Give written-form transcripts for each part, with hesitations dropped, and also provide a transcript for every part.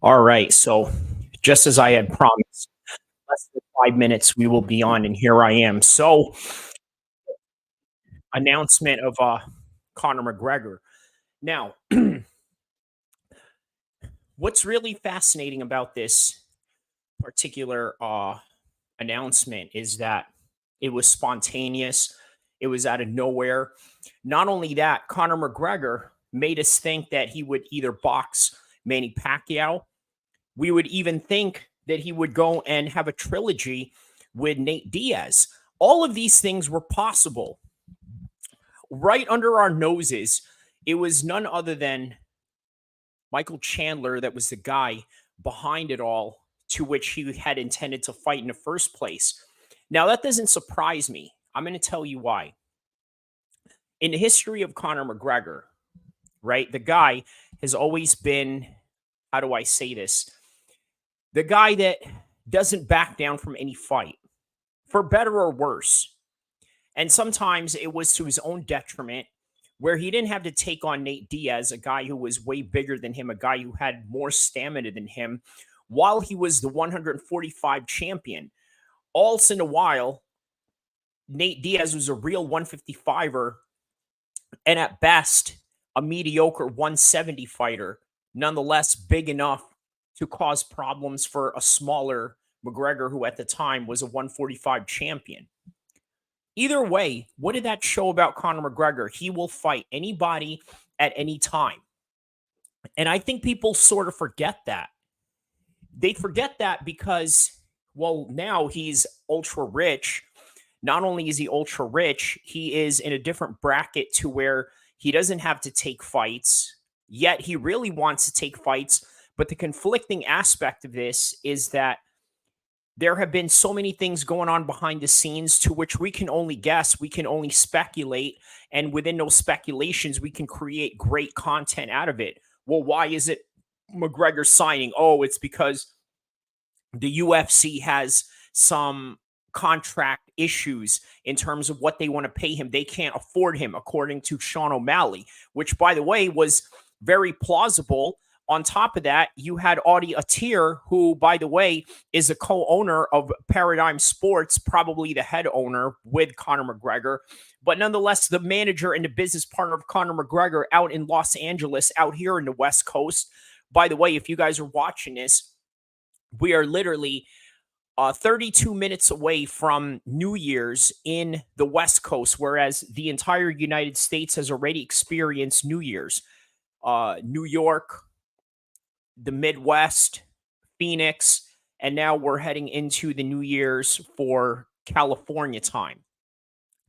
All right. So, just as I had promised, less than 5 minutes we will be on, and here I am. So, announcement of Conor McGregor. Now, what's really fascinating about this particular announcement is that it was spontaneous. It was out of nowhere. Not only that, Conor McGregor made us think that he would either box Manny Pacquiao. We would even think that he would go and have a trilogy with Nate Diaz. All of these things were possible right under our noses. It was none other than Michael Chandler that was the guy behind it all, to which he had intended to fight in the first place. Now, that doesn't surprise me. I'm going to tell you why. In the history of Conor McGregor, right, the guy has always been, how do I say this? The guy that doesn't back down from any fight, for better or worse. And sometimes it was to his own detriment, where he didn't have to take on Nate Diaz, a guy who was way bigger than him, a guy who had more stamina than him, while he was the 145 champion. All in a while, Nate Diaz was a real 155er, and at best, a mediocre 170 fighter, nonetheless big enough to cause problems for a smaller McGregor, who at the time was a 145 champion. Either way, what did that show about Conor McGregor? He will fight anybody at any time. And I think people sort of forget that. They forget that because, well, now he's ultra rich. Not only is he ultra rich, he is in a different bracket to where he doesn't have to take fights, yet he really wants to take fights. But the conflicting aspect of this is that there have been so many things going on behind the scenes to which we can only guess, we can only speculate, and within those speculations, we can create great content out of it. Well, why is it McGregor signing? Oh, it's because the UFC has some contract issues in terms of what they want to pay him. They can't afford him, according to Sean O'Malley, which, by the way, was very plausible. On top of that, you had Audie El-Kheer, who, by the way, is a co-owner of Paradigm Sports, probably the head owner with Conor McGregor, but nonetheless, the manager and the business partner of Conor McGregor out in Los Angeles, out here in the West Coast. By the way, if you guys are watching this, we are literally 32 minutes away from New Year's in the West Coast, whereas the entire United States has already experienced New Year's. New York, the Midwest, Phoenix, and now we're heading into the New Year's for California time.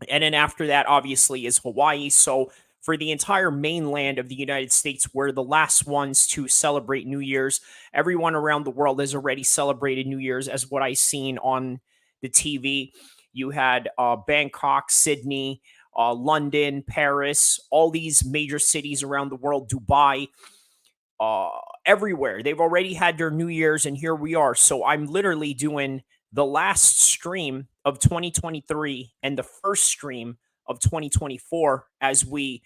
And then after that, obviously, is Hawaii. So for the entire mainland of the United States, we're the last ones to celebrate New Year's. Everyone around the world has already celebrated New Year's, as what I've seen on the TV. You had Bangkok, Sydney, London, Paris, all these major cities around the world, Dubai, everywhere. They've already had their New Year's, and here we are. So I'm literally doing the last stream of 2023 and the first stream of 2024 as we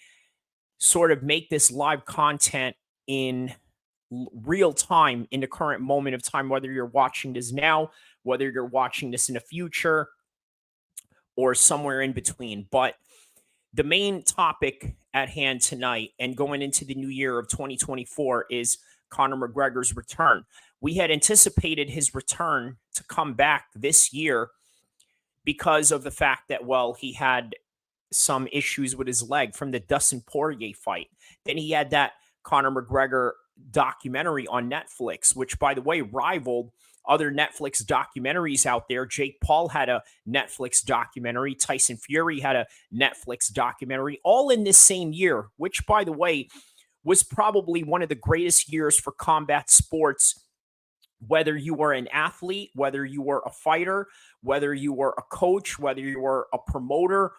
sort of make this live content in real time in the current moment of time, whether you're watching this now, whether you're watching this in the future, or somewhere in between. But the main topic at hand tonight and going into the new year of 2024 is Conor McGregor's return. We had anticipated his return to come back this year because of the fact that, well, he had some issues with his leg from the Dustin Poirier fight. Then he had that Conor McGregor documentary on Netflix, which, by the way, rivaled other Netflix documentaries out there. Jake Paul had a Netflix documentary. Tyson Fury had a Netflix documentary, all in this same year, which, by the way, was probably one of the greatest years for combat sports. Whether you were an athlete, whether you were a fighter, whether you were a coach, whether you were a promoter,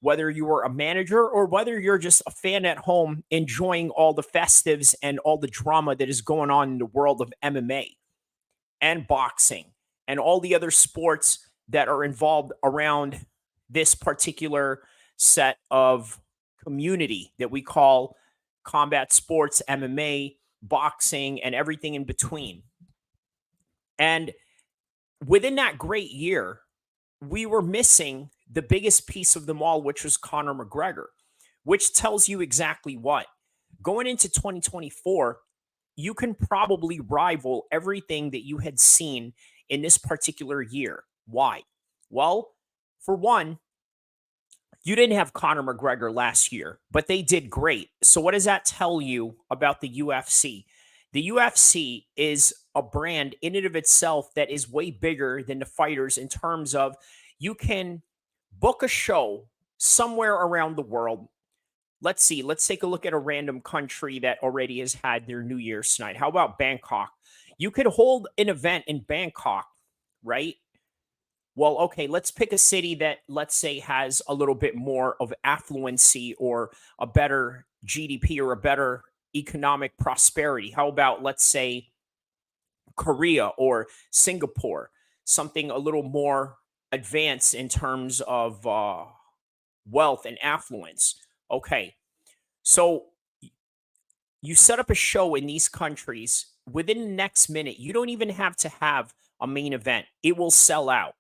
whether you were a manager, or whether you're just a fan at home enjoying all the festives and all the drama that is going on in the world of MMA and boxing and all the other sports that are involved around this particular set of community that we call combat sports, MMA, boxing, and everything in between. And within that great year, we were missing the biggest piece of them all, which was Conor McGregor, which tells you exactly what. Going into 2024, you can probably rival everything that you had seen in this particular year. Why? Well, for one, you didn't have Conor McGregor last year, but they did great. So what does that tell you about the UFC? The UFC is a brand in and of itself that is way bigger than the fighters in terms of you can book a show somewhere around the world. Let's see. Let's take a look at a random country that already has had their New Year's night. How about Bangkok? You could hold an event in Bangkok, right? Well, okay, let's pick a city that, let's say, has a little bit more of affluency or a better GDP or a better economic prosperity. How about, let's say, Korea or Singapore, something a little more advanced in terms of wealth and affluence. Okay, so you set up a show in these countries within the next minute. You don't even have to have a main event, it will sell out.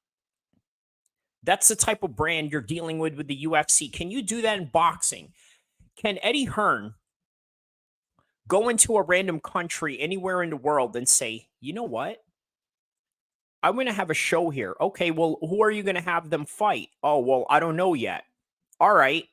That's the type of brand you're dealing with the UFC. Can you do that in boxing? Can Eddie Hearn go into a random country anywhere in the world and say, you know what? I'm going to have a show here. Okay, well, who are you going to have them fight? Oh, well, I don't know yet. All right,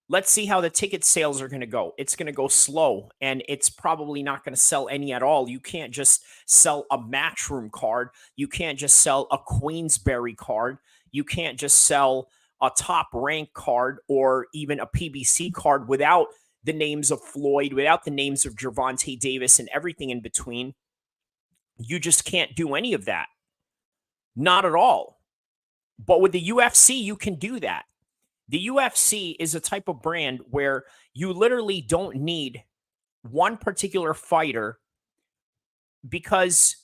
let's see how the ticket sales are going to go. It's going to go slow, and it's probably not going to sell any at all. You can't just sell a Matchroom card. You can't just sell a Queensberry card. You can't just sell a Top Rank card or even a PBC card without the names of Floyd, without the names of Gervonta Davis and everything in between. You just can't do any of that. Not at all. But with the UFC, you can do that. The UFC is a type of brand where you literally don't need one particular fighter, because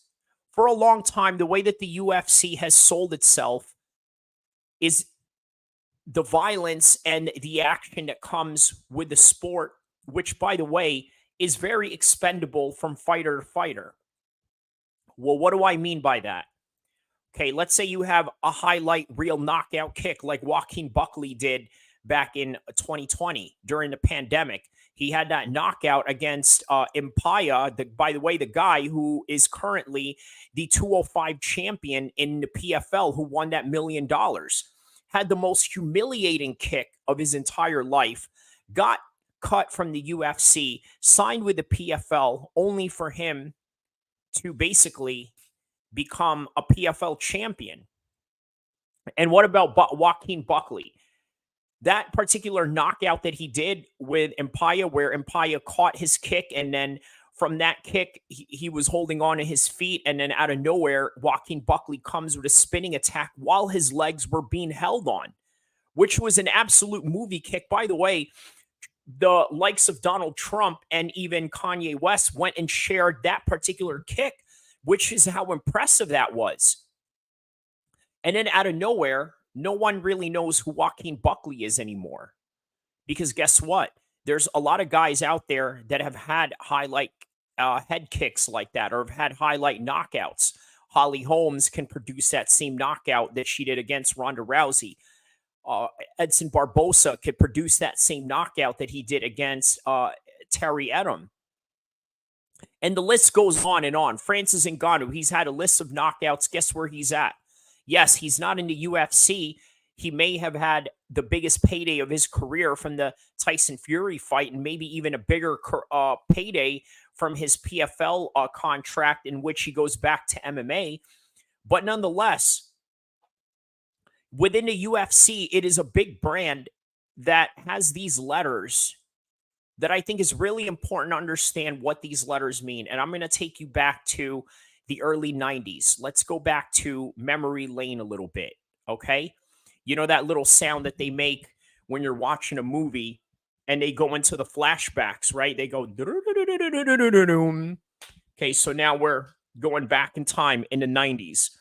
for a long time, the way that the UFC has sold itself is the violence and the action that comes with the sport, which, by the way, is very expendable from fighter to fighter. Well, what do I mean by that? Okay, let's say you have a highlight reel knockout kick like Joaquin Buckley did back in 2020 during the pandemic. He had that knockout against Impaya, by the way, the guy who is currently the 205 champion in the PFL, who won that $1 million. Had the most humiliating kick of his entire life, got cut from the UFC, signed with the PFL, only for him to basically become a PFL champion. And what about Joaquin Buckley? That particular knockout that he did with Impaya, where Impaya caught his kick, and then from that kick, he was holding on to his feet, and then out of nowhere, Joaquin Buckley comes with a spinning attack while his legs were being held on, which was an absolute movie kick. By the way, the likes of Donald Trump and even Kanye West went and shared that particular kick, which is how impressive that was. And then out of nowhere, no one really knows who Joaquin Buckley is anymore. Because guess what? there's a lot of guys out there that have had highlight head kicks like that or have had highlight knockouts. Holly Holmes can produce that same knockout that she did against Ronda Rousey. uh, Edson Barbosa could produce that same knockout that he did against Terry Edom. And the list goes on and on. Francis Ngannou, he's had a list of knockouts. Guess where he's at? Yes, he's not in the UFC. He may have had the biggest payday of his career from the Tyson Fury fight, and maybe even a bigger payday from his PFL contract, in which he goes back to MMA. But nonetheless, within the UFC, it is a big brand that has these letters that I think is really important to understand what these letters mean. And I'm going to take you back to the early 90s. Let's go back to memory lane a little bit. Okay. You know, that little sound that they make when you're watching a movie and they go into the flashbacks, right? They go, okay. So now we're going back in time in the 90s.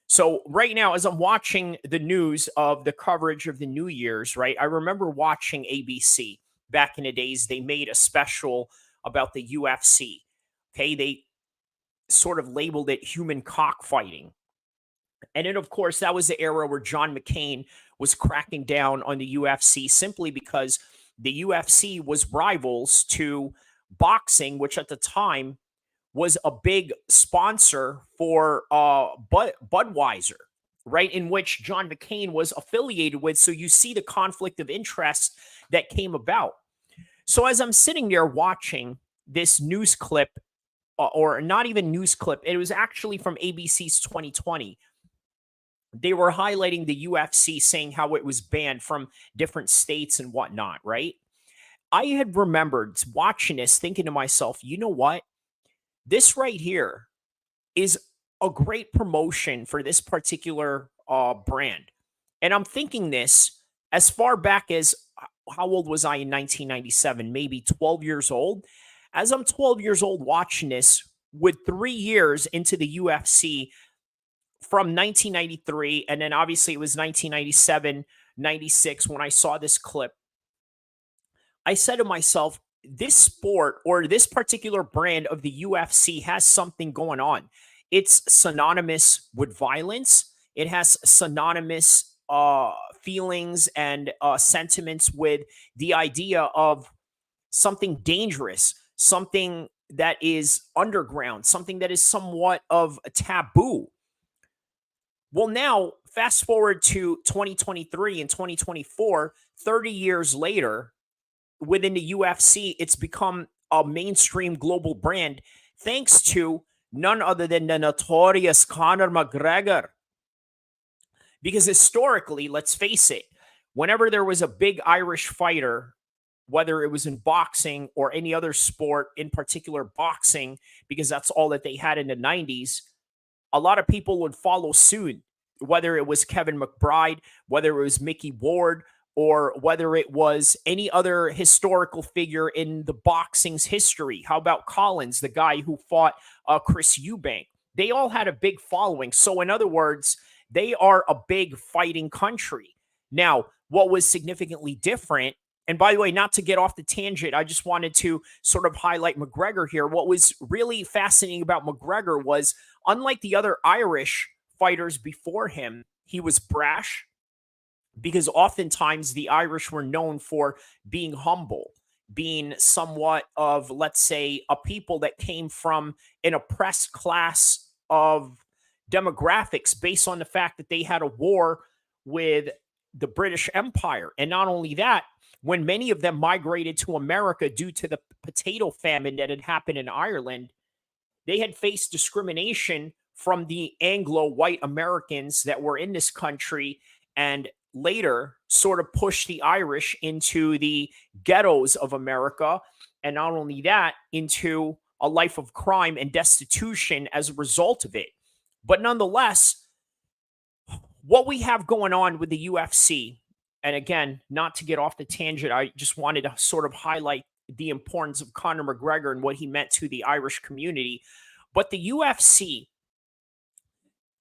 So right now, as I'm watching the news of the coverage of the New Year's, right, I remember watching ABC back in the days. They made a special about the UFC. Okay, they sort of labeled it human cockfighting. And then, of course, that was the era where John McCain was cracking down on the UFC simply because the UFC was rivals to boxing, which at the time was a big sponsor for Budweiser, right? In which John McCain was affiliated with. So you see the conflict of interest that came about. So as I'm sitting there watching this news clip, or not even news clip, it was actually from ABC's 2020. They were highlighting the UFC, saying how it was banned from different states and whatnot, right? I had remembered watching this, thinking to myself, you know what? This right here is a great promotion for this particular brand. And I'm thinking this as far back as, how old was I in 1997? Maybe 12 years old. As I'm 12 years old watching this, with 3 years into the UFC from 1993, and then obviously it was 1997, 96 when I saw this clip, I said to myself, this sport or this particular brand of the UFC has something going on. It's synonymous with violence. It has synonymous feelings and sentiments with the idea of something dangerous, something that is underground, something that is somewhat of a taboo. Well, now fast forward to 2023 and 2024, 30 years later, within the UFC, it's become a mainstream global brand thanks to none other than the notorious Conor McGregor. Because historically, let's face it, whenever there was a big Irish fighter, whether it was in boxing or any other sport, in particular boxing, because that's all that they had in the 90s, a lot of people would follow suit, whether it was Kevin McBride, whether it was Mickey Ward, or whether it was any other historical figure in the boxing's history. How about Collins, the guy who fought Chris Eubank? They all had a big following. So, in other words, they are a big fighting country. Now, what was significantly different, and by the way, not to get off the tangent, I just wanted to sort of highlight McGregor here. What was really fascinating about McGregor was, unlike the other Irish fighters before him, he was brash, because oftentimes the Irish were known for being humble, being somewhat of, let's say, a people that came from an oppressed class of demographics based on the fact that they had a war with the British Empire. And not only that, when many of them migrated to America due to the potato famine that had happened in Ireland, they had faced discrimination from the Anglo white Americans that were in this country, and later sort of pushed the Irish into the ghettos of America. And not only that, into a life of crime and destitution as a result of it. But nonetheless, what we have going on with the UFC, and again, not to get off the tangent, I just wanted to sort of highlight the importance of Conor McGregor and what he meant to the Irish community. But the UFC,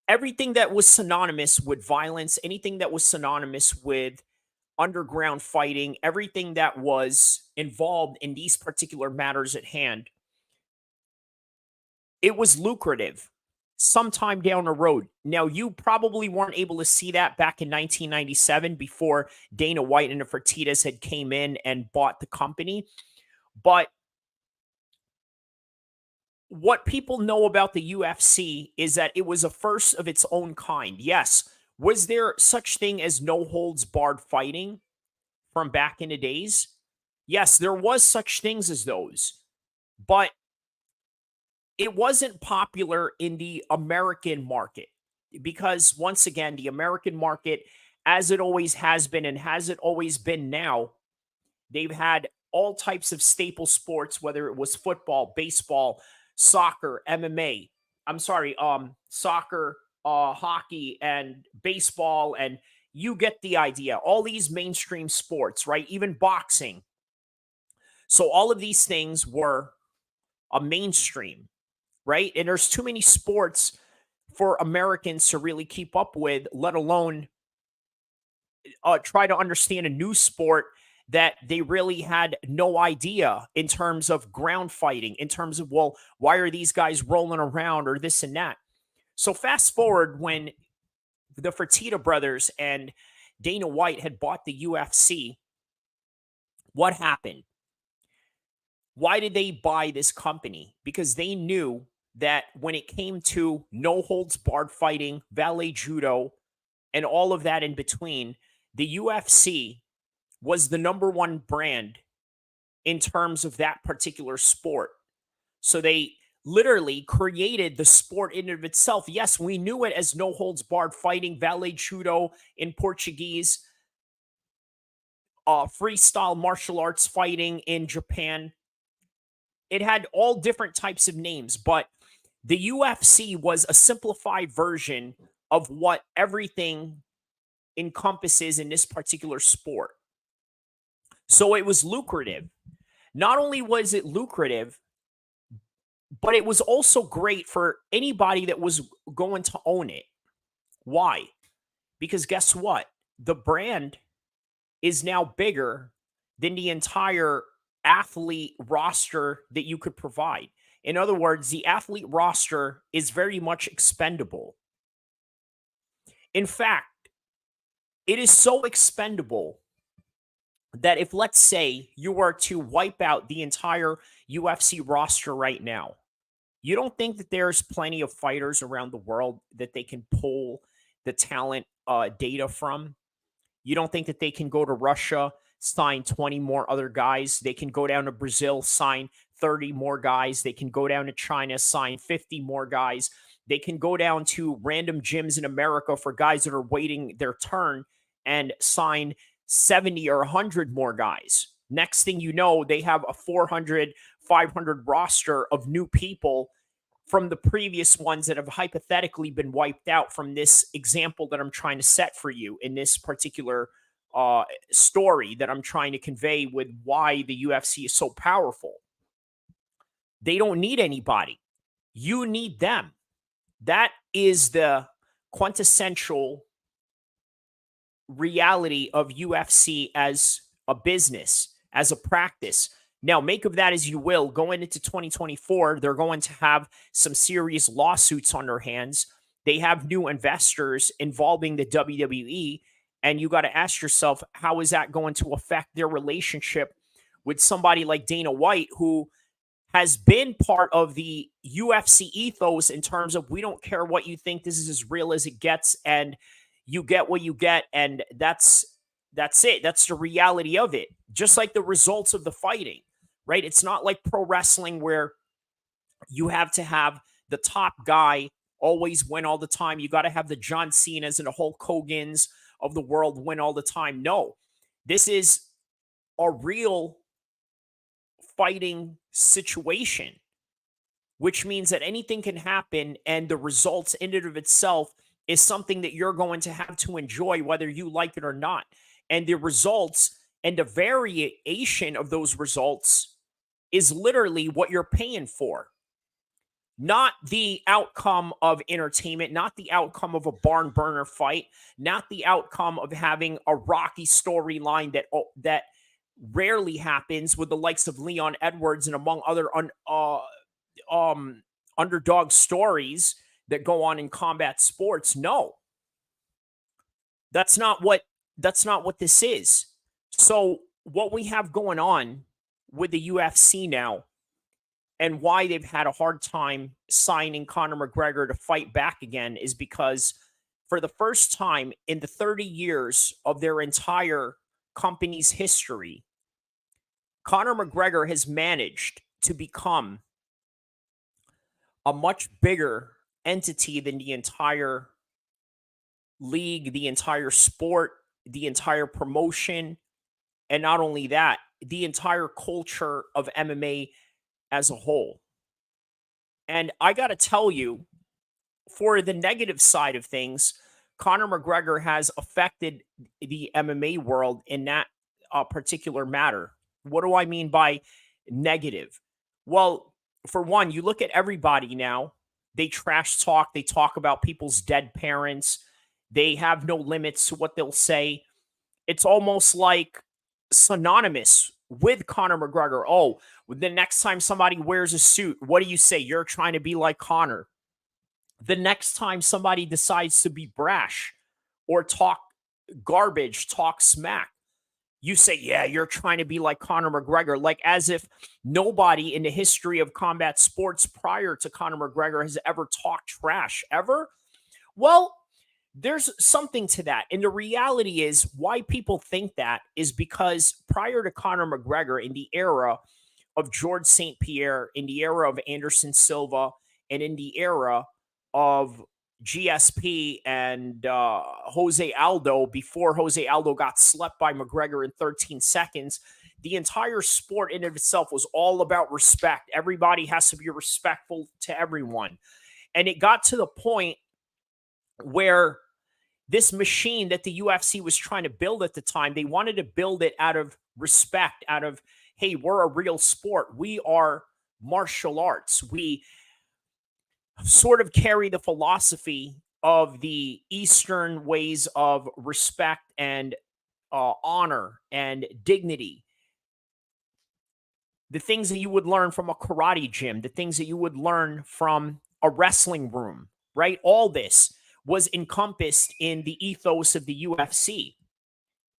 everything that was synonymous with violence, anything that was synonymous with underground fighting, everything that was involved in these particular matters at hand, it was lucrative sometime down the road. Now, you probably weren't able to see that back in 1997 before Dana White and the Fertittas had came in and bought the company. But what people know about the UFC is that it was a first of its own kind. Yes, was there such thing as no holds barred fighting from back in the days? Yes, there was such things as those. But it wasn't popular in the American market because, once again, the American market, as it always has been and has it always been now, they've had all types of staple sports, whether it was football, baseball, soccer, MMA. I'm sorry, soccer, hockey, and baseball, and you get the idea. All these mainstream sports, right? Even boxing. So all of these things were a mainstream, right? And there's too many sports for Americans to really keep up with, let alone try to understand a new sport that they really had no idea in terms of ground fighting, in terms of, well, why are these guys rolling around or this and that? So, fast forward when the Fertitta brothers and Dana White had bought the UFC, what happened? Why did they buy this company? Because they knew that when it came to no holds barred fighting, valet judo, and all of that in between, the UFC was the number one brand in terms of that particular sport. So they literally created the sport in and of itself. Yes, we knew it as no holds barred fighting, valet judo in Portuguese, freestyle martial arts fighting in Japan. It had all different types of names, but the UFC was a simplified version of what everything encompasses in this particular sport. So it was lucrative. Not only was it lucrative, but it was also great for anybody that was going to own it. Why? Because guess what? The brand is now bigger than the entire athlete roster that you could provide. In other words, the athlete roster is very much expendable. In fact, it is so expendable that if, let's say, you were to wipe out the entire UFC roster right now, you don't think that there's plenty of fighters around the world that they can pull the talent data from? You don't think that they can go to Russia, sign 20 more other guys? They can go down to Brazil, sign 30 more guys. They can go down to China, sign 50 more guys. They can go down to random gyms in America for guys that are waiting their turn and sign 70 or 100 more guys. Next thing you know, they have a 400, 500 roster of new people from the previous ones that have hypothetically been wiped out from this example that I'm trying to set for you in this particular story that I'm trying to convey with why the UFC is so powerful. They don't need anybody. You need them. That is the quintessential reality of UFC as a business, as a practice. Now, make of that as you will. Going into 2024, they're going to have some serious lawsuits on their hands. They have new investors involving the WWE. And you got to ask yourself, how is that going to affect their relationship with somebody like Dana White, who has been part of the UFC ethos in terms of, we don't care what you think, this is as real as it gets, and you get what you get, and that's it. That's the reality of it. Just like the results of the fighting, right? It's not like pro wrestling where you have to have the top guy always win all the time. You got to have the John Cena's and the Hulk Hogan's of the world win all the time. No, this is a real fighting situation, which means that anything can happen, and the results in and of itself is something that you're going to have to enjoy whether you like it or not. And the results and the variation of those results is literally what you're paying for. not the outcome of entertainment, not the outcome of a barn burner fight, not the outcome of having a rocky storyline that rarely happens with the likes of Leon Edwards and among other um, underdog stories that go on in combat sports. No, that's not what this is. So what we have going on with the UFC now and why they've had a hard time signing Conor McGregor to fight back again is because for the first time in the 30 years of their entire company's history, Conor McGregor has managed to become a much bigger entity than the entire league, the entire sport, the entire promotion, and not only that, the entire culture of MMA as a whole. And I got to tell you, for the negative side of things, Conor McGregor has affected the MMA world in that particular matter. What do I mean by negative? Well, for one, you look at everybody now, they trash talk, they talk about people's dead parents, they have no limits to what they'll say. It's almost like synonymous with Conor McGregor. Oh, the next time somebody wears a suit, what do you say? You're trying to be like Conor. The next time somebody decides to be brash or talk garbage, talk smack, you say, yeah, you're trying to be like Conor McGregor, like as if nobody in the history of combat sports prior to Conor McGregor has ever talked trash, ever. Well, there's something to that. And the reality is why people think that is because prior to Conor McGregor, in the era of George St. Pierre, in the era of Anderson Silva, and in the era of GSP and Jose Aldo, before Jose Aldo got slept by McGregor in 13 seconds, the entire sport in of itself was all about respect. Everybody has to be respectful to everyone. And it got to the point where this machine that the UFC was trying to build at the time, they wanted to build it out of respect, out of, hey, we're a real sport. We are martial arts. We sort of carry the philosophy of the Eastern ways of respect and honor and dignity. The things that you would learn from a karate gym, the things that you would learn from a wrestling room, right? All this was encompassed in the ethos of the UFC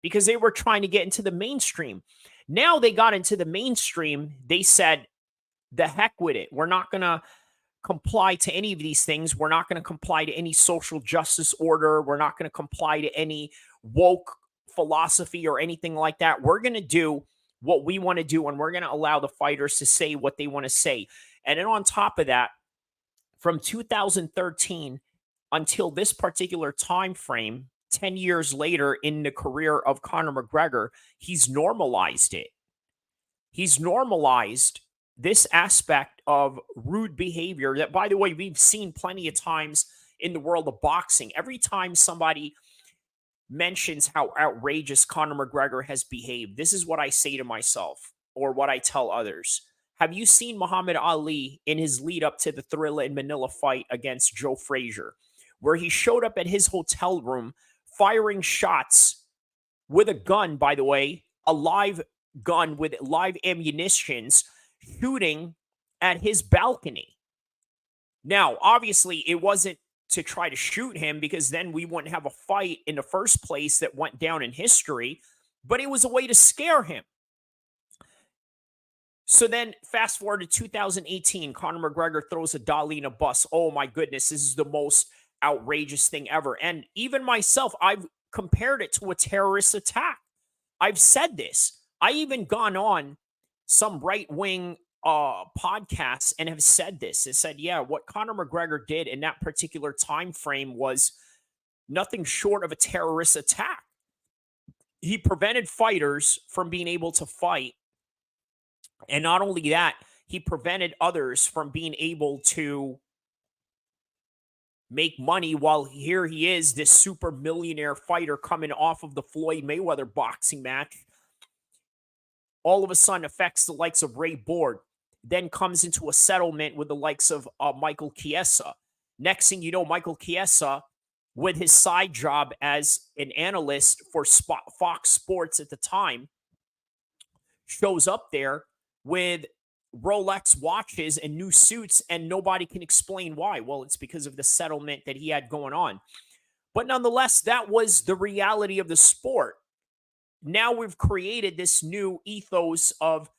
because they were trying to get into the mainstream. Now they got into the mainstream. They said, the heck with it. We're not going to comply to any of these things. We're not going to comply to any social justice order. We're not going to comply to any woke philosophy or anything like that. We're going to do what we want to do, and we're going to allow the fighters to say what they want to say. And then on top of that, from 2013 until this particular time frame, 10 years later in the career of Conor McGregor, he's normalized it. He's normalized this aspect of rude behavior that, by the way, we've seen plenty of times in the world of boxing. Every time somebody mentions how outrageous Conor McGregor has behaved, this is what I say to myself or what I tell others. Have you seen Muhammad Ali in his lead up to the Thrilla in Manila fight against Joe Frazier, where he showed up at his hotel room firing shots with a gun, by the way, a live gun with live ammunitions, shooting at his balcony? Now, obviously, it wasn't to try to shoot him because then we wouldn't have a fight in the first place that went down in history, but it was a way to scare him. So then, fast forward to 2018, Conor McGregor throws a dolly in a bus. Oh my goodness, this is the most outrageous thing ever. And even myself, I've compared it to a terrorist attack. I've said this. I even gone on some right wing podcasts and have said this. And said, yeah, what Conor McGregor did in that particular time frame was nothing short of a terrorist attack. He prevented fighters from being able to fight. And not only that, he prevented others from being able to make money while here he is, this super millionaire fighter coming off of the Floyd Mayweather boxing match. All of a sudden affects the likes of Ray Borg. then comes into a settlement with the likes of Michael Chiesa. Next thing you know, Michael Chiesa, with his side job as an analyst for Fox Sports at the time, shows up there with Rolex watches and new suits, and nobody can explain why. Well, it's because of the settlement that he had going on. But nonetheless, that was the reality of the sport. Now we've created this new ethos of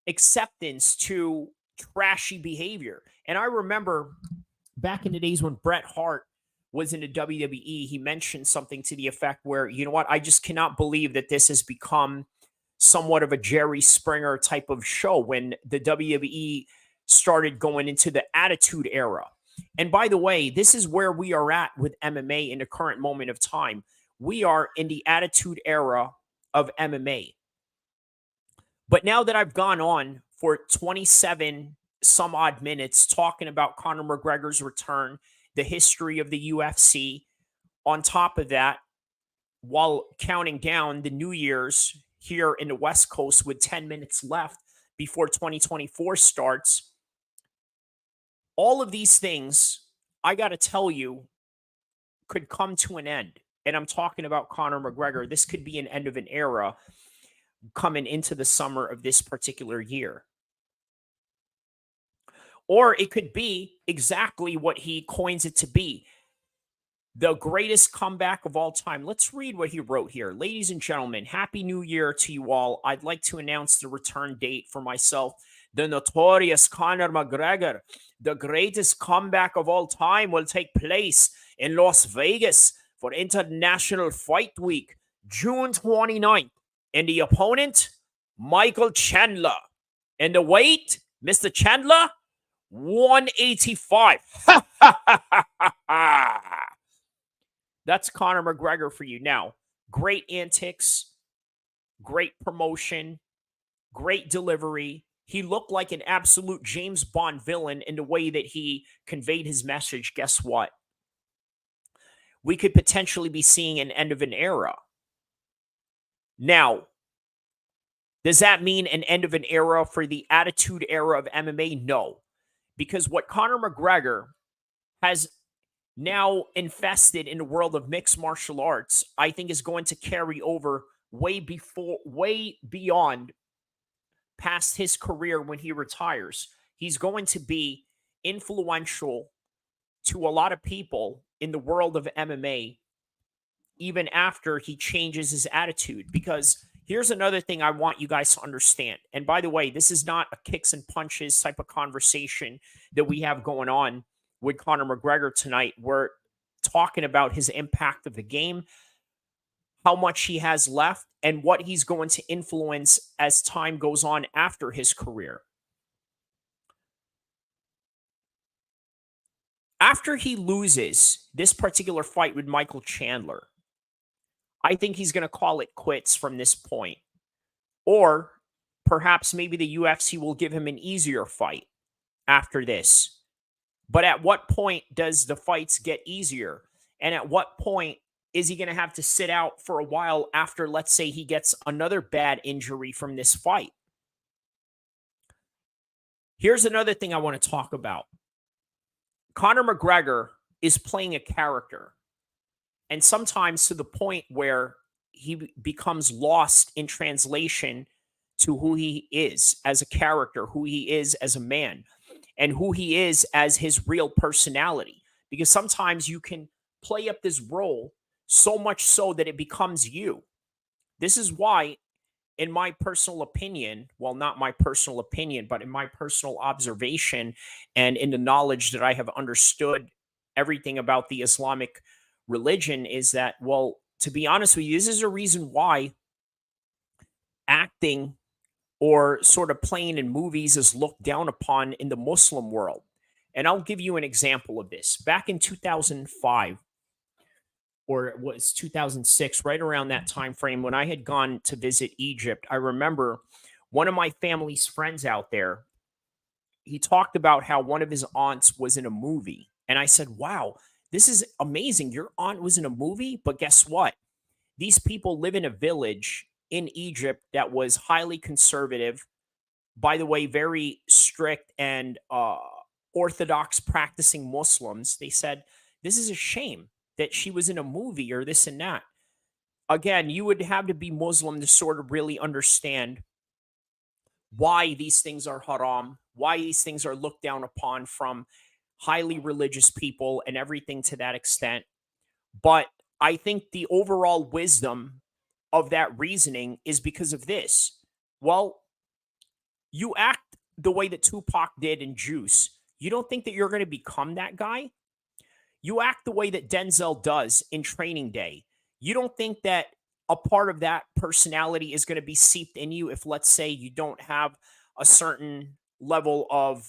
acceptance to trashy behavior. And I remember back in the days when Bret Hart was in the WWE, he mentioned something to the effect where, you know what, I just cannot believe that this has become somewhat of a Jerry Springer type of show when the WWE started going into the Attitude Era. And by the way, this is where we are at with MMA in the current moment of time. We are in the Attitude Era of MMA. But now that I've gone on for 27 some odd minutes talking about Conor McGregor's return, the history of the UFC, on top of that, while counting down the New Year's here in the West Coast with 10 minutes left before 2024 starts, all of these things, I got to tell you, could come to an end. And I'm talking about Conor McGregor. This could be an end of an era coming into the summer of this particular year. Or it could be exactly what he coins it to be, the greatest comeback of all time. Let's read what he wrote here. Ladies and gentlemen, Happy New Year to you all. I'd like to announce the return date for myself, the notorious Conor McGregor. The greatest comeback of all time will take place in Las Vegas for International Fight Week, June 29th. And the opponent, Michael Chandler. And the weight, Mr. Chandler, 185. That's Conor McGregor for you. Now, great antics, great promotion, great delivery. He looked like an absolute James Bond villain in the way that he conveyed his message. Guess what? We could potentially be seeing an end of an era. Now, does that mean an end of an era for the Attitude Era of MMA? No. Because what Conor McGregor has now infested in the world of mixed martial arts, I think is going to carry over way beyond past his career when he retires. He's going to be influential to a lot of people in the world of MMA, even after he changes his attitude. Because here's another thing I want you guys to understand. And by the way, this is not a kicks and punches type of conversation that we have going on with Conor McGregor tonight. We're talking about his impact of the game, how much he has left, and what he's going to influence as time goes on after his career. After he loses this particular fight with Michael Chandler, I think he's going to call it quits from this point. Or perhaps maybe the UFC will give him an easier fight after this. But at what point does the fights get easier? And at what point is he going to have to sit out for a while after, let's say, he gets another bad injury from this fight? Here's another thing I want to talk about. Conor McGregor is playing a character. And sometimes to the point where he becomes lost in translation to who he is as a character, who he is as a man, and who he is as his real personality. Because sometimes you can play up this role so much so that it becomes you. This is why, in my personal opinion, well, not my personal opinion, but in my personal observation and in the knowledge that I have understood everything about the Islamic religion, is that, well, to be honest with you, this is a reason why acting or sort of playing in movies is looked down upon in the Muslim world. And I'll give you an example of this. Back in 2005, or it was 2006, right around that time frame, when I had gone to visit Egypt, I remember one of my family's friends out there, he talked about how one of his aunts was in a movie. And I said, wow, this is amazing. Your aunt was in a movie? But guess what? These people live in a village in Egypt that was highly conservative. by the way, very strict and orthodox practicing Muslims, they said, this is a shame that she was in a movie or this and that. Again, you would have to be Muslim to sort of really understand why these things are haram, why these things are looked down upon from highly religious people and everything to that extent. But I think the overall wisdom of that reasoning is because of this. Well, you act the way that Tupac did in Juice. You don't think that you're going to become that guy? You act the way that Denzel does in Training Day. You don't think that a part of that personality is going to be seeped in you if, let's say, you don't have a certain level of,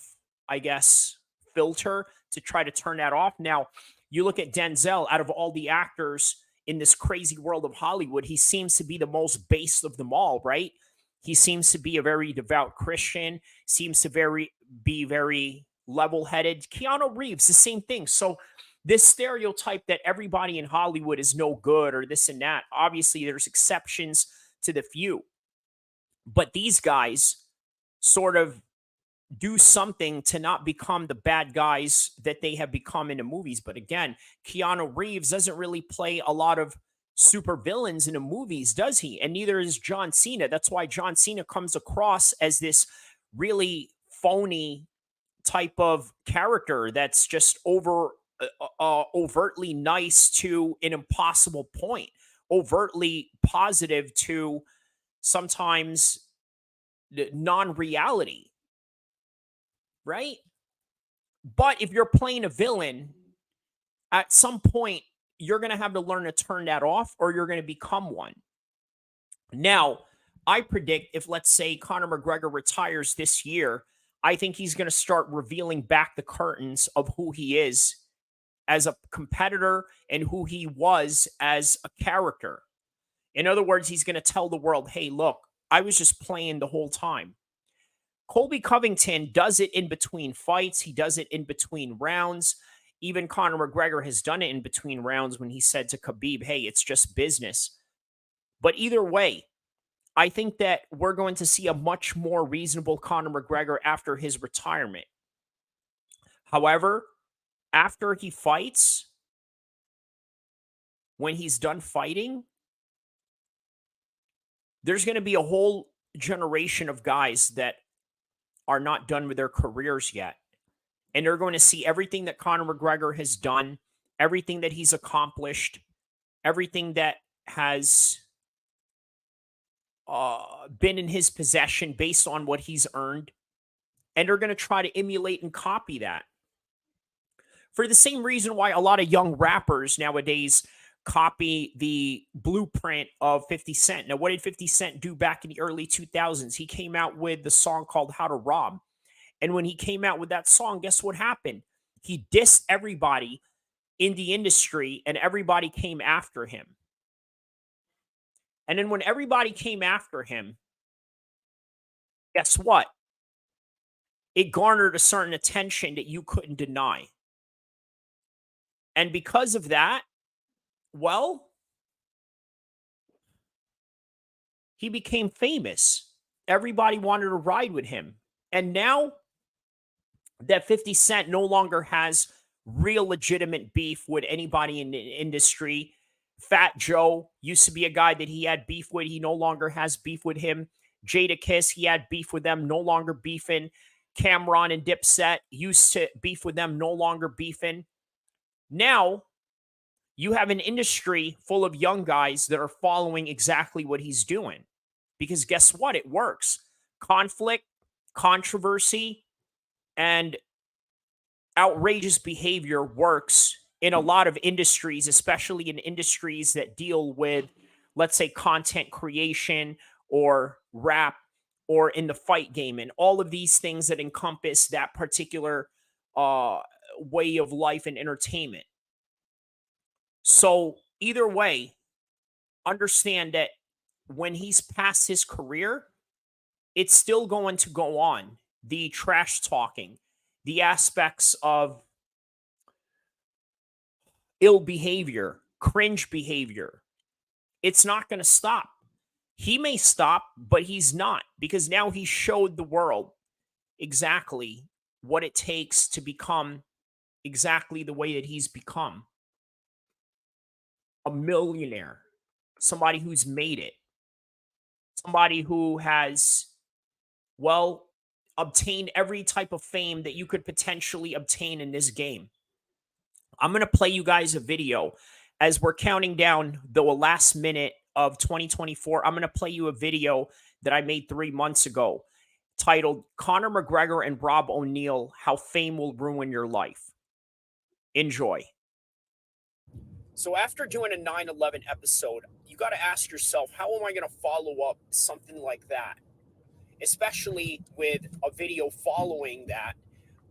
I guess, filter to try to turn that off? Now, you look at Denzel, out of all the actors in this crazy world of Hollywood, he seems to be the most based of them all, right? He seems to be a very devout Christian, seems to be very level-headed. Keanu Reeves, the same thing. So this stereotype that everybody in Hollywood is no good or this and that, obviously there's exceptions to the few. But these guys sort of do something to not become the bad guys that they have become in the movies. But again, Keanu Reeves doesn't really play a lot of super villains in the movies, does he? And neither is John Cena. That's why John Cena comes across as this really phony type of character that's just overtly nice to an impossible point, overtly positive to sometimes non-reality, right? But if you're playing a villain, at some point you're going to have to learn to turn that off or you're going to become one. Now, I predict if, let's say, Conor McGregor retires this year, I think he's going to start revealing back the curtains of who he is as a competitor and who he was as a character. In other words, he's going to tell the world, hey, look, I was just playing the whole time. Colby Covington does it in between fights. He does it in between rounds. Even Conor McGregor has done it in between rounds when he said to Khabib, hey, it's just business. But either way, I think that we're going to see a much more reasonable Conor McGregor after his retirement. However, after he fights, when he's done fighting, there's going to be a whole generation of guys that are not done with their careers yet. And they're going to see everything that Conor McGregor has done, everything that he's accomplished, everything that has been in his possession based on what he's earned. And they're going to try to emulate and copy that. For the same reason why a lot of young rappers nowadays copy the blueprint of 50 Cent. Now, what did 50 Cent do back in the early 2000s? He came out with the song called How to Rob. And when he came out with that song, guess what happened? He dissed everybody in the industry and everybody came after him. And then when everybody came after him, guess what? It garnered a certain attention that you couldn't deny. And because of that, well, he became famous. Everybody wanted to ride with him. And now that 50 Cent no longer has real legitimate beef with anybody in the industry, Fat Joe used to be a guy that he had beef with. He no longer has beef with him. Jadakiss, he had beef with them, no longer beefing. Cameron and Dipset used to beef with them, no longer beefing. Now, you have an industry full of young guys that are following exactly what he's doing. Because guess what? It works. Conflict, controversy, and outrageous behavior works in a lot of industries, especially in industries that deal with, let's say, content creation or rap or in the fight game and all of these things that encompass that particular way of life and entertainment. So either way, understand that when he's past his career, it's still going to go on. The trash talking, the aspects of ill behavior, cringe behavior, it's not going to stop. He may stop, but he's not, because now he showed the world exactly what it takes to become exactly the way that he's become, a millionaire, somebody who's made it, somebody who has, well, obtained every type of fame that you could potentially obtain in this game. I'm going to play you guys a video as we're counting down the last minute of 2024. I'm going to play you a video that I made 3 months ago titled Conor McGregor and Rob O'Neill, How Fame Will Ruin Your Life. Enjoy. So after doing a 9/11 episode, you got to ask yourself, how am I going to follow up something like that? Especially with a video following that,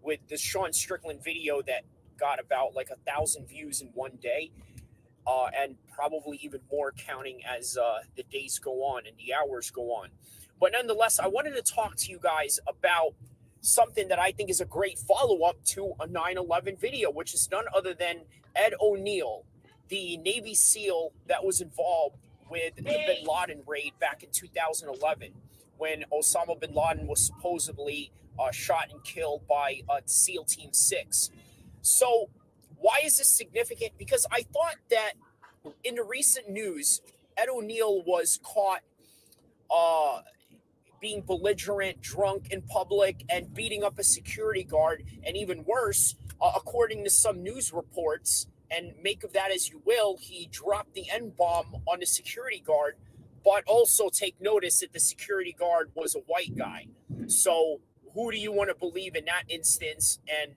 with the Sean Strickland video that got about like 1,000 views in one day, and probably even more counting as the days go on and the hours go on. But nonetheless, I wanted to talk to you guys about something that I think is a great follow-up to a 9/11 video, which is none other than Ed O'Neill, the Navy SEAL that was involved with the bin Laden raid back in 2011, when Osama bin Laden was supposedly shot and killed by SEAL Team 6. So why is this significant? Because I thought that in the recent news, Ed O'Neill was caught uh, being belligerent, drunk in public, and beating up a security guard. And even worse, according to some news reports, and make of that as you will, he dropped the N bomb on the security guard. But also take notice that the security guard was a white guy. So who do you want to believe in that instance? And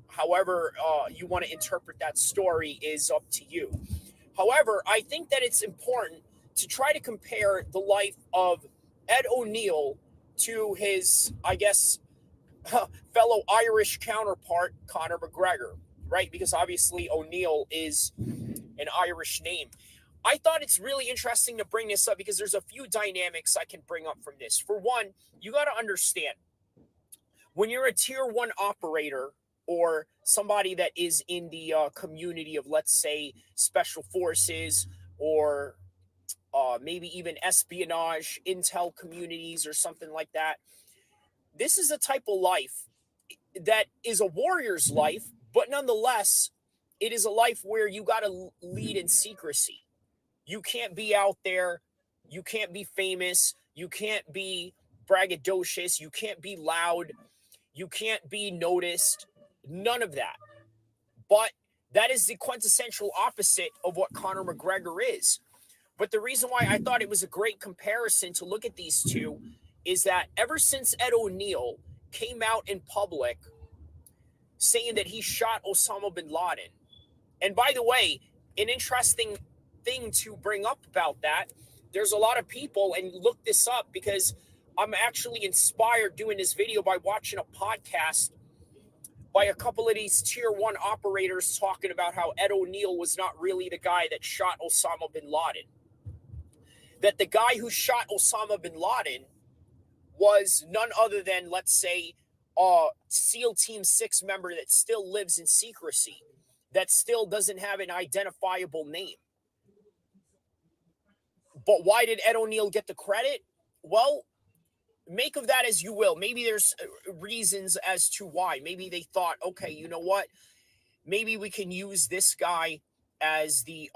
however you want to interpret that story is up to you. However, I think that it's important to try to compare the life of Ed O'Neill to his, I guess, fellow Irish counterpart, Conor McGregor, right? Because obviously O'Neill is an Irish name. I thought it's really interesting to bring this up because there's a few dynamics I can bring up from this. For one, you got to understand when you're a tier one operator or somebody that is in the community of, let's say, special forces or maybe even espionage, intel communities or something like that, this is a type of life that is a warrior's life, but nonetheless, it is a life where you got to lead in secrecy. You can't be out there. You can't be famous. You can't be braggadocious. You can't be loud. You can't be noticed. None of that. But that is the quintessential opposite of what Conor McGregor is. But the reason why I thought it was a great comparison to look at these two is that ever since Ed O'Neill came out in public saying that he shot Osama bin Laden, and by the way, an interesting thing to bring up about that, there's a lot of people, and look this up because I'm actually inspired doing this video by watching a podcast by a couple of these tier one operators talking about how Ed O'Neill was not really the guy that shot Osama bin Laden. That the guy who shot Osama bin Laden was none other than, let's say, a SEAL Team 6 member that still lives in secrecy, that still doesn't have an identifiable name. But why did Ed O'Neill get the credit? Well, make of that as you will. Maybe there's reasons as to why. Maybe they thought, okay, you know what? Maybe we can use this guy as the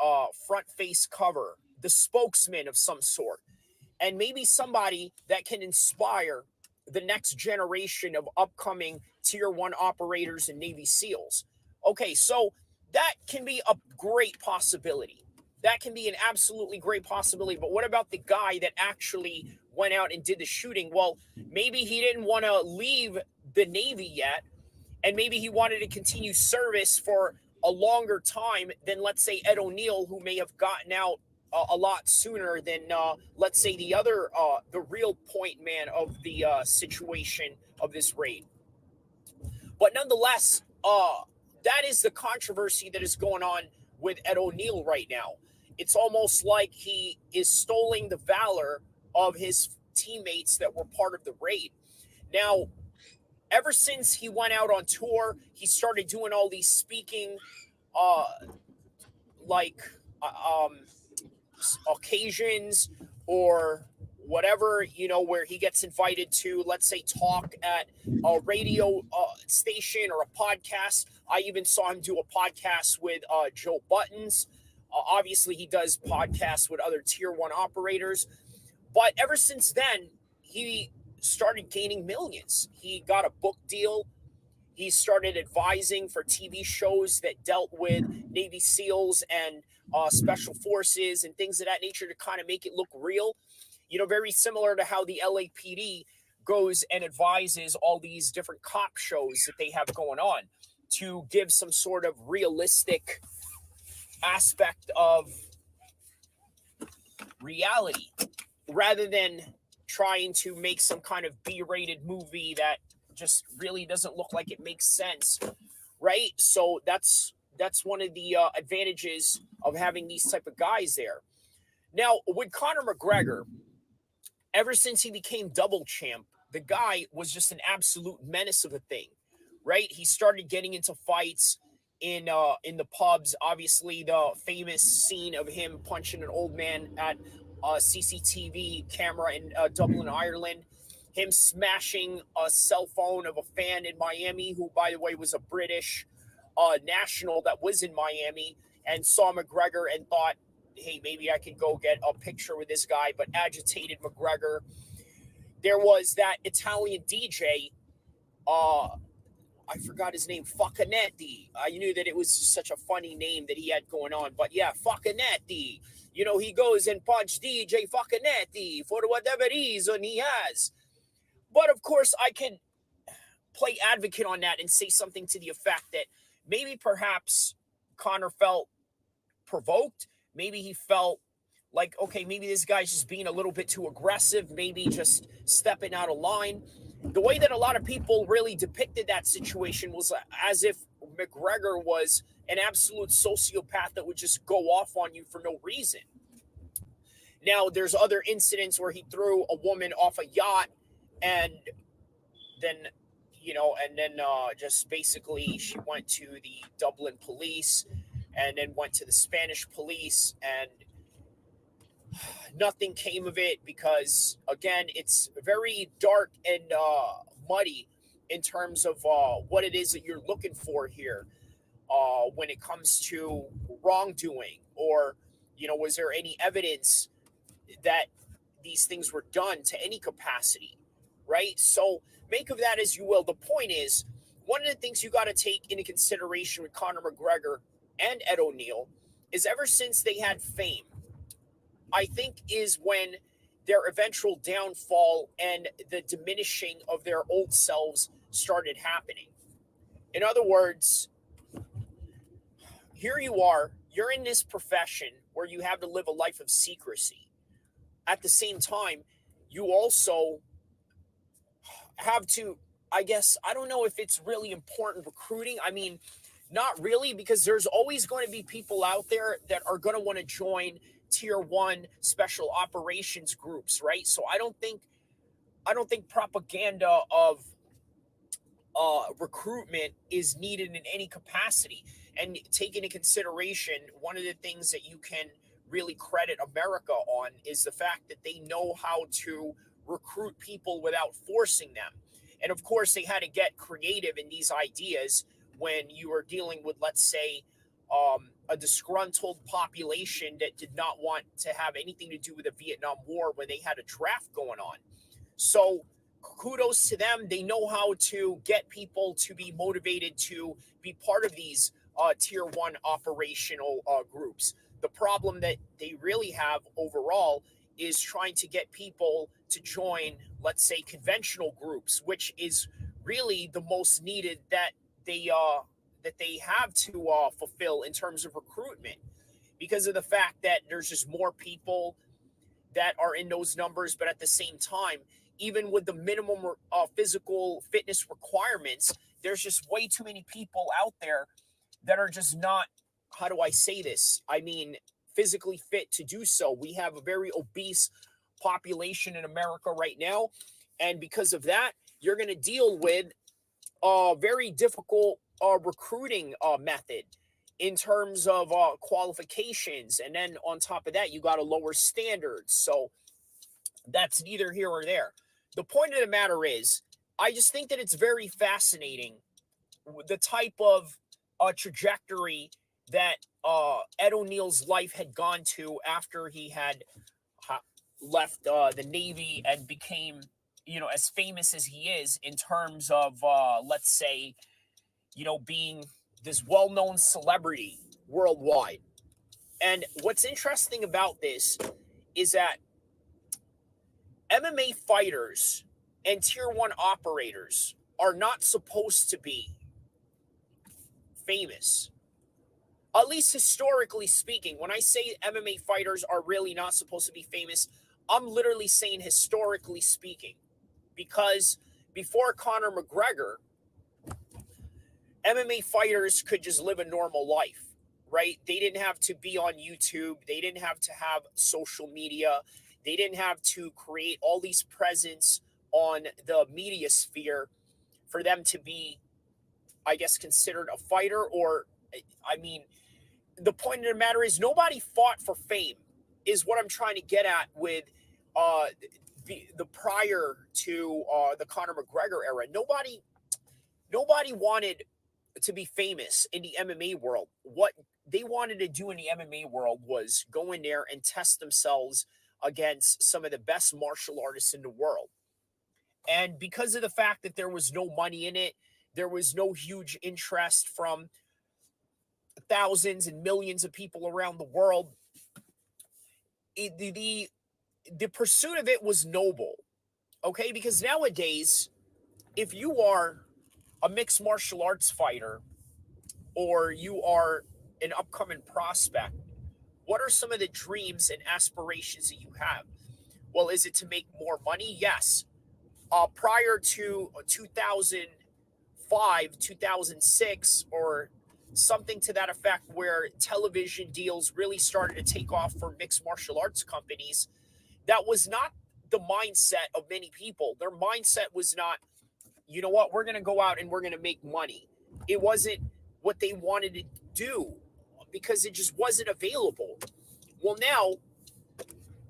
front face cover, the spokesman of some sort, and maybe somebody that can inspire the next generation of upcoming tier one operators and Navy SEALs. Okay, so that can be a great possibility. That can be an absolutely great possibility. But what about the guy that actually went out and did the shooting? Well, maybe he didn't want to leave the Navy yet, and maybe he wanted to continue service for a longer time than, let's say, Ed O'Neill, who may have gotten out a lot sooner than, let's say, the real point man of the situation of this raid. But nonetheless, that is the controversy that is going on with Ed O'Neill right now. It's almost like he is stealing the valor of his teammates that were part of the raid. Now, ever since he went out on tour, he started doing all these speaking, uh, like uh, um, occasions or whatever, where he gets invited to, let's say, talk at a radio station or a podcast. I even saw him do a podcast with Joe Buttons. Obviously, he does podcasts with other tier one operators. But ever since then, he started gaining millions. He got a book deal. He started advising for TV shows that dealt with Navy SEALs and special forces and things of that nature to kind of make it look real. Very similar to how the LAPD goes and advises all these different cop shows that they have going on to give some sort of realistic aspect of reality rather than trying to make some kind of B-rated movie that just really doesn't look like it makes sense, right? So that's one of the advantages of having these type of guys there. Now, with Conor McGregor, ever since he became double champ, the guy was just an absolute menace of a thing, right? He started getting into fights in the pubs. Obviously, the famous scene of him punching an old man at a CCTV camera in Dublin, Ireland. Him smashing a cell phone of a fan in Miami, who, by the way, was a British national that was in Miami and saw McGregor and thought, hey, maybe I could go get a picture with this guy, but agitated McGregor. There was that Italian DJ, I forgot his name, Facchinetti. I knew that it was such a funny name that he had going on, but yeah, Facchinetti. He goes and punch DJ Facchinetti for whatever reason he has. But of course, I can play advocate on that and say something to the effect that maybe perhaps Conor felt provoked. Maybe he felt like, okay, maybe this guy's just being a little bit too aggressive, maybe just stepping out of line. The way that a lot of people really depicted that situation was as if McGregor was an absolute sociopath that would just go off on you for no reason. Now, there's other incidents where he threw a woman off a yacht and then, just basically she went to the Dublin police and then went to the Spanish police, and nothing came of it because, again, it's very dark and muddy in terms of what it is that you're looking for here when it comes to wrongdoing, or, was there any evidence that these things were done to any capacity, right? So make of that as you will. The point is, one of the things you got to take into consideration with Conor McGregor and Ed O'Neill is ever since they had fame, I think is when their eventual downfall and the diminishing of their old selves started happening. In other words, here you are, you're in this profession where you have to live a life of secrecy. At the same time, you also have to, I guess, I don't know if it's really important recruiting. I mean, not really, because there's always going to be people out there that are going to want to join tier one special operations groups, right? So I don't think propaganda of recruitment is needed in any capacity. And take into consideration, one of the things that you can really credit America on is the fact that they know how to recruit people without forcing them. And of course, they had to get creative in these ideas when you were dealing with, let's say, a disgruntled population that did not want to have anything to do with the Vietnam War when they had a draft going on. So kudos to them. They know how to get people to be motivated to be part of these tier one operational groups. The problem that they really have overall is trying to get people to join, let's say, conventional groups, which is really the most needed that they have to fulfill in terms of recruitment, because of the fact that there's just more people that are in those numbers. But at the same time, even with the minimum physical fitness requirements, there's just way too many people out there that are just not, how do I say this? I mean, physically fit to do so. We have a very obese population in America right now. And because of that, you're going to deal with a very difficult recruiting method in terms of qualifications. And then on top of that, you got to lower standards. So That's neither here or there. The point of the matter is, I just think that it's very fascinating the type of trajectory that Ed O'Neill's life had gone to after he had left the Navy and became, as famous as he is in terms of, let's say, being this well known celebrity worldwide. And what's interesting about this is that MMA fighters and tier one operators are not supposed to be famous. At least historically speaking, when I say MMA fighters are really not supposed to be famous, I'm literally saying historically speaking. Because before Conor McGregor, MMA fighters could just live a normal life, right? They didn't have to be on YouTube. They didn't have to have social media. They didn't have to create all these presence on the media sphere for them to be, I guess, considered a fighter. Or, I mean, the point of the matter is nobody fought for fame, is what I'm trying to get at with uh, the prior to the Conor McGregor era. Nobody wanted to be famous in the MMA world. What they wanted to do in the MMA world was go in there and test themselves against some of the best martial artists in the world. And because of the fact that there was no money in it, there was no huge interest from thousands and millions of people around the world. The pursuit of it was noble, okay? Because nowadays, if you are a mixed martial arts fighter or you are an upcoming prospect, what are some of the dreams and aspirations that you have? Well, is it to make more money? Yes. Prior to 2005, 2006, or something to that effect, where television deals really started to take off for mixed martial arts companies, that was not the mindset of many people. Their mindset was not, you know what, we're going to go out and we're going to make money. It wasn't what they wanted to do because it just wasn't available. Well, now,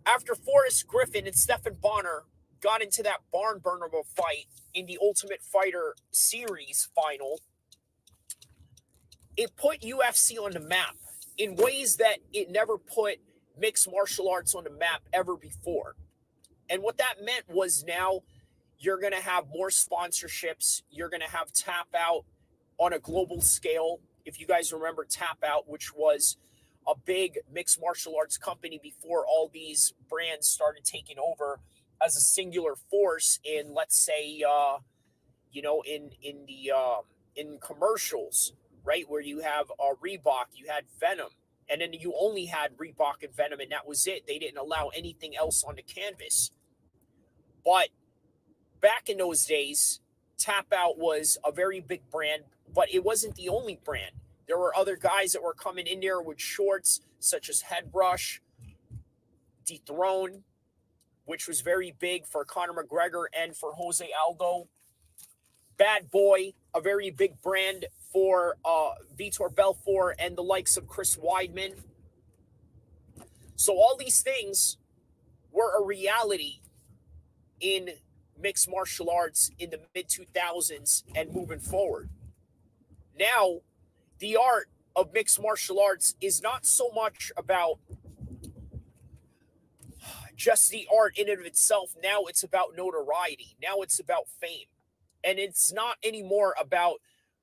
after Forrest Griffin and Stephen Bonner got into that barn burner of a fight in the Ultimate Fighter series final, it put UFC on the map in ways that it never put mixed martial arts on the map ever before. And what that meant was now you're going to have more sponsorships. You're going to have Tap Out on a global scale. If you guys remember Tap Out, which was a big mixed martial arts company before all these brands started taking over as a singular force in, let's say, in commercials, right, where you have Reebok, you had Venom, and then you only had Reebok and Venom, and that was it. They didn't allow anything else on the canvas. But back in those days, Tap Out was a very big brand, but it wasn't the only brand. There were other guys that were coming in there with shorts, such as Headrush, Dethrone, which was very big for Conor McGregor and for Jose Aldo. Bad Boy, a very big brand for Vitor Belfort and the likes of Chris Weidman. So all these things were a reality in mixed martial arts in the mid 2000s and moving forward. Now, the art of mixed martial arts is not so much about just the art in and of itself. Now it's about notoriety. Now it's about fame. And it's not anymore about,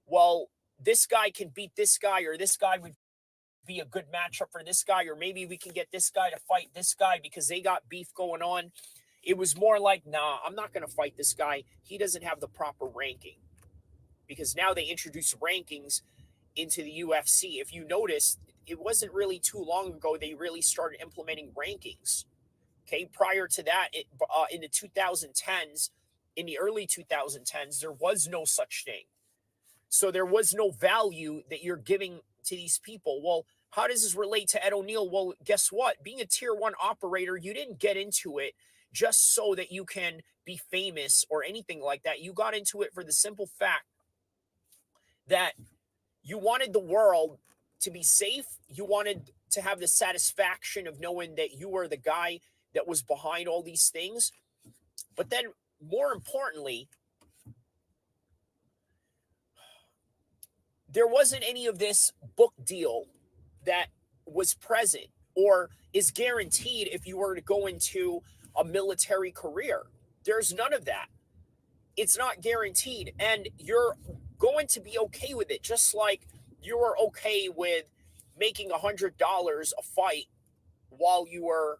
well, this guy can beat this guy, or this guy would be a good matchup for this guy, or maybe we can get this guy to fight this guy because they got beef going on. It was more like, nah, I'm not going to fight this guy. He doesn't have the proper ranking. Because now they introduce rankings into the UFC. If you notice, it wasn't really too long ago they really started implementing rankings. Okay, prior to that, in the 2010s, in the early 2010s, there was no such thing. So there was no value that you're giving to these people. Well, how does this relate to Ed O'Neill? Well, guess what? Being a tier one operator, you didn't get into it just so that you can be famous or anything like that. You got into it for the simple fact that you wanted the world to be safe. You wanted to have the satisfaction of knowing that you were the guy that was behind all these things. But then, more importantly, there wasn't any of this book deal that was present or is guaranteed if you were to go into a military career. There's none of that. It's not guaranteed. And you're going to be okay with it, just like you were okay with making $100 a fight while you were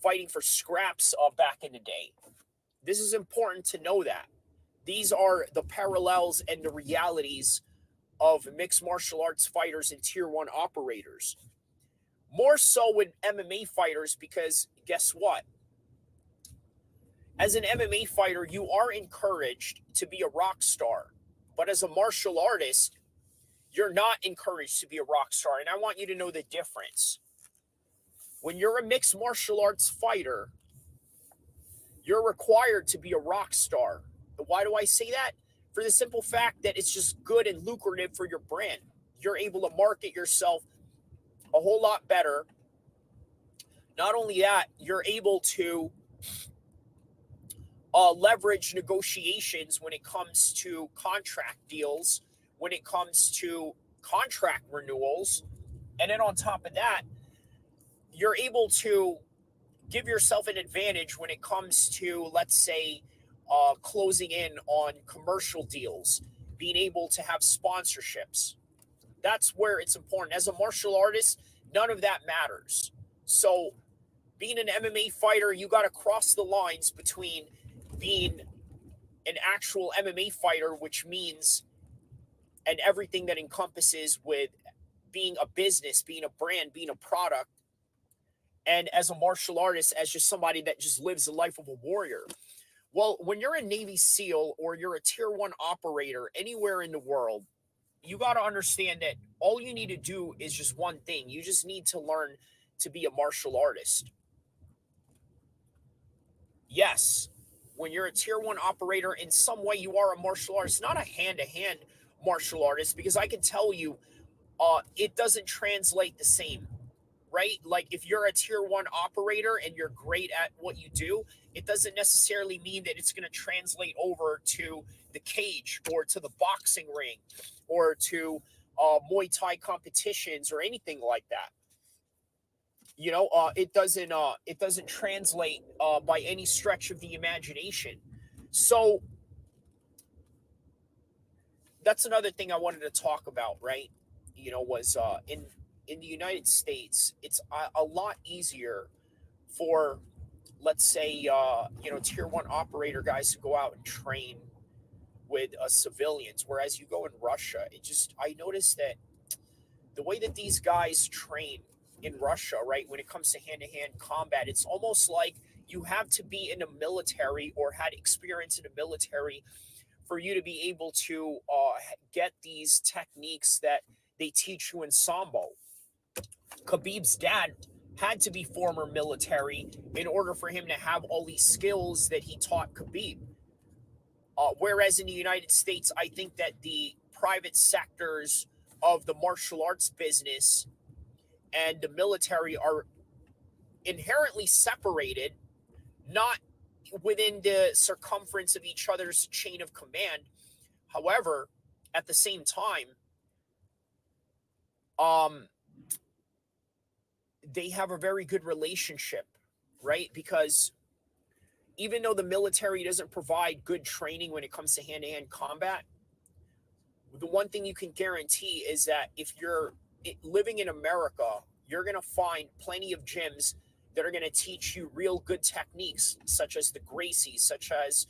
fighting for scraps back in the day. This is important to know that. These are the parallels and the realities of mixed martial arts fighters and tier one operators. More so with MMA fighters, because guess what? As an MMA fighter, you are encouraged to be a rock star. But as a martial artist, you're not encouraged to be a rock star. And I want you to know the difference. When you're a mixed martial arts fighter, you're required to be a rock star. Why do I say that? For the simple fact that it's just good and lucrative for your brand. You're able to market yourself a whole lot better. Not only that, you're able to leverage negotiations when it comes to contract deals, when it comes to contract renewals. And then on top of that, you're able to give yourself an advantage when it comes to, let's say, closing in on commercial deals, being able to have sponsorships. That's where it's important. As a martial artist, none of that matters. So being an MMA fighter, you got to cross the lines between being an actual MMA fighter, which means, and everything that encompasses with being a business, being a brand, being a product, and as a martial artist, as just somebody that just lives the life of a warrior. Well, when you're a Navy SEAL or you're a tier one operator anywhere in the world, you got to understand that all you need to do is just one thing. You just need to learn to be a martial artist. Yes, when you're a tier one operator, in some way you are a martial artist, not a hand-to-hand martial artist, because I can tell you it doesn't translate the same, right? Like if you're a tier one operator and you're great at what you do, it doesn't necessarily mean that it's going to translate over to the cage or to the boxing ring or to Muay Thai competitions or anything like that. It doesn't translate by any stretch of the imagination. So that's another thing I wanted to talk about, right? Was in the United States, it's a lot easier for, let's say, tier one operator guys to go out and train with civilians, whereas you go in Russia, I noticed that the way that these guys train in Russia, right, when it comes to hand-to-hand combat, it's almost like you have to be in the military or had experience in the military for you to be able to get these techniques that they teach you in Sambo. Khabib's dad had to be former military in order for him to have all these skills that he taught Khabib. Whereas in the United States, I think that the private sectors of the martial arts business and the military are inherently separated, not within the circumference of each other's chain of command. However, at the same time, they have a very good relationship, right? Because even though the military doesn't provide good training when it comes to hand-to-hand combat, the one thing you can guarantee is that if you're living in America, you're going to find plenty of gyms that are going to teach you real good techniques, such as the Gracies, such as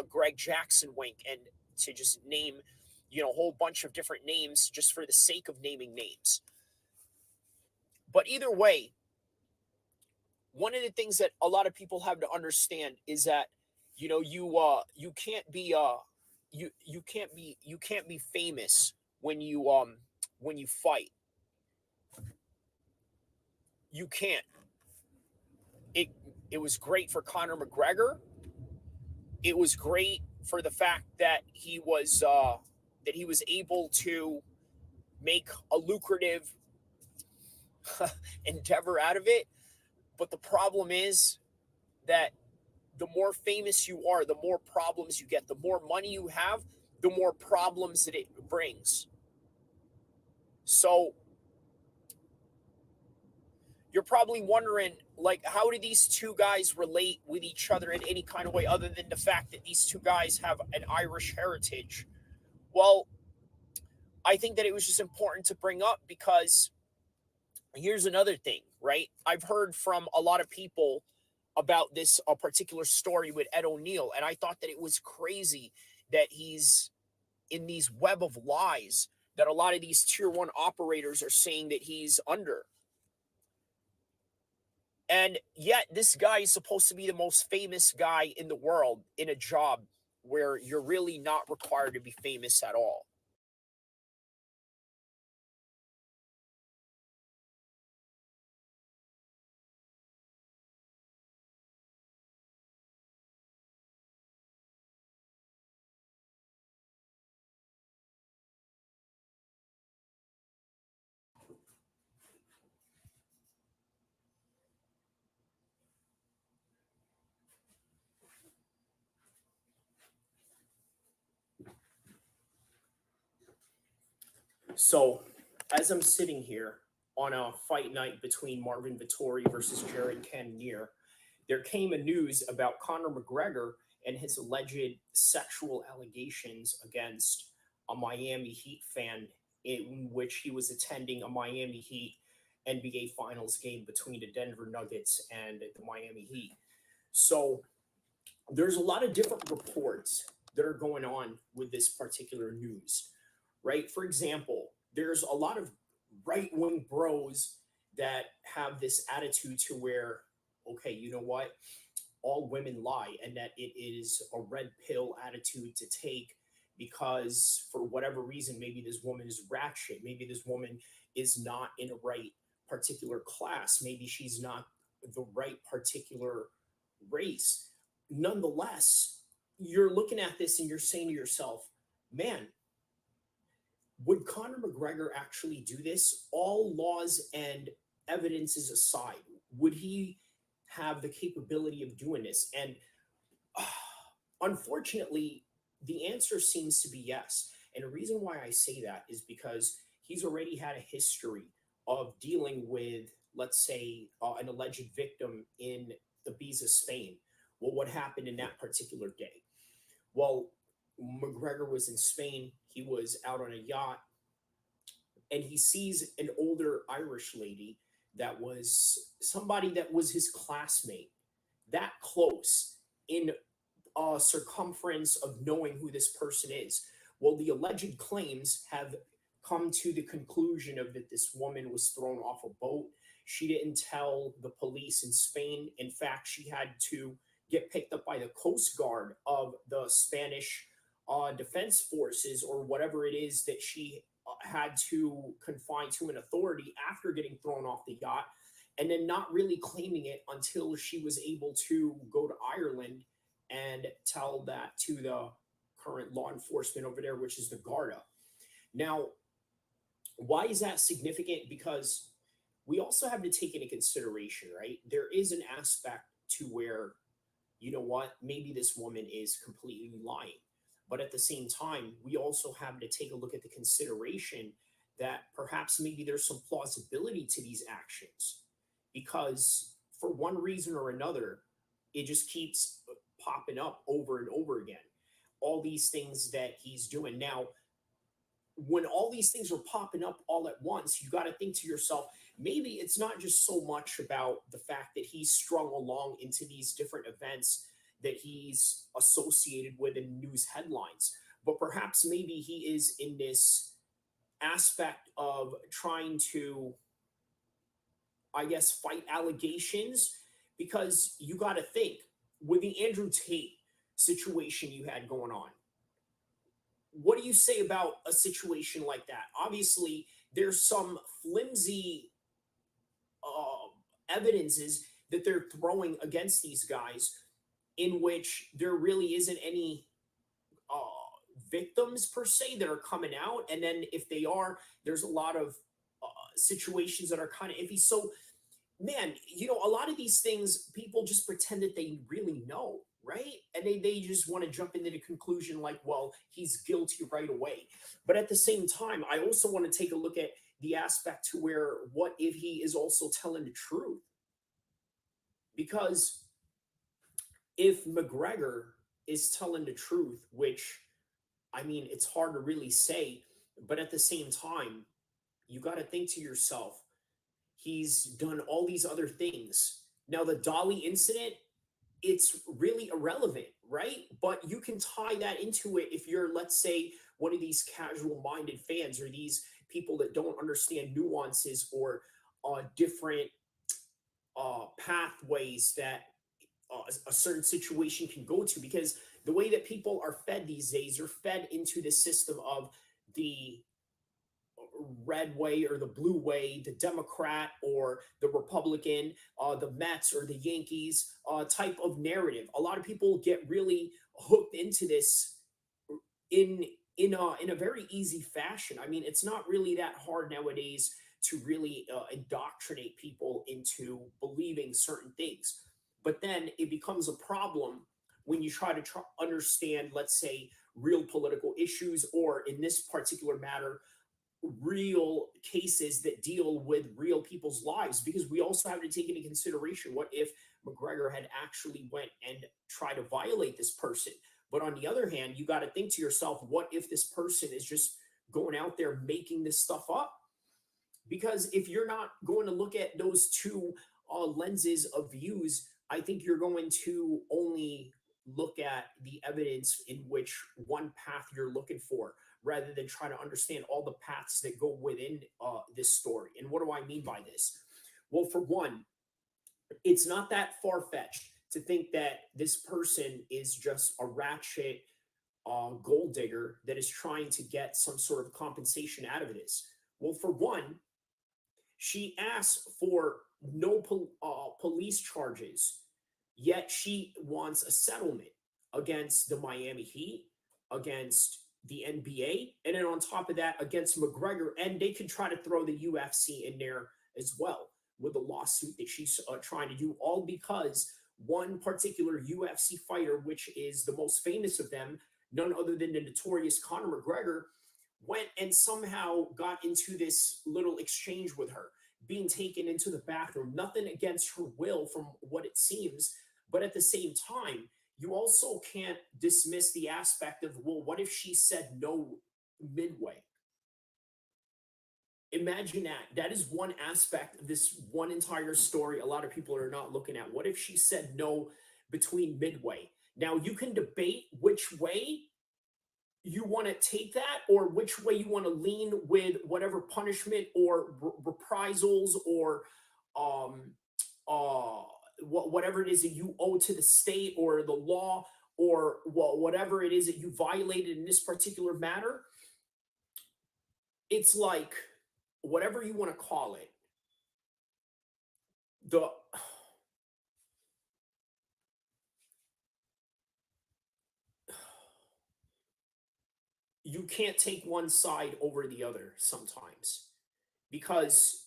Greg Jackson Wink, and to just name, a whole bunch of different names just for the sake of naming names. But either way, one of the things that a lot of people have to understand is that you can't be you can't be famous when you fight. You can't. It was great for Conor McGregor. It was great for the fact that he was able to make a lucrative endeavor out of it. But the problem is that the more famous you are, the more problems you get. The more money you have, the more problems that it brings. So you're probably wondering, like, how do these two guys relate with each other in any kind of way other than the fact that these two guys have an Irish heritage? Well, I think that it was just important to bring up because here's another thing, right? I've heard from a lot of people about this particular story with Ed O'Neill, and I thought that it was crazy that he's in these web of lies that a lot of these tier one operators are saying that he's under. And yet, this guy is supposed to be the most famous guy in the world in a job where you're really not required to be famous at all. So, as I'm sitting here on a fight night between Marvin Vittori versus Jared Cannonier, there came a news about Conor McGregor and his alleged sexual allegations against a Miami Heat fan in which he was attending a Miami Heat NBA Finals game between the Denver Nuggets and the Miami Heat. So there's a lot of different reports that are going on with this particular news, right? For example, there's a lot of right wing bros that have this attitude to where, okay, you know what? All women lie and that it is a red pill attitude to take because for whatever reason, maybe this woman is ratchet. Maybe this woman is not in a right particular class. Maybe she's not the right particular race. Nonetheless, you're looking at this and you're saying to yourself, man, would Conor McGregor actually do this? All laws and evidences aside, would he have the capability of doing this? And uh, unfortunately, the answer seems to be yes. And the reason why I say that is because he's already had a history of dealing with, let's say, an alleged victim in Ibiza, Spain. Well, what happened in that particular day? Well, McGregor was in Spain. He was out on a yacht and he sees an older Irish lady that was somebody that was his classmate, that close in circumference of knowing who this person is. Well, the alleged claims have come to the conclusion of that this woman was thrown off a boat. She didn't tell the police in Spain. In fact, she had to get picked up by the Coast Guard of the Spanish defense forces or whatever it is that she had to confine to an authority after getting thrown off the yacht and then not really claiming it until she was able to go to Ireland and tell that to the current law enforcement over there, which is the Garda. Now, why is that significant? Because we also have to take into consideration, right? There is an aspect to where, you know what, maybe this woman is completely lying. But at the same time, we also have to take a look at the consideration that perhaps maybe there's some plausibility to these actions because for one reason or another, it just keeps popping up over and over again. All these things that he's doing. Now, when all these things are popping up all at once, you got to think to yourself, maybe it's not just so much about the fact that he's strung along into these different events that he's associated with in news headlines, but perhaps maybe he is in this aspect of trying to, I guess, fight allegations because you got to think with the Andrew Tate situation you had going on. What do you say about a situation like that? Obviously, there's some flimsy evidences that they're throwing against these guys in which there really isn't any victims per se that are coming out. And then if they are, there's a lot of situations that are kind of iffy. So man, a lot of these things people just pretend that they really know, right? And they just want to jump into the conclusion like, well, he's guilty right away. But at the same time, I also want to take a look at the aspect to where what if he is also telling the truth? Because if McGregor is telling the truth, which I mean, it's hard to really say, but at the same time, you got to think to yourself, he's done all these other things. Now, the Dolly incident, it's really irrelevant, right? But you can tie that into it if you're, let's say, one of these casual minded fans or these people that don't understand nuances or different pathways that a certain situation can go to. Because the way that people are fed these days are fed into the system of the red way or the blue way, the Democrat or the Republican, the Mets or the Yankees type of narrative. A lot of people get really hooked into this in in a very easy fashion. I mean, it's not really that hard nowadays to really indoctrinate people into believing certain things. But then it becomes a problem when you try to understand, let's say, real political issues, or in this particular matter, real cases that deal with real people's lives, because we also have to take into consideration what if McGregor had actually went and tried to violate this person. But on the other hand, you got to think to yourself, what if this person is just going out there making this stuff up? Because if you're not going to look at those two lenses of views, I think you're going to only look at the evidence in which one path you're looking for, rather than trying to understand all the paths that go within this story. And what do I mean by this? Well, for one, it's not that far fetched to think that this person is just a ratchet gold digger that is trying to get some sort of compensation out of this. Well, for one, she asked for no police charges, yet she wants a settlement against the Miami Heat, against the NBA, and then on top of that, against McGregor. And they could try to throw the UFC in there as well with the lawsuit that she's trying to do, all because one particular UFC fighter, which is the most famous of them, none other than the notorious Conor McGregor, went and somehow got into this little exchange with her, being taken into the bathroom. Nothing against her will, from what it seems. But at the same time, you also can't dismiss the aspect of, well, what if she said no midway? Imagine that. That is one aspect of this one entire story a lot of people are not looking at. What if she said no between midway? Now, you can debate which way you want to take that, or which way you want to lean with whatever punishment or reprisals or um uh whatever it is that you owe to the state or the law, or whatever it is that you violated in this particular matter. It's like, whatever you want to call it, the you can't take one side over the other sometimes, because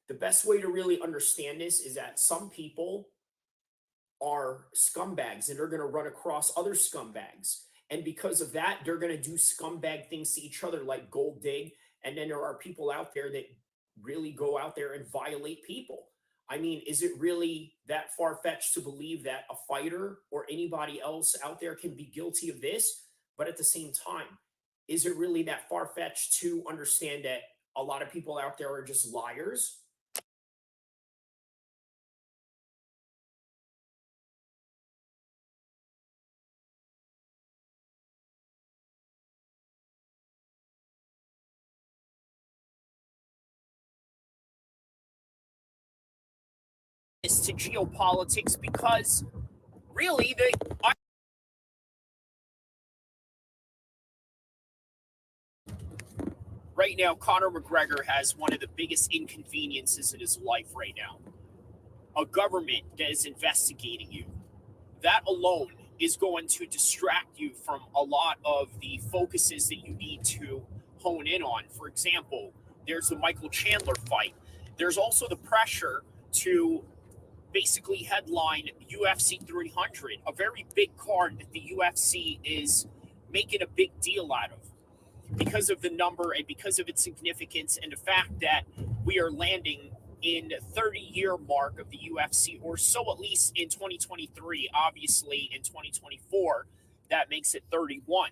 the best way to really understand this is that some people are scumbags and they're going to run across other scumbags. And because of that, they're going to do scumbag things to each other, like gold dig. And then there are people out there that really go out there and violate people. I mean, is it really that far fetched to believe that a fighter or anybody else out there can be guilty of this? But at the same time, is it really that far fetched to understand that a lot of people out there are just liars? To geopolitics, because really right now, Conor McGregor has one of the biggest inconveniences in his life right now: a government that is investigating you. That alone is going to distract you from a lot of the focuses that you need to hone in on. For example, there's the Michael Chandler fight. There's also the pressure to basically headline UFC 300, a very big card that the UFC is making a big deal out of because of the number and because of its significance and the fact that we are landing in 30-year mark of the UFC, or so at least in 2023. Obviously, in 2024, that makes it 31.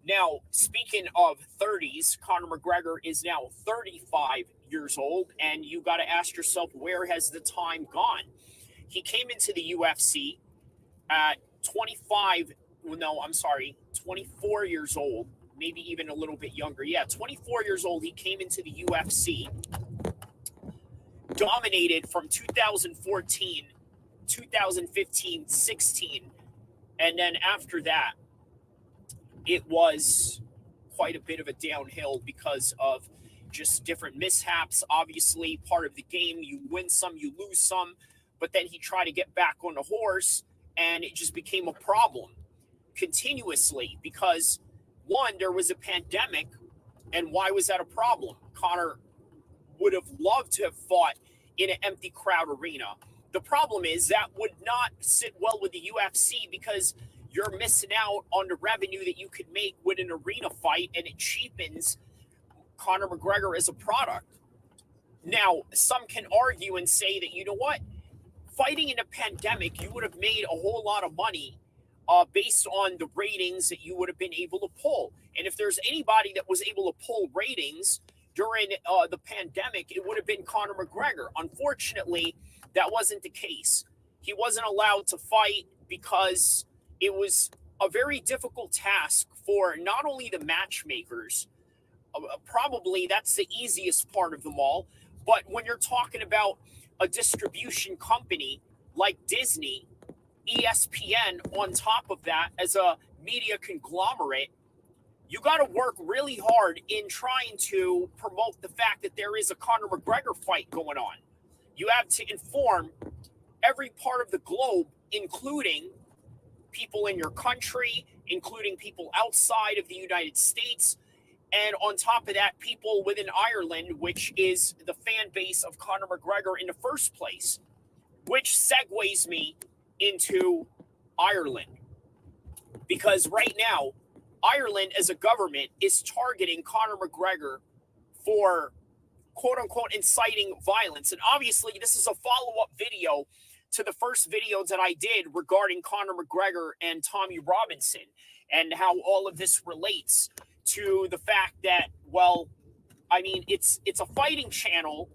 Now, speaking of 30s, Conor McGregor is now 35 years old, and you got to ask yourself, where has the time gone? He came into the UFC at 25, no, I'm sorry, 24 years old, maybe even a little bit younger. Yeah, 24 years old. He came into the UFC, dominated from 2014, 2015, 16, and then after that, it was quite a bit of a downhill because of just different mishaps. Obviously, part of the game, you win some, you lose some, but then he tried to get back on the horse, and it just became a problem continuously because, one, there was a pandemic, and why was that a problem? Conor would have loved to have fought in an empty crowd arena. The problem is that would not sit well with the UFC because you're missing out on the revenue that you could make with an arena fight, and it cheapens Conor McGregor as a product. Now, some can argue and say that, you know what? Fighting in a pandemic, you would have made a whole lot of money based on the ratings that you would have been able to pull. And if there's anybody that was able to pull ratings during the pandemic, it would have been Conor McGregor. Unfortunately, that wasn't the case. He wasn't allowed to fight because it was a very difficult task for not only the matchmakers, probably that's the easiest part of them all, but when you're talking about a distribution company like Disney, ESPN, on top of that, as a media conglomerate, you got to work really hard in trying to promote the fact that there is a Conor McGregor fight going on. You have to inform every part of the globe, including people in your country, including people outside of the United States, and on top of that, people within Ireland, which is the fan base of Conor McGregor in the first place, which segues me into Ireland. Because right now, Ireland as a government is targeting Conor McGregor for quote unquote inciting violence. And obviously, this is a follow-up video to the first video that I did regarding Conor McGregor and Tommy Robinson and how all of this relates to the fact that, well, I mean, it's a fighting channel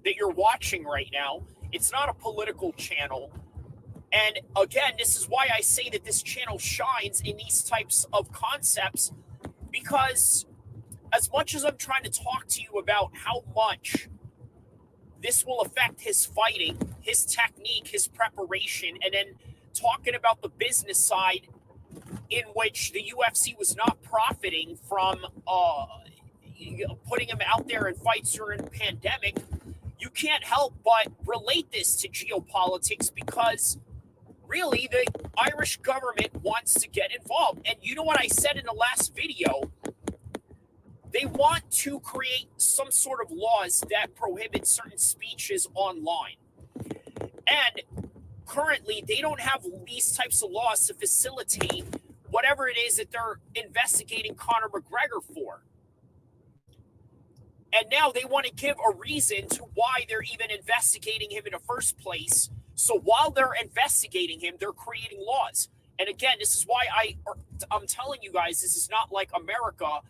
that you're watching right now. It's not a political channel. And again, this is why I say that this channel shines in these types of concepts, because as much as I'm trying to talk to you about how much this will affect his fighting, his technique, his preparation, and then talking about the business side in which the UFC was not profiting from putting him out there in fights during the pandemic, you can't help but relate this to geopolitics because really the Irish government wants to get involved. And you know what I said in the last video? They want to create some sort of laws that prohibit certain speeches online. And currently, they don't have these types of laws to facilitate whatever it is that they're investigating Conor McGregor for. And now they want to give a reason to why they're even investigating him in the first place. So while they're investigating him, they're creating laws. And again, this is why I'm telling you guys, this is not like America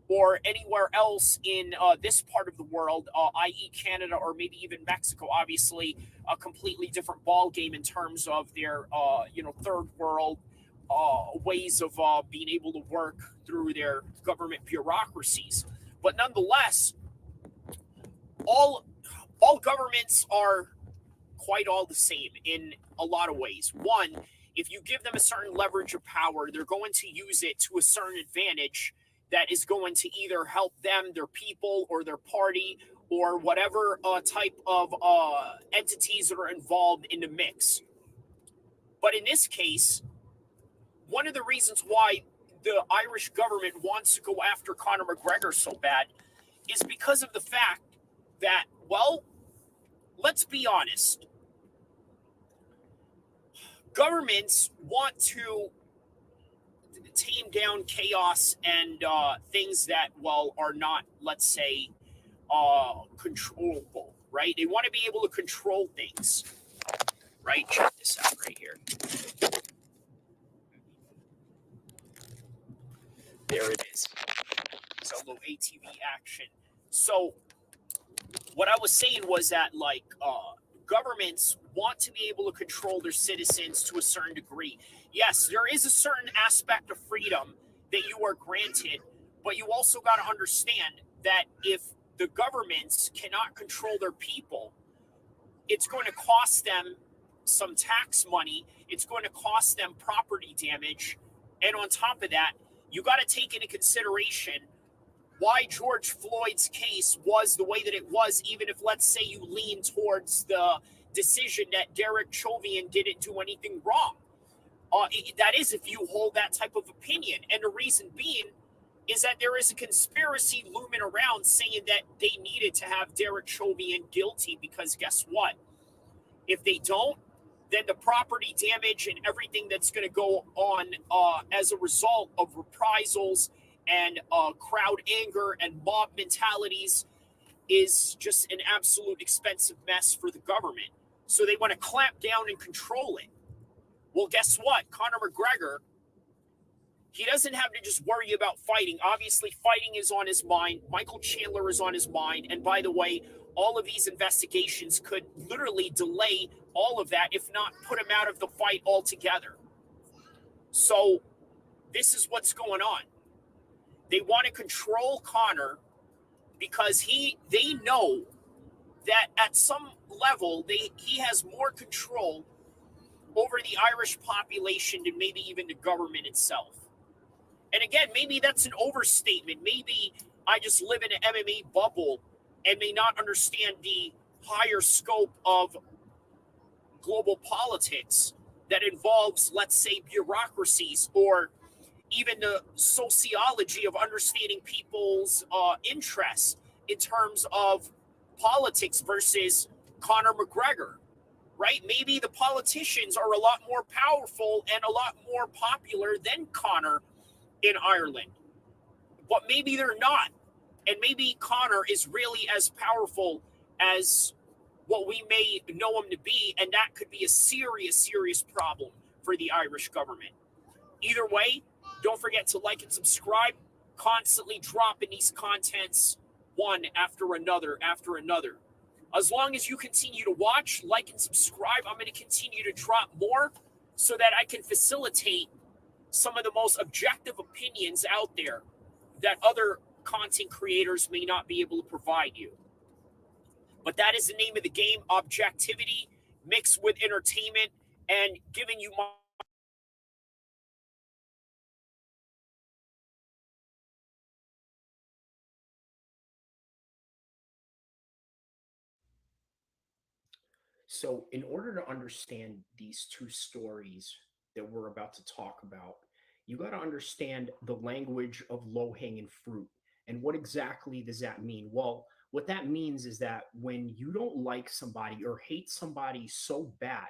or anywhere else in this part of the world, i.e. Canada or maybe even Mexico. Obviously, a completely different ball game in terms of their, third world ways of being able to work through their government bureaucracies. But nonetheless, all governments are quite all the same in a lot of ways. One, if you give them a certain leverage of power, they're going to use it to a certain advantage that is going to either help them, their people, or their party, or whatever type of entities that are involved in the mix. But in this case, one of the reasons why the Irish government wants to go after Conor McGregor so bad is because of the fact that, well, let's be honest, governments want to tame down chaos and things that, well, are not, let's say, controllable, right? They want to be able to control things, right? Check this out right here. There it is. It's a little ATV action. So what I was saying was that, like, governments want to be able to control their citizens to a certain degree. Yes, there is a certain aspect of freedom that you are granted, but you also got to understand that if the governments cannot control their people, it's going to cost them some tax money. It's going to cost them property damage. And on top of that, you got to take into consideration why George Floyd's case was the way that it was, even if, let's say, you lean towards the decision that Derek Chauvin didn't do anything wrong. That is, if you hold that type of opinion. And the reason being is that there is a conspiracy looming around saying that they needed to have Derek Chauvin guilty because guess what? If they don't, then the property damage and everything that's going to go on as a result of reprisals and crowd anger and mob mentalities is just an absolute expensive mess for the government. So they want to clamp down and control it. Well, guess what? Conor McGregor, he doesn't have to just worry about fighting. Obviously, fighting is on his mind. Michael Chandler is on his mind. And by the way, all of these investigations could literally delay all of that, if not put him out of the fight altogether. So this is what's going on. They want to control Conor because they know that at some level he has more control over the Irish population than maybe even the government itself. And again, maybe that's an overstatement. Maybe I just live in an MMA bubble and may not understand the higher scope of global politics that involves, let's say, bureaucracies or even the sociology of understanding people's interests in terms of politics versus Conor McGregor, right? Maybe the politicians are a lot more powerful and a lot more popular than Conor in Ireland, but maybe they're not. And maybe Conor is really as powerful as what we may know him to be, and that could be a serious, serious problem for the Irish government. Either way, don't forget to like and subscribe. Constantly dropping these contents one after another. As long as you continue to watch, like, and subscribe, I'm going to continue to drop more so that I can facilitate some of the most objective opinions out there that other content creators may not be able to provide you. But that is the name of the game: objectivity mixed with entertainment and giving you my So, in order to understand these two stories that we're about to talk about, you got to understand the language of low hanging fruit. And what exactly does that mean? Well, what that means is that when you don't like somebody or hate somebody so bad,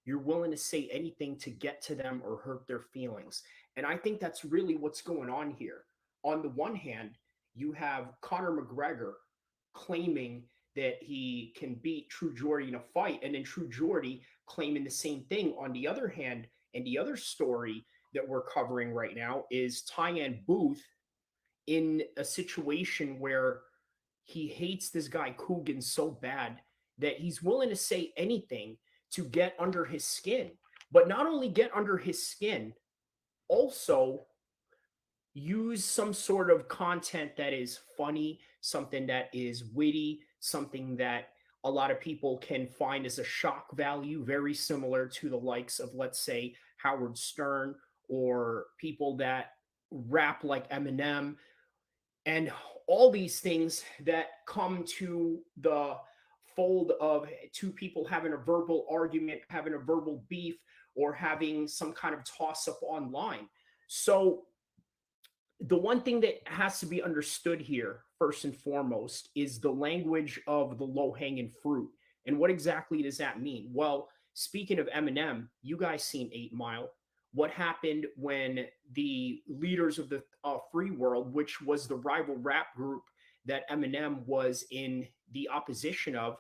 you're willing to say anything to get to them or hurt their feelings. And I think that's really what's going on here. On the one hand, you have Conor McGregor claiming that he can beat True Geordie in a fight, and then True Geordie claiming the same thing. On the other hand, and the other story that we're covering right now is Tyann Booth in a situation where he hates this guy Coogan so bad that he's willing to say anything to get under his skin. But not only get under his skin, also use some sort of content that is funny, something that is witty, something that a lot of people can find as a shock value, very similar to the likes of, let's say, Howard Stern or people that rap like Eminem, and all these things that come to the fold of two people having a verbal argument, having a verbal beef, or having some kind of toss up online. So the one thing that has to be understood here, first and foremost, is the language of the low hanging fruit. And what exactly does that mean? Well, speaking of Eminem, you guys seen 8 Mile. What happened when the leaders of the free world, which was the rival rap group that Eminem was in the opposition of,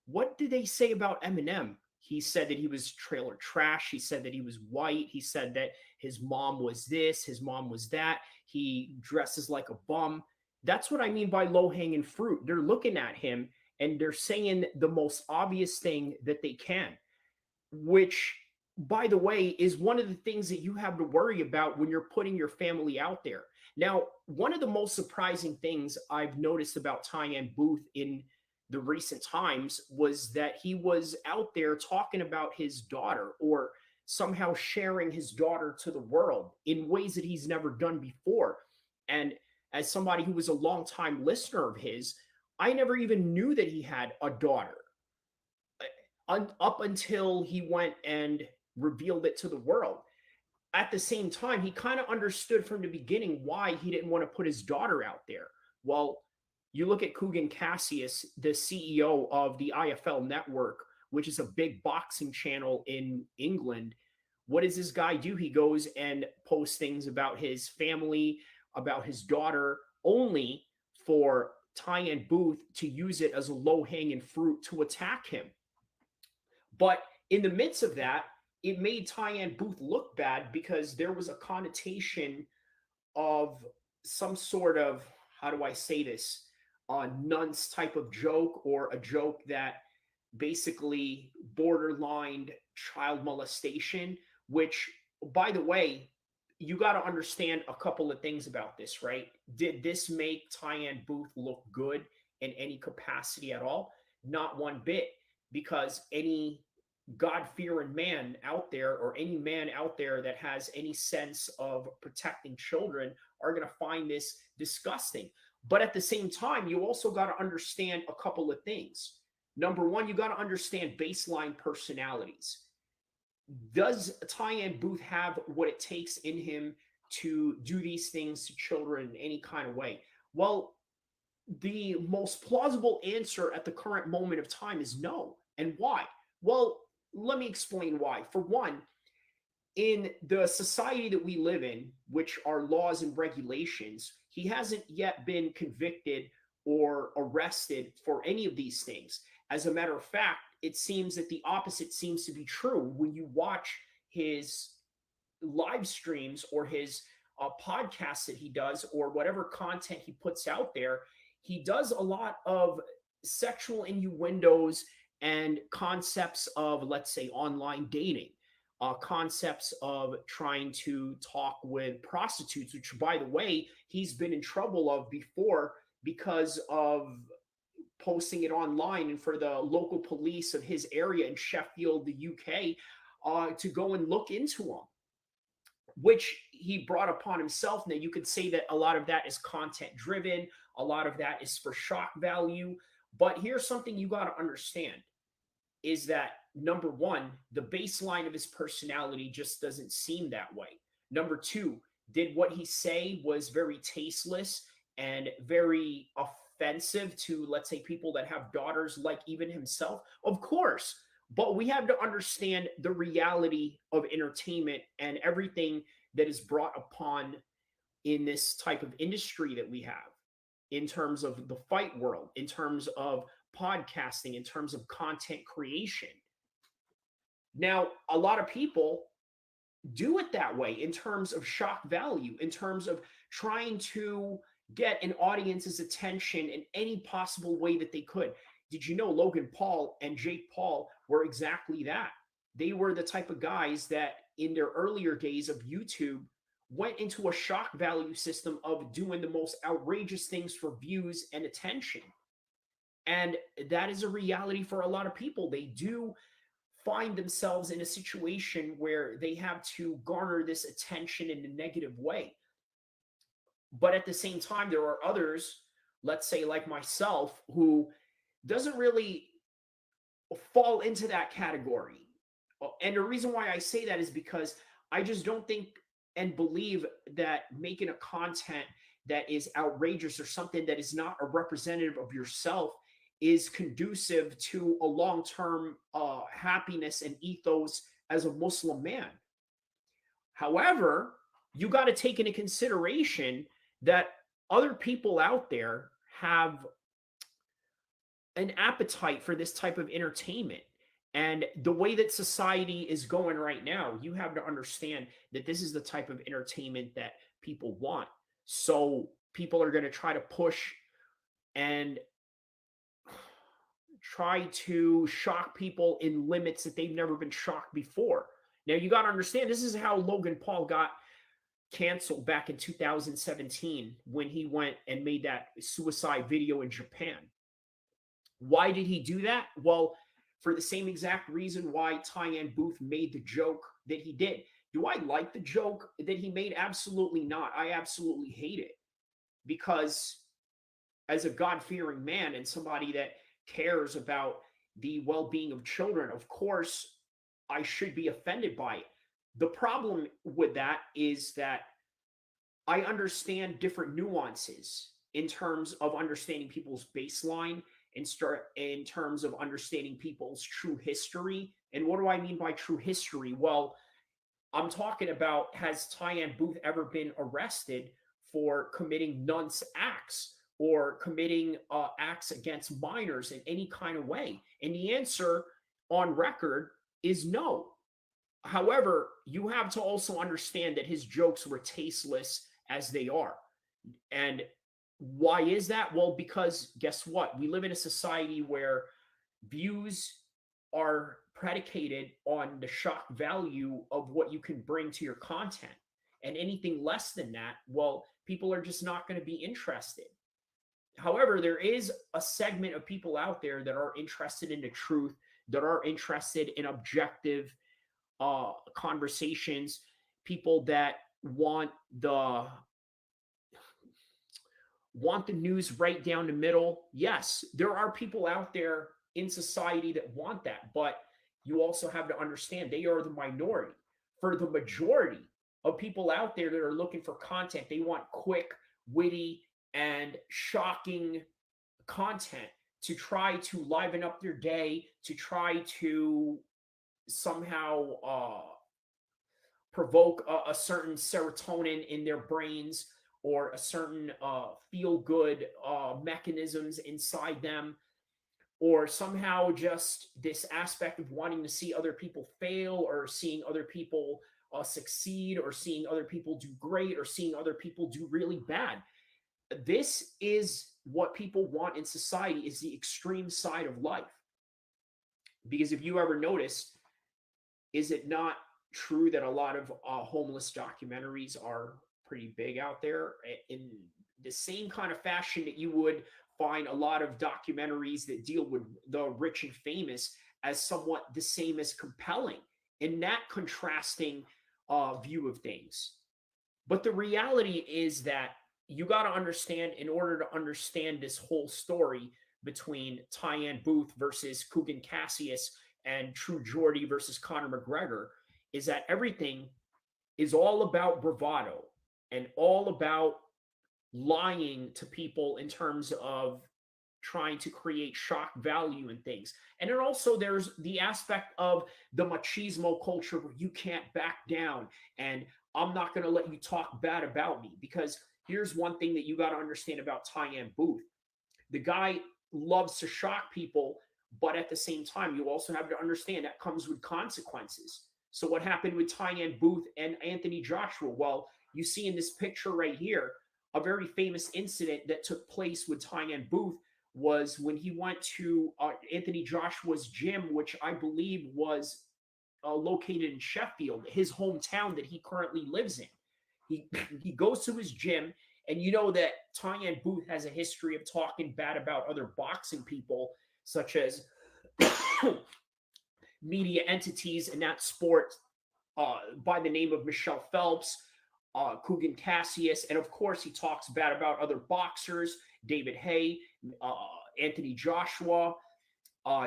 what did they say about Eminem? He said that he was trailer trash. He said that he was white. He said that his mom was this, his mom was that. He dresses like a bum. That's what I mean by low hanging fruit. They're looking at him and they're saying the most obvious thing that they can, which, by the way, is one of the things that you have to worry about when you're putting your family out there. Now, one of the most surprising things I've noticed about Tyann Booth in the recent times was that he was out there talking about his daughter, or somehow sharing his daughter to the world in ways that he's never done before. And as somebody who was a longtime listener of his, I never even knew that he had a daughter up until he went and revealed it to the world. At the same time, he kind of understood from the beginning why he didn't want to put his daughter out there. Well, you look at Kugan Cassius, the CEO of the IFL Network, which is a big boxing channel in England. What does this guy do? He goes and posts things about his family, about his daughter, only for Tyann Booth to use it as a low hanging fruit to attack him. But in the midst of that, it made Tyann Booth look bad because there was a connotation of some sort of, how do I say this, nunce type of joke, or a joke that basically borderlined child molestation, which, by the way, you got to understand a couple of things about this, right? Did this make Tyann Booth look good in any capacity at all? Not one bit, because any God-fearing man out there, or any man out there that has any sense of protecting children, are going to find this disgusting. But at the same time, you also got to understand a couple of things. Number one, you got to understand baseline personalities. Does Tyann Booth have what it takes in him to do these things to children in any kind of way? Well, the most plausible answer at the current moment of time is no. And why? Well, let me explain why. For one, in the society that we live in, which are laws and regulations, he hasn't yet been convicted or arrested for any of these things. As a matter of fact, it seems that the opposite seems to be true when you watch his live streams or his podcasts that he does, or whatever content he puts out there. He does a lot of sexual innuendos and concepts of, let's say, online dating, concepts of trying to talk with prostitutes, which, by the way, he's been in trouble of before because of posting it online, and for the local police of his area in Sheffield, the UK, to go and look into him, which he brought upon himself. Now, you could say that a lot of that is content driven, a lot of that is for shock value. But here's something you got to understand, is that number one, the baseline of his personality just doesn't seem that way. Number two, did what he say was very tasteless and very offensive to, let's say, people that have daughters like even himself? Of course. But we have to understand the reality of entertainment and everything that is brought upon in this type of industry that we have, in terms of the fight world, in terms of podcasting, in terms of content creation. Now, a lot of people do it that way, in terms of shock value, in terms of trying to get an audience's attention in any possible way that they could. Did you know Logan Paul and Jake Paul were exactly that? They were the type of guys that in their earlier days of YouTube went into a shock value system of doing the most outrageous things for views and attention. And that is a reality for a lot of people. They do find themselves in a situation where they have to garner this attention in a negative way. But at the same time, there are others, let's say like myself, who doesn't really fall into that category. And the reason why I say that is because I just don't think and believe that making a content that is outrageous or something that is not a representative of yourself is conducive to a long-term happiness and ethos as a Muslim man. However, you got to take into consideration that other people out there have an appetite for this type of entertainment. And the way that society is going right now, you have to understand that this is the type of entertainment that people want. So people are going to try to push and try to shock people in limits that they've never been shocked before. Now, you got to understand this is how Logan Paul got canceled back in 2017 when he went and made that suicide video in Japan. Why did he do that? Well, for the same exact reason why Tyann Booth made the joke that he did. Do I like the joke that he made? Absolutely not. I absolutely hate it because as a God-fearing man and somebody that cares about the well-being of children, of course, I should be offended by it. The problem with that is that I understand different nuances in terms of understanding people's baseline and start in terms of understanding people's true history. And what do I mean by true history? Well, I'm talking about, has Tyann Booth ever been arrested for committing nonce acts or committing acts against minors in any kind of way? And the answer on record is no. However, you have to also understand that his jokes were tasteless as they are. And why is that? Well, because guess what? We live in a society where views are predicated on the shock value of what you can bring to your content. And anything less than that, well, people are just not going to be interested. However, there is a segment of people out there that are interested in the truth, that are interested in objective conversations, people that want the news right down the middle. Yes, there are people out there in society that want that, but you also have to understand they are the minority. For the majority of people out there that are looking for content, they want quick, witty, and shocking content to try to liven up their day, to try to somehow provoke a certain serotonin in their brains or a certain feel good mechanisms inside them, or somehow just this aspect of wanting to see other people fail or seeing other people succeed or seeing other people do great or seeing other people do really bad. This is what people want in society, is the extreme side of life. Because if you ever noticed, is it not true that a lot of homeless documentaries are pretty big out there in the same kind of fashion that you would find a lot of documentaries that deal with the rich and famous as somewhat the same as compelling in that contrasting view of things? But the reality is that you got to understand, in order to understand this whole story between Tyann Booth versus Kugan Cassius and True Geordie versus Conor McGregor, is that everything is all about bravado and all about lying to people in terms of trying to create shock value and things. And then also there's the aspect of the machismo culture where you can't back down and I'm not going to let you talk bad about me. Because here's one thing that you got to understand about Tyann Booth. The guy loves to shock people, but at the same time, you also have to understand that comes with consequences. So what happened with Tyann Booth and Anthony Joshua? Well, you see in this picture right here, a very famous incident that took place with Tyann Booth was when he went to Anthony Joshua's gym, which I believe was located in Sheffield, his hometown that he currently lives in. He goes to his gym, and you know that Tyann Booth has a history of talking bad about other boxing people, such as media entities in that sport by the name of Michelle Phelps, Kugan Cassius, and of course he talks bad about other boxers, David Haye, Anthony Joshua,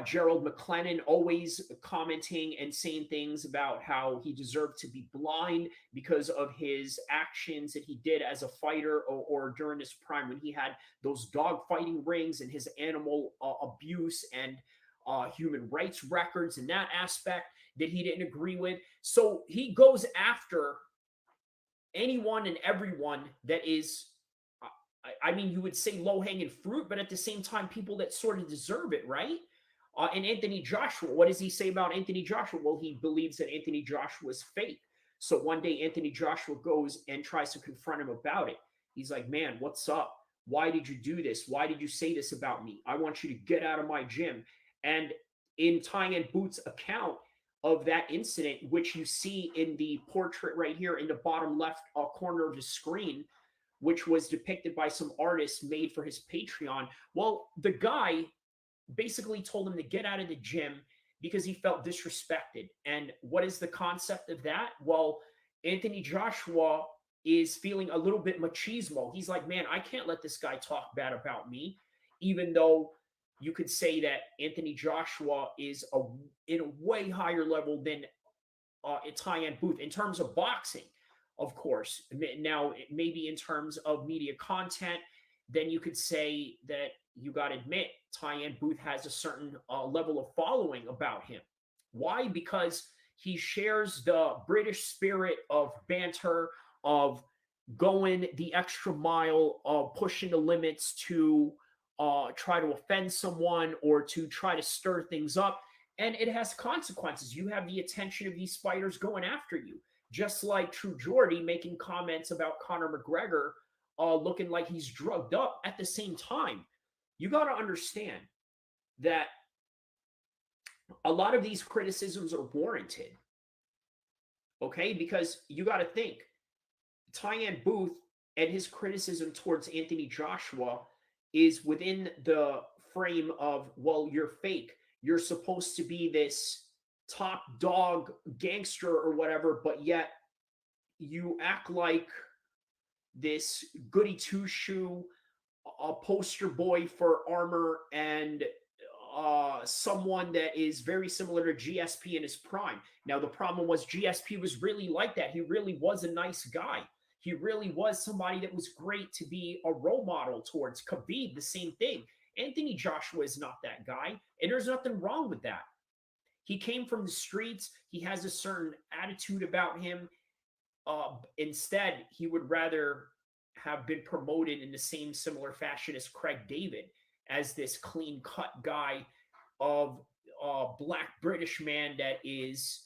Gerald McLennan always commenting and saying things about how he deserved to be blind because of his actions that he did as a fighter, or during his prime when he had those dog fighting rings and his animal abuse and human rights records and that aspect that he didn't agree with. So he goes after anyone and everyone that is, I mean, you would say low hanging fruit, but at the same time, people that sort of deserve it, right? And Anthony Joshua, what does he say about Anthony Joshua? Well, he believes that Anthony Joshua is fake. So one day, Anthony Joshua goes and tries to confront him about it. He's like, man, what's up? Why did you do this? Why did you say this about me? I want you to get out of my gym. And in Tyan Booth's account of that incident, which you see in the portrait right here in the bottom left corner of the screen, which was depicted by some artist made for his Patreon. Well, the guy basically told him to get out of the gym because he felt disrespected. And what is the concept of that? Well, Anthony Joshua is feeling a little bit machismo. He's like, man, I can't let this guy talk bad about me, even though you could say that Anthony Joshua is in a way higher level than Tyan Booth in terms of boxing, of course. Now, maybe in terms of media content, then you could say that you got to admit Tyan Booth has a certain level of following about him. Why? Because he shares the British spirit of banter, of going the extra mile, of pushing the limits to try to offend someone or to try to stir things up. And it has consequences. You have the attention of these fighters going after you. Just like True Geordie making comments about Conor McGregor looking like he's drugged up at the same time. You got to understand that a lot of these criticisms are warranted. Okay? Because you got to think, Tyan Booth and his criticism towards Anthony Joshua is within the frame of, well, you're fake. You're supposed to be this top dog gangster or whatever, but yet you act like this goody two shoe, a poster boy for armor, and someone that is very similar to GSP in his prime. Now, the problem was GSP was really like that. He really was a nice guy. He really was somebody that was great to be a role model towards. Khabib, the same thing. Anthony Joshua is not that guy, and there's nothing wrong with that. He came from the streets. He has a certain attitude about him. Instead, he would rather have been promoted in the same similar fashion as Craig David, as this clean-cut guy of black British man that is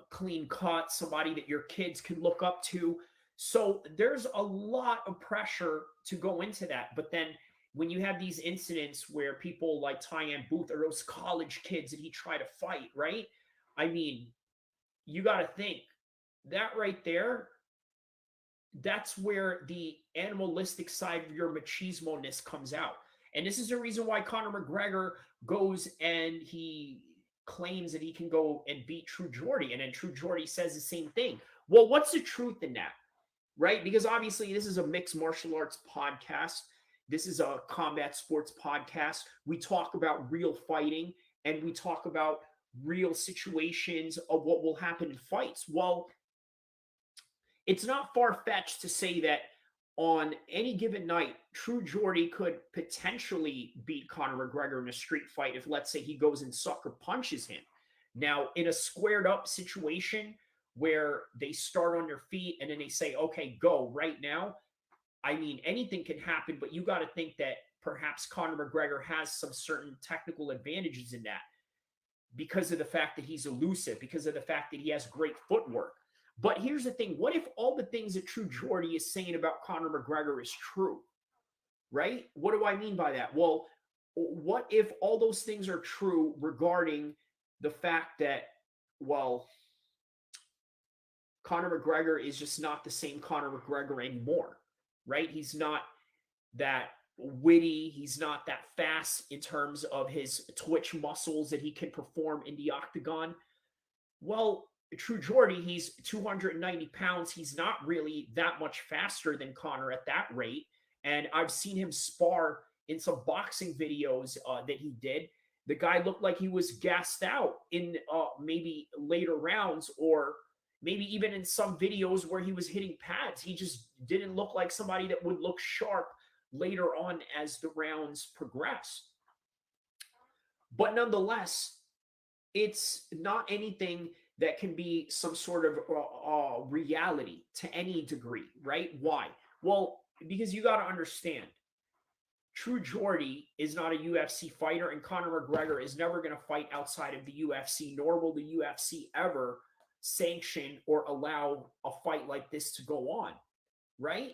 clean-cut, somebody that your kids can look up to. So there's a lot of pressure to go into that. But then when you have these incidents where people like Tyan Booth or those college kids that he tried to fight, right? I mean, you got to think that right there, that's where the animalistic side of your machismo-ness comes out. And this is the reason why Conor McGregor goes and he claims that he can go and beat True Geordie. And then True Geordie says the same thing. Well, what's the truth in that? Right? Because obviously this is a mixed martial arts podcast. This is a combat sports podcast. We talk about real fighting and we talk about real situations of what will happen in fights. Well, it's not far-fetched to say that on any given night, True Geordie could potentially beat Conor McGregor in a street fight if, let's say, he goes and sucker punches him. Now, in a squared-up situation where they start on their feet and then they say, okay, go right now, I mean, anything can happen, but you got to think that perhaps Conor McGregor has some certain technical advantages in that because of the fact that he's elusive, because of the fact that he has great footwork. But here's the thing. What if all the things that True Geordie is saying about Conor McGregor is true? Right? What do I mean by that? Well, what if all those things are true regarding the fact that, well, Conor McGregor is just not the same Conor McGregor anymore, right? He's not that witty. He's not that fast in terms of his twitch muscles that he can perform in the octagon. Well, True Geordie, he's 290 pounds. He's not really that much faster than Conor at that rate. And I've seen him spar in some boxing videos that he did, the guy looked like he was gassed out in maybe later rounds, or maybe even in some videos where he was hitting pads. He just didn't look like somebody that would look sharp later on as the rounds progress. But nonetheless, it's not anything that can be some sort of reality to any degree, right? Why? Well, because you got to understand, True Jordy is not a UFC fighter, and Conor McGregor is never going to fight outside of the UFC, nor will the UFC ever sanction or allow a fight like this to go on, right?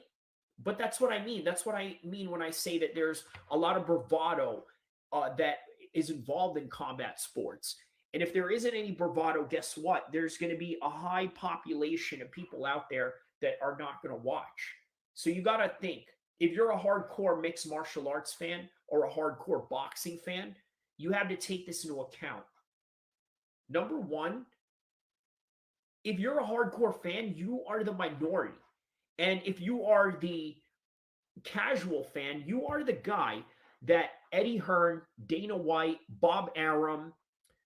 But that's what I mean. That's what I mean when I say that there's a lot of bravado that is involved in combat sports. And if there isn't any bravado, guess what? There's going to be a high population of people out there that are not going to watch. So you got to think, if you're a hardcore mixed martial arts fan or a hardcore boxing fan, you have to take this into account. Number one, if you're a hardcore fan, you are the minority. And if you are the casual fan, you are the guy that Eddie Hearn, Dana White, Bob Arum,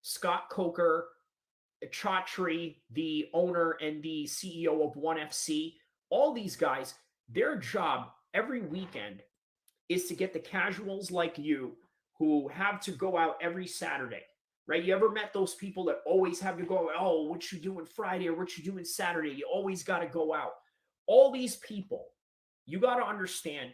Scott Coker, Chatri, the owner and the CEO of ONE FC, all these guys, their job every weekend is to get the casuals like you who have to go out every Saturday, right? You ever met those people that always have to go, oh, what you doing Friday or what you doing Saturday? You always got to go out. All these people, you got to understand,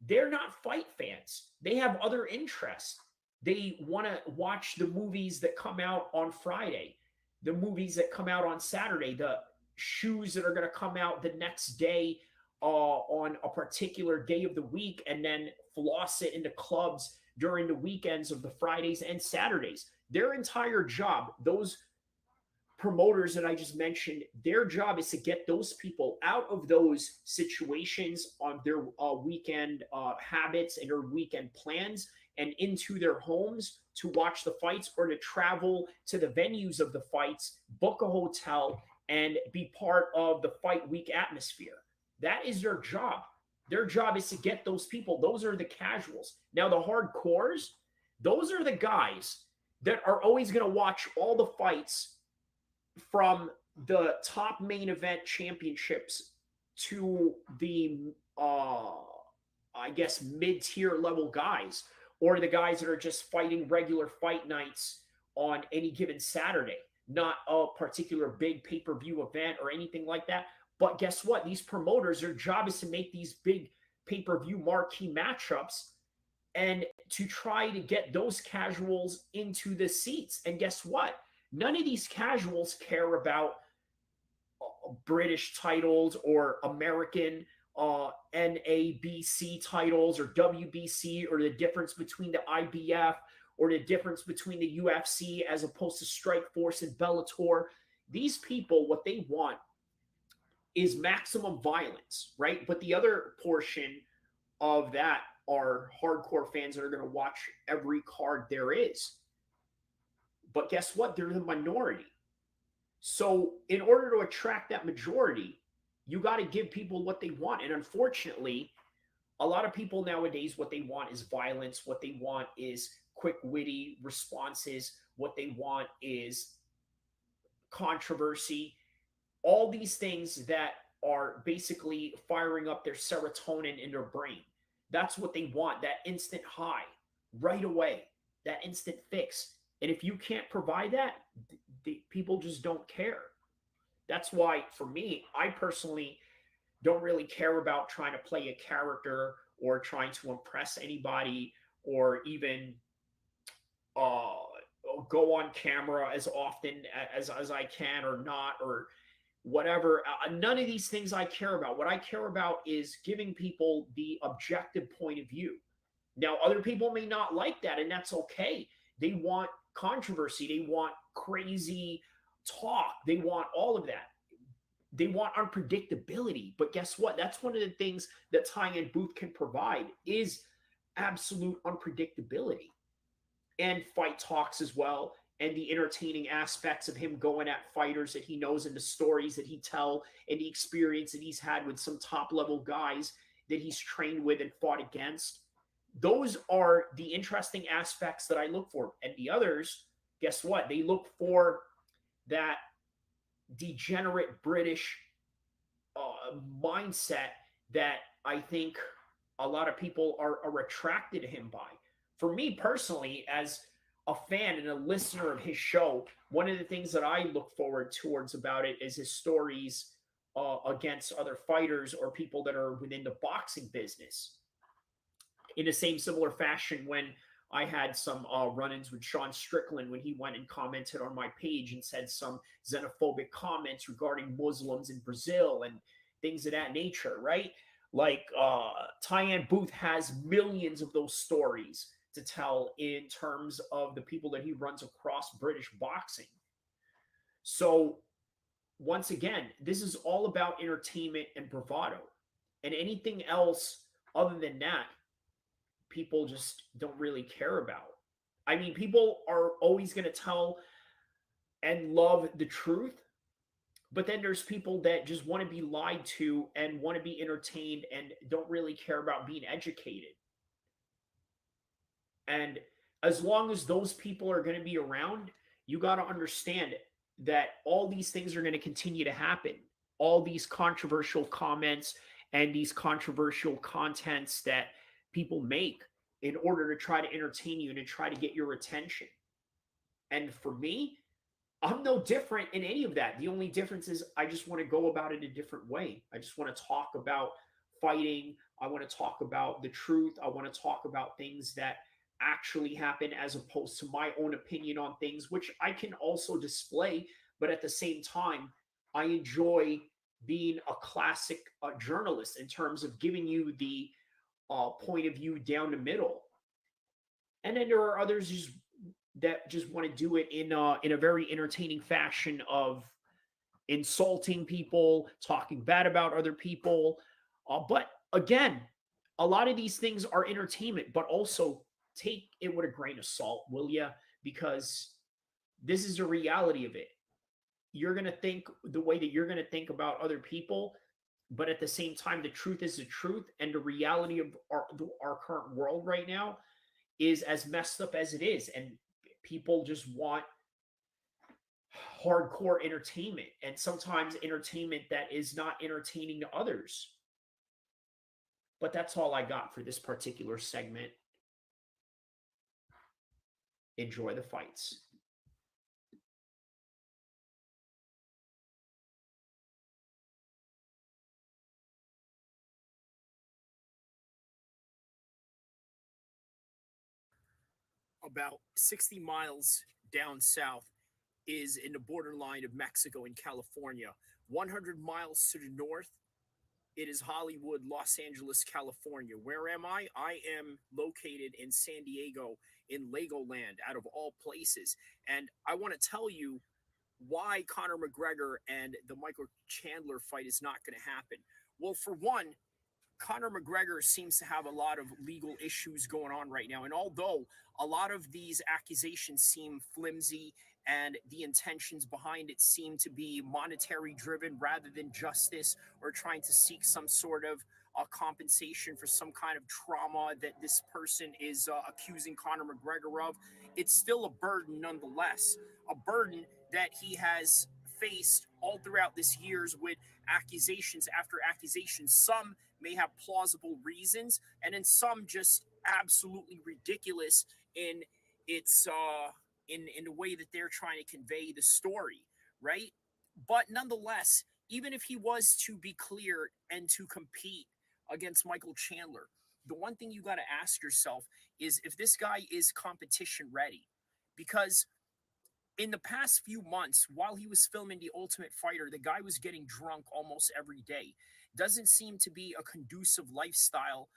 they're not fight fans. They have other interests. They want to watch the movies that come out on Friday, the movies that come out on Saturday, the shoes that are going to come out the next day on a particular day of the week, and then floss it into clubs during the weekends of the Fridays and Saturdays. Their entire job, those promoters that I just mentioned, their job is to get those people out of those situations on their weekend habits and their weekend plans and into their homes to watch the fights or to travel to the venues of the fights, book a hotel, and be part of the fight week atmosphere. That is their job. Their job is to get those people. Those are the casuals. Now, the hardcores, those are the guys that are always going to watch all the fights from the top main event championships to the, I guess, mid-tier level guys, or the guys that are just fighting regular fight nights on any given Saturday, not a particular big pay-per-view event or anything like that. But guess what? These promoters, their job is to make these big pay-per-view marquee matchups and to try to get those casuals into the seats. And guess what? None of these casuals care about British titles or American NABC titles or WBC, or the difference between the IBF or the difference between the UFC as opposed to Strikeforce and Bellator. These people, what they want is maximum violence, right? But the other portion of that are hardcore fans that are going to watch every card there is. But guess what? They're the minority. So in order to attract that majority, you got to give people what they want. And unfortunately, a lot of people nowadays, what they want is violence. What they want is quick, witty responses. What they want is controversy. All these things that are basically firing up their serotonin in their brain. That's what they want, that instant high right away, that instant fix. And if you can't provide that, the people just don't care. That's why, for me, I personally don't really care about trying to play a character or trying to impress anybody or even go on camera as often as I can or not, or whatever. None of these things I care about. What I care about is giving people the objective point of view. Now, other people may not like that, and that's okay. They want controversy. They want crazy talk. They want all of that. They want unpredictability. But guess what? That's one of the things that Ty and Booth can provide is absolute unpredictability. And fight talks as well, and the entertaining aspects of him going at fighters that he knows and the stories that he tell and the experience that he's had with some top level guys that he's trained with and fought against. those are the interesting aspects that I look for. And the others, guess what? They look for that degenerate British mindset that I think a lot of people are attracted to him by. For me personally, as a fan and a listener of his show, one of the things that I look forward towards about it is his stories against other fighters or people that are within the boxing business. In the same similar fashion, when I had some run-ins with Sean Strickland when he went and commented on my page and said some xenophobic comments regarding Muslims in Brazil and things of that nature, right? Like Tyann Booth has millions of those stories to tell in terms of the people that he runs across British boxing. So once again, this is all about entertainment and bravado. And anything else other than that, people just don't really care about. I mean, people are always going to tell and love the truth, but then there's people that just want to be lied to and want to be entertained and don't really care about being educated. And as long as those people are going to be around, you got to understand that all these things are going to continue to happen. All these controversial comments and these controversial contents that people make in order to try to entertain you and to try to get your attention. And for me, I'm no different in any of that. The only difference is I just want to go about it a different way. I just want to talk about fighting. I want to talk about the truth. I want to talk about things that actually happen as opposed to my own opinion on things, which I can also display. But at the same time, I enjoy being a classic journalist in terms of giving you the point of view down the middle. And then there are others that just want to do it in a very entertaining fashion of insulting people, talking bad about other people. But again, a lot of these things are entertainment, but also take it with a grain of salt, will you? Because this is the reality of it. You're going to think the way that you're going to think about other people, but at the same time, the truth is the truth. And the reality of our current world right now is as messed up as it is. And people just want hardcore entertainment and sometimes entertainment that is not entertaining to others. But that's all I got for this particular segment. Enjoy the fights. About 60 miles down south is in the borderline of Mexico and California. 100 miles to the north, it is Hollywood, Los Angeles, California. Where am I? I am located in San Diego, in Legoland, out of all places. And I want to tell you why Conor McGregor and the Michael Chandler fight is not going to happen. Well, for one, Conor McGregor seems to have a lot of legal issues going on right now. And although a lot of these accusations seem flimsy and the intentions behind it seem to be monetary driven rather than justice or trying to seek some sort of compensation for some kind of trauma that this person is accusing Conor McGregor of, it's still a burden nonetheless. A burden that he has faced all throughout this years with accusations after accusations. Some may have plausible reasons, and then some just absolutely ridiculous in its in the way that they're trying to convey the story, right? But nonetheless, even if he was to be cleared and to compete against Michael Chandler, the one thing you got to ask yourself is if this guy is competition ready, because in the past few months, while he was filming The Ultimate Fighter, the guy was getting drunk almost every day. Doesn't seem to be a conducive lifestyle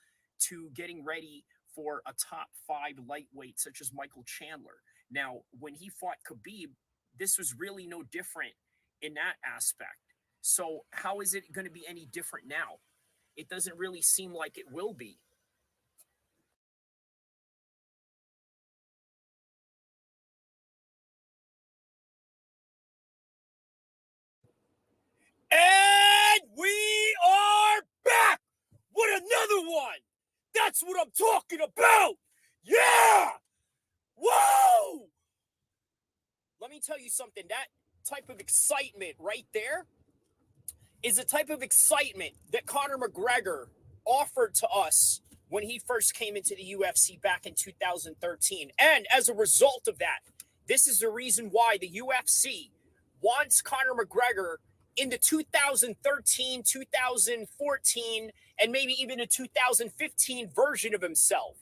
to getting ready for a top five lightweight such as Michael Chandler. Now, when he fought Khabib, this was really no different in that aspect. So, how is it going to be any different now? It doesn't really seem like it will be. And we are back with another one. That's what I'm talking about. Yeah. Whoa. Let me tell you something. That type of excitement right there is the type of excitement that Conor McGregor offered to us when he first came into the UFC back in 2013. And as a result of that, this is the reason why the UFC wants Conor McGregor in the 2013, 2014, and maybe even a 2015 version of himself.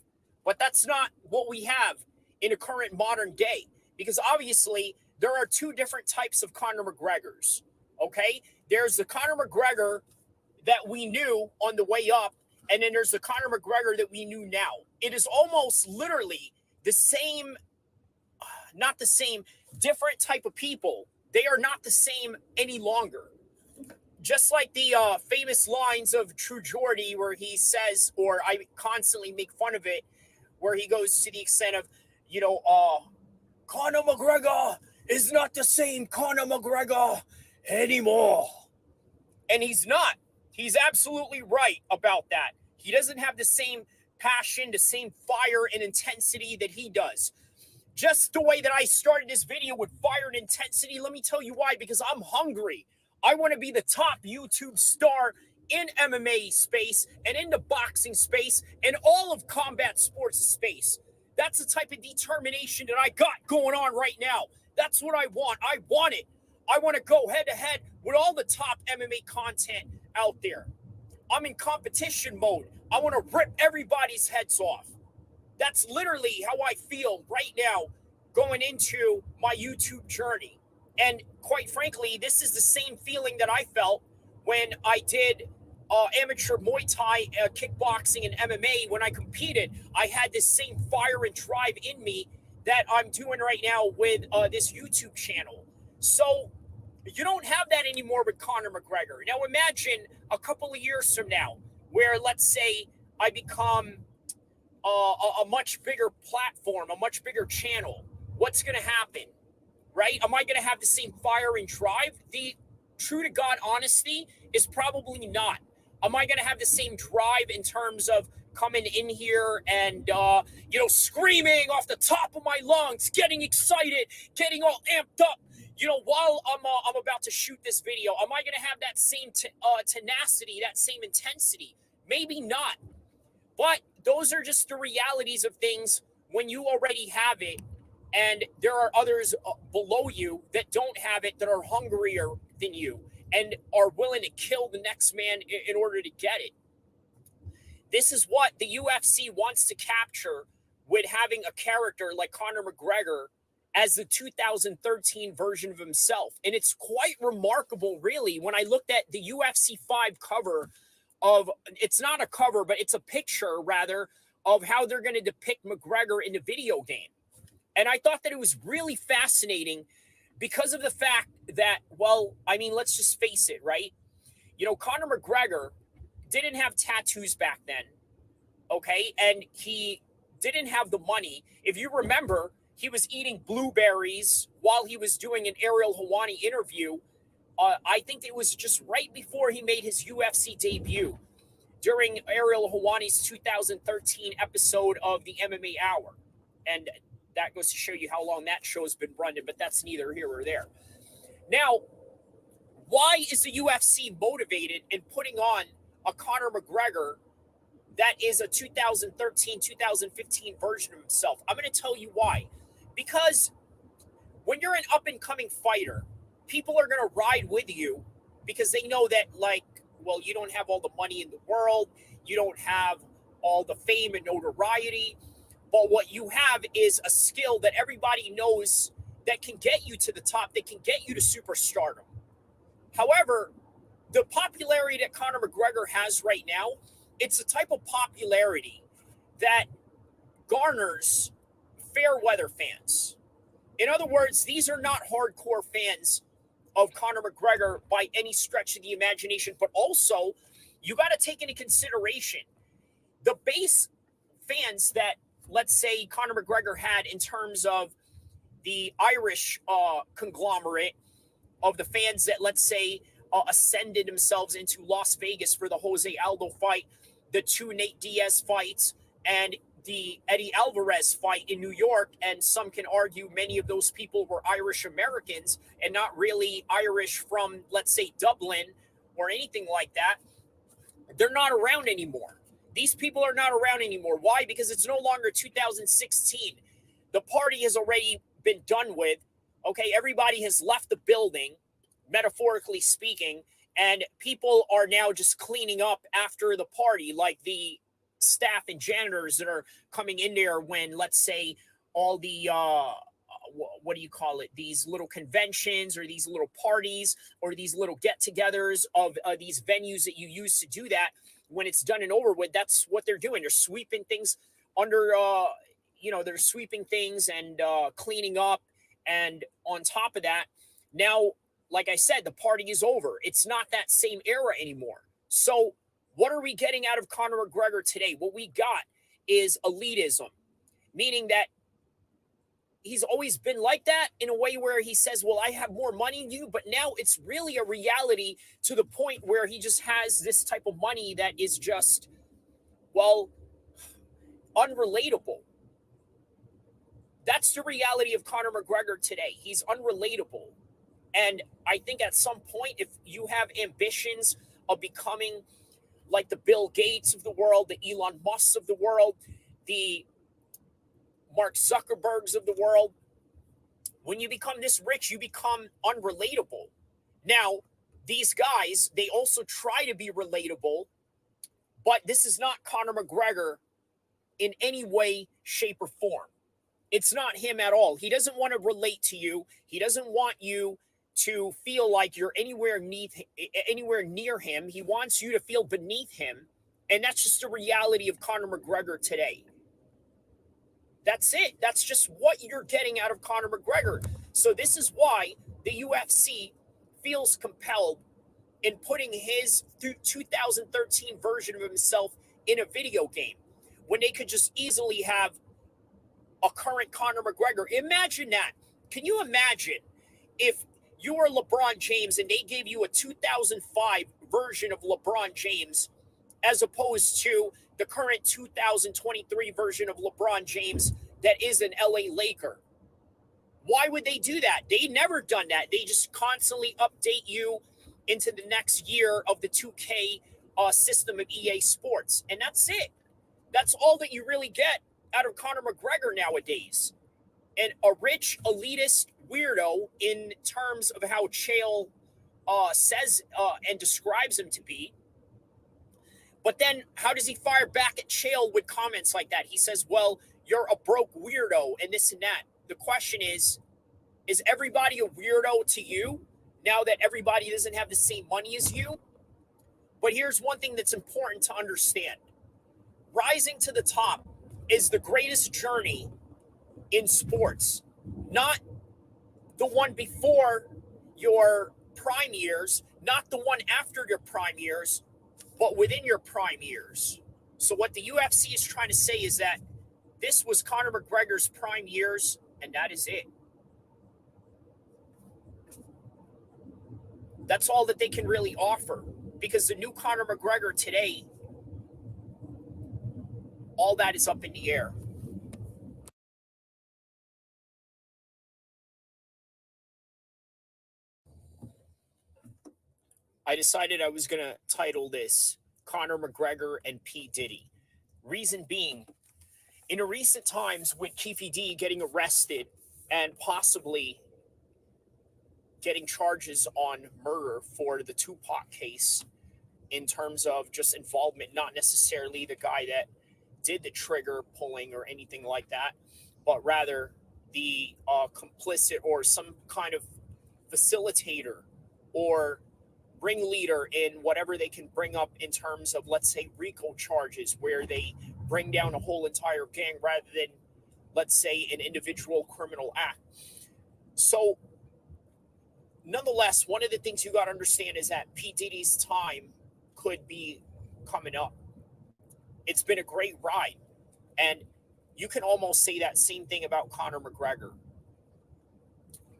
But that's not what we have in a current modern day, because obviously there are two different types of Conor McGregors. Okay, there's the Conor McGregor that we knew on the way up, and then there's the Conor McGregor that we knew now. It is almost literally the same, not the same, different type of people. They are not the same any longer. Just like the famous lines of True Geordie, where he says, or I constantly make fun of it, where he goes to the extent of, Conor McGregor is not the same Conor McGregor anymore. And he's not. He's absolutely right about that. He doesn't have the same passion, the same fire and intensity that he does. Just the way that I started this video with fire and intensity, let me tell you why, because I'm hungry. I want to be the top YouTube star in MMA space and in the boxing space and all of combat sports space. That's the type of determination that I got going on right now. That's what I want. I want it. I want to go head to head with all the top MMA content out there. I'm in competition mode. I want to rip everybody's heads off. That's literally how I feel right now going into my YouTube journey. And quite frankly, this is the same feeling that I felt when I did amateur Muay Thai, kickboxing, and MMA. When I competed, I had this same fire and drive in me that I'm doing right now with this YouTube channel. So you don't have that anymore with Conor McGregor. Now imagine a couple of years from now where, let's say, I become a much bigger platform, a much bigger channel. What's going to happen, right? Am I going to have the same fire and drive? The true to God honesty is probably not. Am I going to have the same drive in terms of coming in here and, screaming off the top of my lungs, getting excited, getting all amped up, while I'm about to shoot this video? Am I going to have that same tenacity, that same intensity? Maybe not. But those are just the realities of things when you already have it, and there are others below you that don't have it, that are hungrier than you and are willing to kill the next man in order to get it. This is what the UFC wants to capture with having a character like Conor McGregor as the 2013 version of himself. And it's quite remarkable, really, when I looked at the UFC 5 cover of, it's not a cover, but it's a picture, rather, of how they're going to depict McGregor in the video game. And I thought that it was really fascinating because of the fact that, let's just face it, right? Conor McGregor didn't have tattoos back then, okay? And he didn't have the money. If you remember, he was eating blueberries while he was doing an Ariel Helwani interview. I think it was just right before he made his UFC debut during Ariel Helwani's 2013 episode of the MMA Hour. And that goes to show you how long that show's been running, but that's neither here or there. Now, why is the UFC motivated in putting on a Conor McGregor that is a 2013, 2015 version of himself? I'm going to tell you why. Because when you're an up-and-coming fighter, people are going to ride with you because they know that, you don't have all the money in the world. You don't have all the fame and notoriety. But what you have is a skill that everybody knows that can get you to the top, that can get you to superstardom. However, the popularity that Conor McGregor has right now, it's a type of popularity that garners fair weather fans. In other words, these are not hardcore fans of Conor McGregor by any stretch of the imagination, but also you got to take into consideration the base fans that, let's say, Conor McGregor had in terms of the Irish conglomerate of the fans that, let's say, ascended themselves into Las Vegas for the Jose Aldo fight the two Nate Diaz fights and the Eddie Alvarez fight in New York, and some can argue many of those people were Irish Americans and not really Irish from, let's say, Dublin or anything like that, they're not around anymore. These people are not around anymore. Why? Because it's no longer 2016. The party has already been done with. Okay, everybody has left the building, metaphorically speaking, and people are now just cleaning up after the party, like the staff and janitors that are coming in there when, let's say, all the what do you call it? These little conventions or these little parties or these little get-togethers of these venues that you use to do that. When it's done and over with, that's what they're doing. They're sweeping things under, they're sweeping things and cleaning up. And on top of that, now, like I said, the party is over. It's not that same era anymore. So, what are we getting out of Conor McGregor today? What we got is elitism, meaning that he's always been like that in a way where he says, well, I have more money than you, but now it's really a reality to the point where he just has this type of money that is just, well, unrelatable. That's the reality of Conor McGregor today. He's unrelatable. And I think at some point, if you have ambitions of becoming like the Bill Gates of the world, the Elon Musks of the world, the Mark Zuckerbergs of the world, when you become this rich, you become unrelatable. Now, these guys, they also try to be relatable, but this is not Conor McGregor in any way, shape, or form. It's not him at all. He doesn't want to relate to you. He doesn't want you to feel like you're anywhere near him. He wants you to feel beneath him. And that's just the reality of Conor McGregor today. That's it. That's just what you're getting out of Conor McGregor. So this is why the UFC feels compelled in putting his 2013 version of himself in a video game when they could just easily have a current Conor McGregor. Imagine that. Can you imagine if you were LeBron James and they gave you a 2005 version of LeBron James as opposed to the current 2023 version of LeBron James that is an LA Laker? Why would they do that? They never done that. They just constantly update you into the next year of the 2K system of EA Sports. And that's it. That's all that you really get out of Conor McGregor nowadays. And a rich, elitist weirdo in terms of how Chael says and describes him to be. But then how does he fire back at Chael with comments like that? He says, well, you're a broke weirdo and this and that. The question is everybody a weirdo to you now that everybody doesn't have the same money as you? But here's one thing that's important to understand. Rising to the top is the greatest journey in sports, not the one before your prime years, not the one after your prime years, but within your prime years. So what the UFC is trying to say is that this was Conor McGregor's prime years, and that is it. That's all that they can really offer, because the new Conor McGregor today, all that is up in the air. I decided I was going to title this Conor McGregor and P. Diddy. Reason being, in recent times with Keefe D getting arrested and possibly getting charges on murder for the Tupac case in terms of just involvement, not necessarily the guy that did the trigger pulling or anything like that, but rather the complicit or some kind of facilitator or ringleader in whatever they can bring up in terms of, let's say, RICO charges, where they bring down a whole entire gang rather than, let's say, an individual criminal act. So, nonetheless, one of the things you got to understand is that P. Diddy's time could be coming up. It's been a great ride. And you can almost say that same thing about Conor McGregor.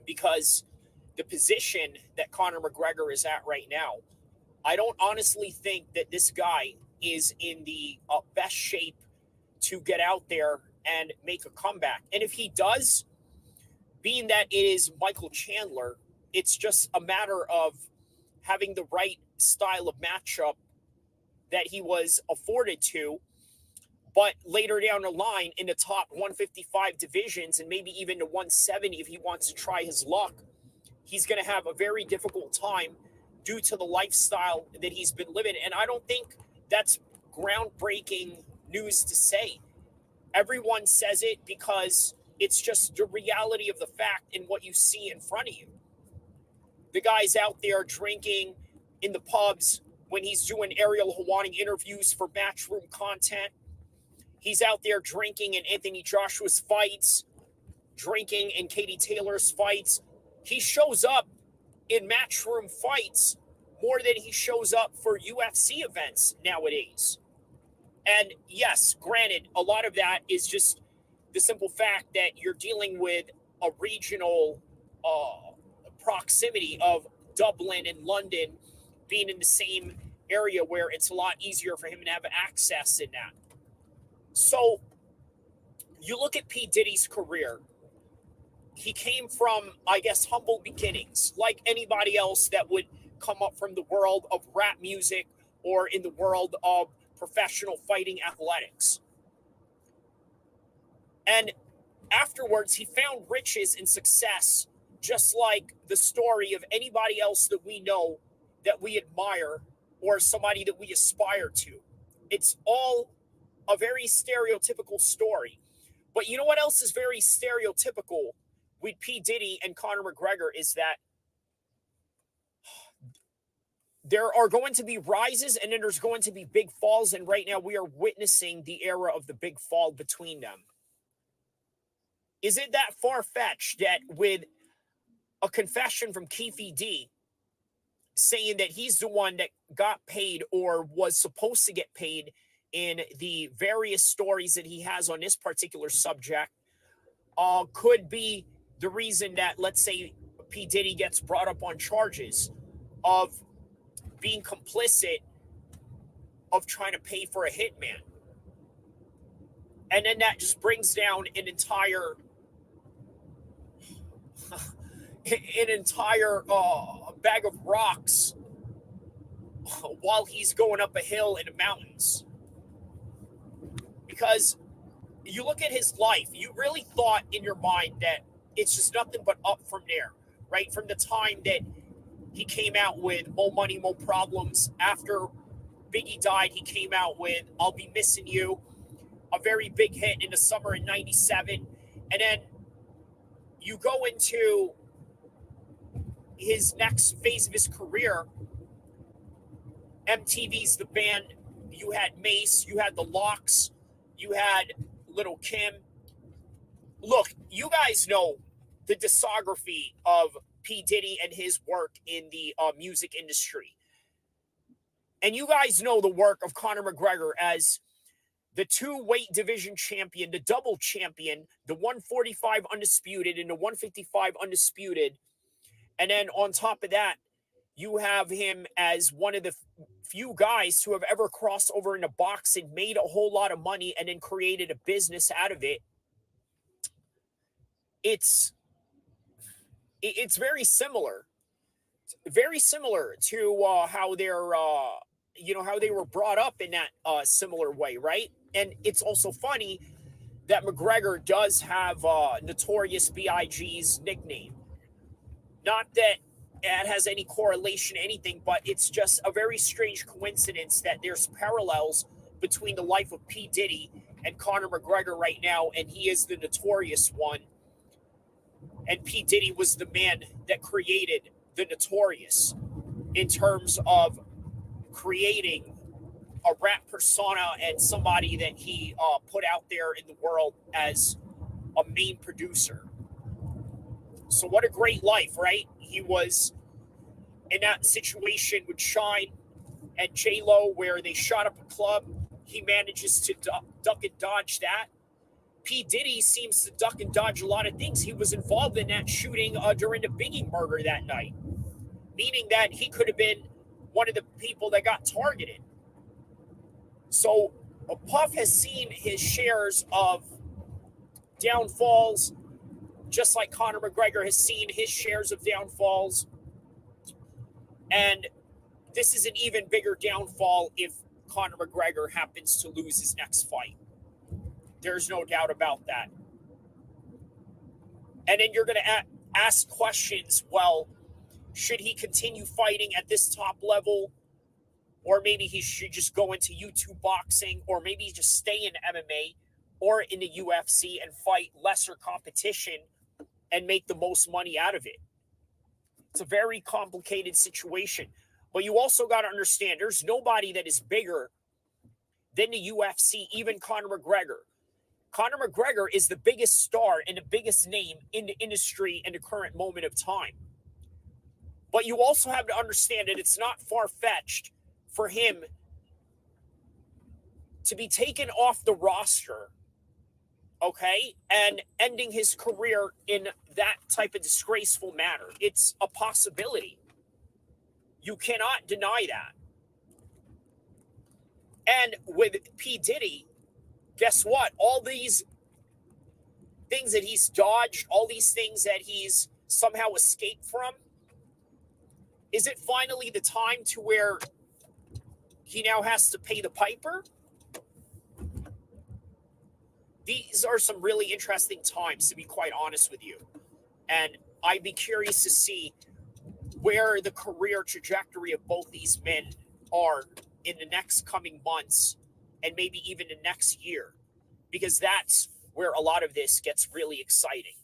Because the position that Conor McGregor is at right now, I don't honestly think that this guy is in the best shape to get out there and make a comeback. And if he does, being that it is Michael Chandler, it's just a matter of having the right style of matchup that he was afforded to. But later down the line in the top 155 divisions and maybe even the 170, if he wants to try his luck, he's going to have a very difficult time due to the lifestyle that he's been living. And I don't think that's groundbreaking news to say. Everyone says it because it's just the reality of the fact in what you see in front of you. The guy's out there drinking in the pubs when he's doing Ariel Helwani interviews for Matchroom content. He's out there drinking in Anthony Joshua's fights, drinking in Katie Taylor's fights. He shows up in Matchroom fights more than he shows up for UFC events nowadays. And yes, granted, a lot of that is just the simple fact that you're dealing with a regional proximity of Dublin and London being in the same area where it's a lot easier for him to have access in that. So you look at P. Diddy's career. He came from, I guess, humble beginnings, like anybody else that would come up from the world of rap music or in the world of professional fighting athletics. And afterwards, he found riches and success, just like the story of anybody else that we know that we admire or somebody that we aspire to. It's all a very stereotypical story. But you know what else is very stereotypical with P. Diddy and Conor McGregor is that there are going to be rises and then there's going to be big falls. And right now we are witnessing the era of the big fall between them. Is it that far-fetched that with a confession from Keefe D saying that he's the one that got paid or was supposed to get paid in the various stories that he has on this particular subject, could be the reason that, let's say, P. Diddy gets brought up on charges of being complicit of trying to pay for a hitman. And then that just brings down an entire bag of rocks while he's going up a hill in the mountains. Because you look at his life, you really thought in your mind that it's just nothing but up from there, right? From the time that he came out with Mo Money, Mo Problems. After Biggie died, he came out with I'll Be Missing You, a very big hit in the summer in 97. And then you go into his next phase of his career, MTV's The Band. You had Mace, you had The Locks, you had Little Kim. Look, you guys know the discography of P. Diddy and his work in the music industry. And you guys know the work of Conor McGregor as the two-weight division champion, the double champion, the 145 undisputed and the 155 undisputed. And then on top of that, you have him as one of the few guys to have ever crossed over into boxing, made a whole lot of money, and then created a business out of it. It's very similar to how they're how they were brought up in that similar way, right? And it's also funny that McGregor does have Notorious B.I.G.'s nickname. Not that it has any correlation to anything, but it's just a very strange coincidence that there's parallels between the life of P. Diddy and Conor McGregor right now, and he is the notorious one. And P. Diddy was the man that created the Notorious in terms of creating a rap persona and somebody that he put out there in the world as a main producer. So what a great life, right? He was in that situation with Shine and J-Lo where they shot up a club. He manages to duck and dodge that. P. Diddy seems to duck and dodge a lot of things. He was involved in that shooting during the Biggie murder that night, meaning that he could have been one of the people that got targeted. So Puff has seen his shares of downfalls, just like Conor McGregor has seen his shares of downfalls. And this is an even bigger downfall if Conor McGregor happens to lose his next fight. There's no doubt about that. And then you're going to ask questions, well, should he continue fighting at this top level? Or maybe he should just go into YouTube boxing, or maybe just stay in MMA or in the UFC and fight lesser competition and make the most money out of it. It's a very complicated situation. But you also got to understand, there's nobody that is bigger than the UFC, even Conor McGregor. Conor McGregor is the biggest star and the biggest name in the industry in the current moment of time. But you also have to understand that it's not far-fetched for him to be taken off the roster, okay, and ending his career in that type of disgraceful manner. It's a possibility. You cannot deny that. And with P. Diddy, guess what? All these things that he's dodged, all these things that he's somehow escaped from, is it finally the time to where he now has to pay the piper? These are some really interesting times, to be quite honest with you. And I'd be curious to see where the career trajectory of both these men are in the next coming months and maybe even the next year, because that's where a lot of this gets really exciting.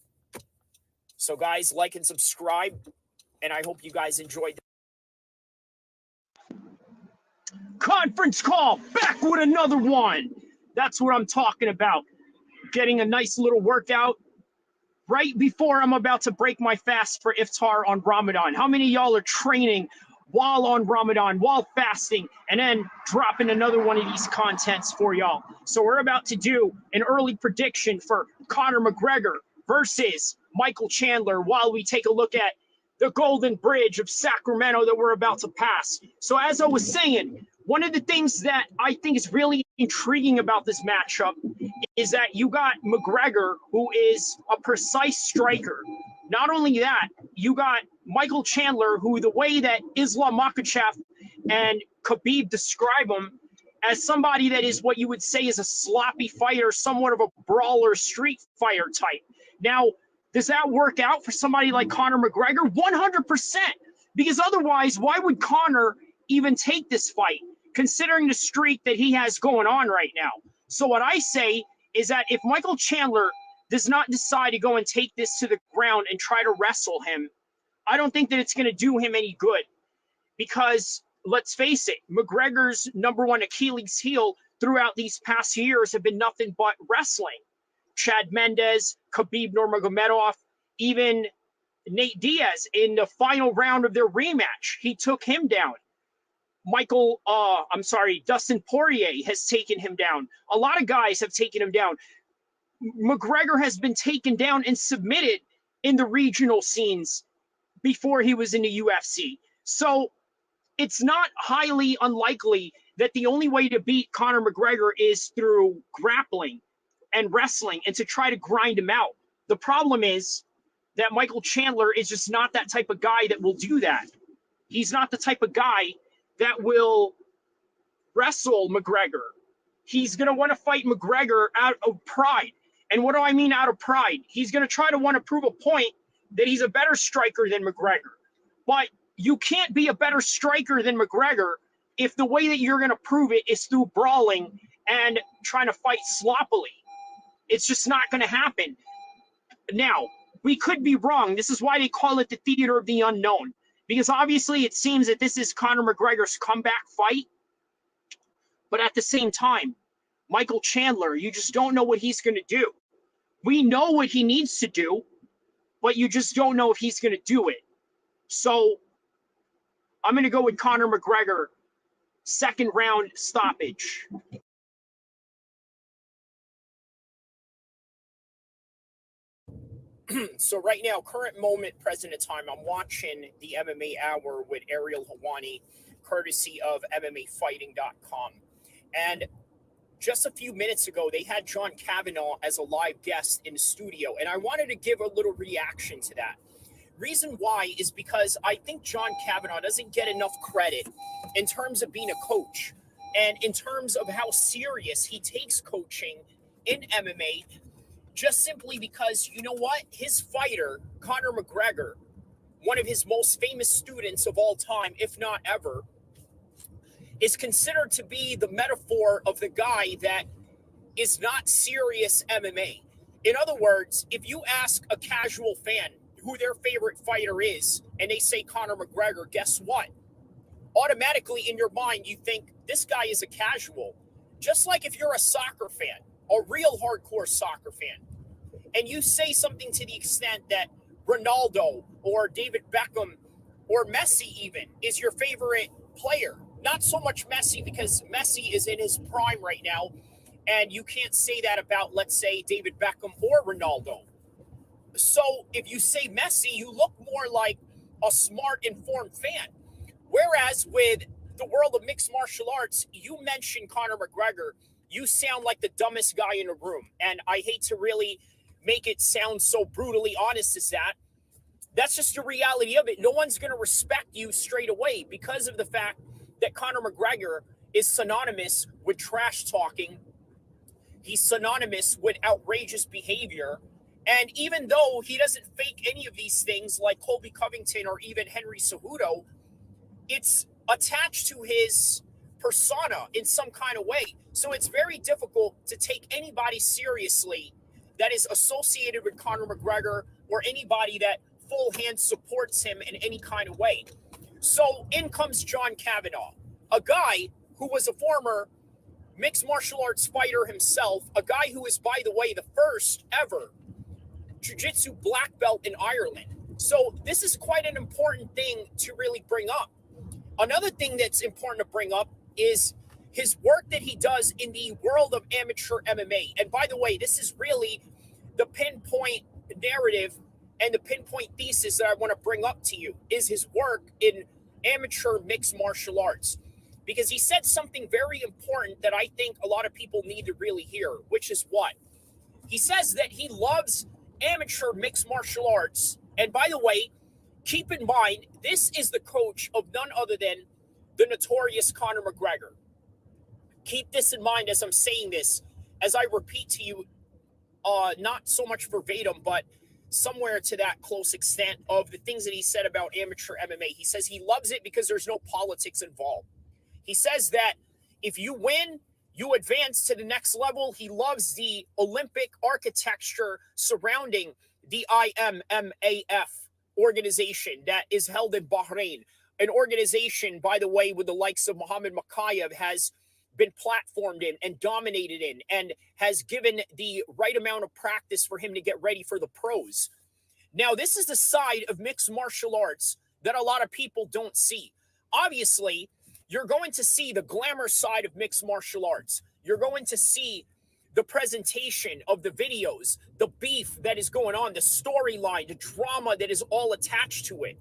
So guys, like and subscribe, and I hope you guys enjoyed. Conference call, back with another one. That's what I'm talking about. Getting a nice little workout right before I'm about to break my fast for iftar on Ramadan. How many of y'all are training while on Ramadan, while fasting, and then dropping another one of these contents for y'all? So we're about to do an early prediction for Conor McGregor versus Michael Chandler while we take a look at the Golden Bridge of Sacramento that we're about to pass. So as I was saying, one of the things that I think is really intriguing about this matchup is that you got McGregor, who is a precise striker. Not only that, you got Michael Chandler, who the way that Islam Makhachev and Khabib describe him as somebody that is what you would say is a sloppy fighter, somewhat of a brawler, street fighter type. Now, does that work out for somebody like Conor McGregor? 100%. Because otherwise, why would Conor even take this fight, considering the streak that he has going on right now? So what I say is that if Michael Chandler does not decide to go and take this to the ground and try to wrestle him, I don't think that it's going to do him any good. Because let's face it, McGregor's number one Achilles heel throughout these past years have been nothing but wrestling. Chad Mendes, Khabib Nurmagomedov, even Nate Diaz in the final round of their rematch, he took him down. Dustin Poirier has taken him down. A lot of guys have taken him down. McGregor has been taken down and submitted in the regional scenes before he was in the UFC. So it's not highly unlikely that the only way to beat Conor McGregor is through grappling and wrestling and to try to grind him out. The problem is that Michael Chandler is just not that type of guy that will do that. He's not the type of guy that will wrestle McGregor. He's going to want to fight McGregor out of pride. And what do I mean out of pride? He's going to try to want to prove a point that he's a better striker than McGregor. But you can't be a better striker than McGregor if the way that you're going to prove it is through brawling and trying to fight sloppily. It's just not going to happen. Now, we could be wrong. This is why they call it the theater of the unknown. Because obviously it seems that this is Conor McGregor's comeback fight. But at the same time, Michael Chandler, you just don't know what he's going to do. We know what he needs to do, but you just don't know if he's going to do it. So I'm going to go with Conor McGregor, second round stoppage. So right now, current moment, present time, I'm watching the MMA Hour with Ariel Hawani, courtesy of MMAfighting.com. And just a few minutes ago, they had John Kavanaugh as a live guest in the studio, and I wanted to give a little reaction to that. Reason why is because I think John Kavanaugh doesn't get enough credit in terms of being a coach and in terms of how serious he takes coaching in MMA, just simply because, you know what? His fighter, Conor McGregor, one of his most famous students of all time, if not ever, is considered to be the metaphor of the guy that is not serious MMA. In other words, if you ask a casual fan who their favorite fighter is and they say Conor McGregor, guess what? Automatically in your mind, you think this guy is a casual. Just like if you're a soccer fan, a real hardcore soccer fan, and you say something to the extent that Ronaldo or David Beckham or Messi even is your favorite player. Not so much Messi, because Messi is in his prime right now, and you can't say that about, let's say, David Beckham or Ronaldo. So if you say Messi, you look more like a smart, informed fan. Whereas with the world of mixed martial arts, you mention Conor McGregor, you sound like the dumbest guy in the room. And I hate to really make it sound so brutally honest as that. That's just the reality of it. No one's going to respect you straight away because of the fact that Conor McGregor is synonymous with trash talking. He's synonymous with outrageous behavior. And even though he doesn't fake any of these things like Colby Covington or even Henry Cejudo, it's attached to his persona in some kind of way. So it's very difficult to take anybody seriously that is associated with Conor McGregor or anybody that full hand supports him in any kind of way. So in comes John Kavanaugh, a guy who was a former mixed martial arts fighter himself, a guy who is, by the way, the first ever jiu-jitsu black belt in Ireland. So this is quite an important thing to really bring up. Another thing that's important to bring up is his work that he does in the world of amateur MMA. And by the way, this is really the pinpoint narrative and the pinpoint thesis that I want to bring up to you is his work in amateur mixed martial arts. Because he said something very important that I think a lot of people need to really hear, which is what? He says that he loves amateur mixed martial arts. And by the way, keep in mind, this is the coach of none other than the notorious Conor McGregor. Keep this in mind as I'm saying this, as I repeat to you, not so much verbatim, but somewhere to that close extent of the things that he said about amateur MMA. He says he loves it because there's no politics involved. He says that if you win, you advance to the next level. He loves the Olympic architecture surrounding the IMMAF organization that is held in Bahrain. An organization, by the way, with the likes of Muhammad Makayev has been platformed in and dominated in and has given the right amount of practice for him to get ready for the pros. Now, this is the side of mixed martial arts that a lot of people don't see. Obviously, you're going to see the glamour side of mixed martial arts. You're going to see the presentation of the videos, the beef that is going on, the storyline, the drama that is all attached to it.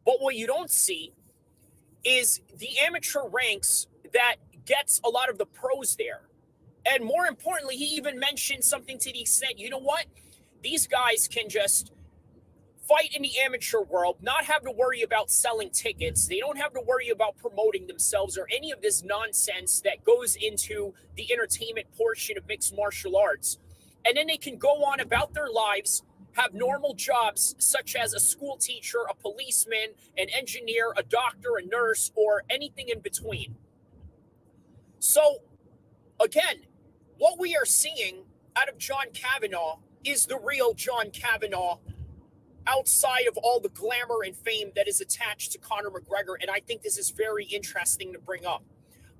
But what you don't see is the amateur ranks that gets a lot of the pros there. And more importantly, he even mentioned something to the extent, you know what? These guys can just fight in the amateur world, not have to worry about selling tickets. They don't have to worry about promoting themselves or any of this nonsense that goes into the entertainment portion of mixed martial arts. And then they can go on about their lives, have normal jobs such as a school teacher, a policeman, an engineer, a doctor, a nurse, or anything in between. So, again, what we are seeing out of John Kavanaugh is the real John Kavanaugh outside of all the glamour and fame that is attached to Conor McGregor. And I think this is very interesting to bring up.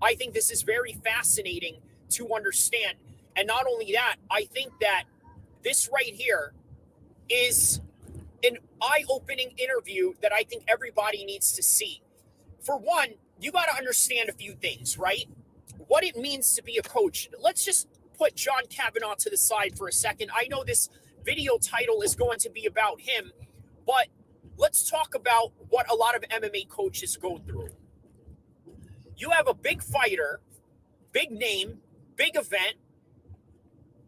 I think this is very fascinating to understand. And not only that, I think that this right here is an eye-opening interview that I think everybody needs to see. For one, you got to understand a few things, right? What it means to be a coach. Let's just put John Kavanaugh to the side for a second. I know this video title is going to be about him, but let's talk about what a lot of MMA coaches go through. You have a big fighter big name, big event.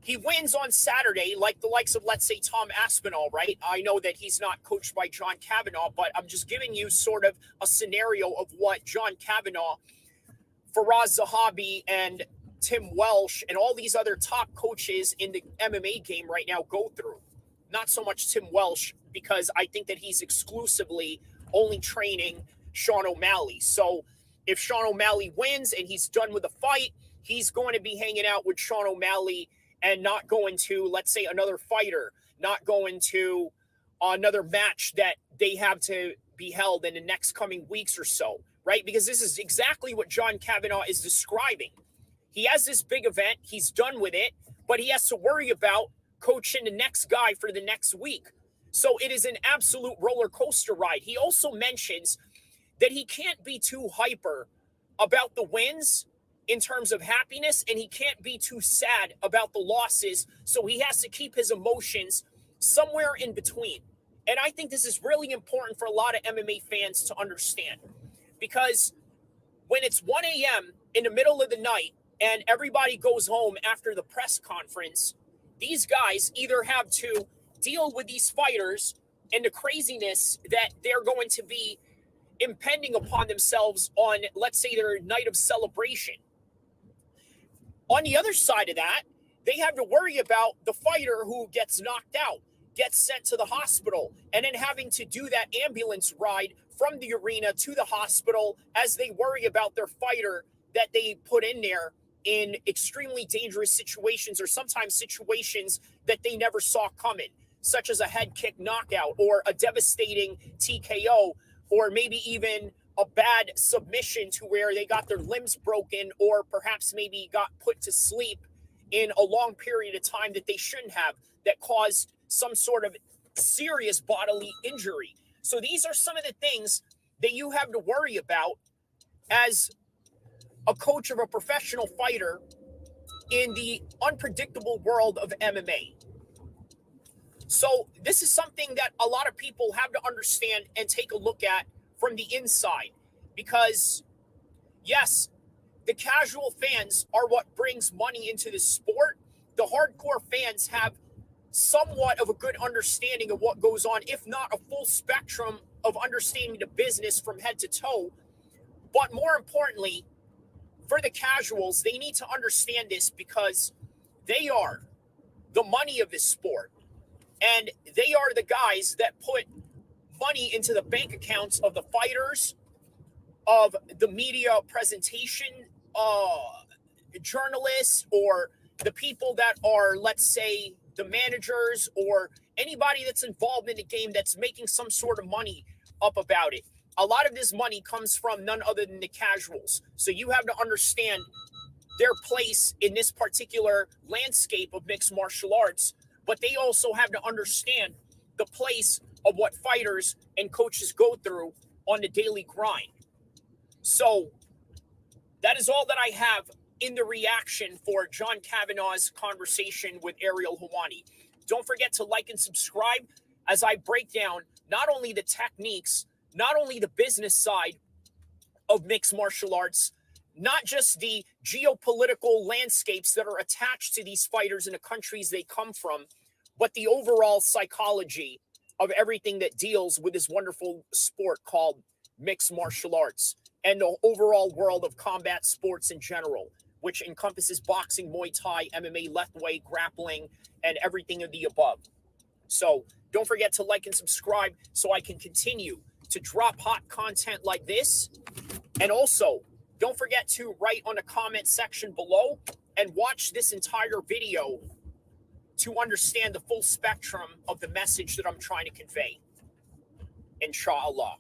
He wins on Saturday, like the likes of, let's say, Tom Aspinall, right? I know that he's not coached by John Kavanaugh, but I'm just giving you sort of a scenario of what John Kavanaugh, Faraz Zahabi, and Tim Welsh, and all these other top coaches in the MMA game right now go through. Not so much Tim Welsh, because I think that he's exclusively only training Sean O'Malley. So if Sean O'Malley wins and he's done with the fight, he's going to be hanging out with Sean O'Malley and not going to, let's say, another fighter, not going to another match that they have to be held in the next coming weeks or so, right? Because this is exactly what John Kavanaugh is describing. He has this big event, he's done with it, but he has to worry about coaching the next guy for the next week. So it is an absolute roller coaster ride. He also mentions that he can't be too hyper about the wins in terms of happiness, and he can't be too sad about the losses. So he has to keep his emotions somewhere in between. And I think this is really important for a lot of MMA fans to understand, because when it's 1 a.m. in the middle of the night and everybody goes home after the press conference, these guys either have to deal with these fighters and the craziness that they're going to be impending upon themselves on, let's say, their night of celebration. On the other side of that, they have to worry about the fighter who gets knocked out, gets sent to the hospital, and then having to do that ambulance ride from the arena to the hospital as they worry about their fighter that they put in there in extremely dangerous situations, or sometimes situations that they never saw coming, such as a head kick knockout or a devastating TKO, or maybe even a bad submission to where they got their limbs broken, or perhaps maybe got put to sleep in a long period of time that they shouldn't have, that caused some sort of serious bodily injury. So these are some of the things that you have to worry about as a coach of a professional fighter in the unpredictable world of MMA. So this is something that a lot of people have to understand and take a look at from the inside, because yes, the casual fans are what brings money into the sport. The hardcore fans have somewhat of a good understanding of what goes on, if not a full spectrum of understanding the business from head to toe. But more importantly, for the casuals, they need to understand this, because they are the money of this sport. And they are the guys that put money into the bank accounts of the fighters, of the media presentation, journalists, or the people that are, let's say, the managers, or anybody that's involved in the game that's making some sort of money up about it. A lot of this money comes from none other than the casuals. So you have to understand their place in this particular landscape of mixed martial arts, but they also have to understand the place of what fighters and coaches go through on the daily grind. So that is all that I have in the reaction for John Kavanaugh's conversation with Ariel Helwani. Don't forget to like and subscribe as I break down not only the techniques, not only the business side of mixed martial arts, not just the geopolitical landscapes that are attached to these fighters in the countries they come from, but the overall psychology of everything that deals with this wonderful sport called mixed martial arts, and the overall world of combat sports in general, which encompasses boxing, Muay Thai, MMA, left-way, grappling, and everything of the above. So don't forget to like and subscribe so I can continue to drop hot content like this. And also, don't forget to write on the comment section below and watch this entire video to understand the full spectrum of the message that I'm trying to convey. Inshallah.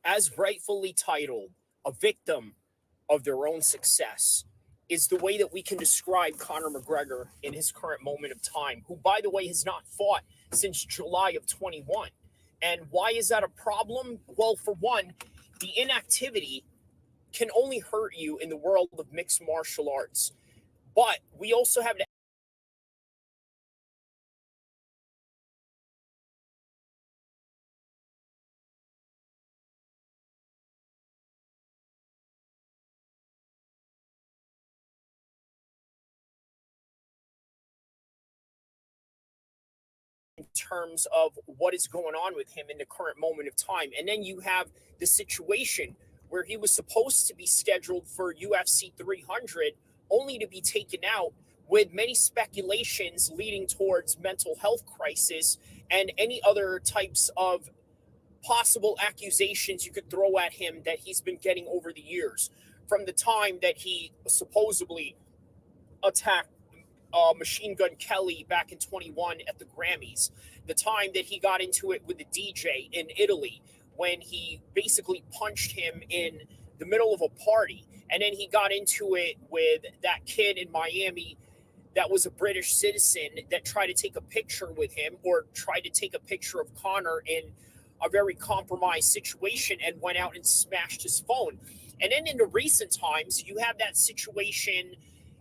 As rightfully titled, a victim of their own success is the way that we can describe Conor McGregor in his current moment of time, who, by the way, has not fought since July of 21. And why is that a problem? Well, for one, the inactivity can only hurt you in the world of mixed martial arts. But we also have to terms of what is going on with him in the current moment of time. And then you have the situation where he was supposed to be scheduled for UFC 300 only to be taken out, with many speculations leading towards mental health crisis and any other types of possible accusations you could throw at him that he's been getting over the years, from the time that he supposedly attacked Machine Gun Kelly back in 21 at the Grammys, the time that he got into it with the DJ in Italy when he basically punched him in the middle of a party, and then he got into it with that kid in Miami that was a British citizen that tried to take a picture with him, or tried to take a picture of Conor in a very compromised situation, and went out and smashed his phone. And then in the recent times, you have that situation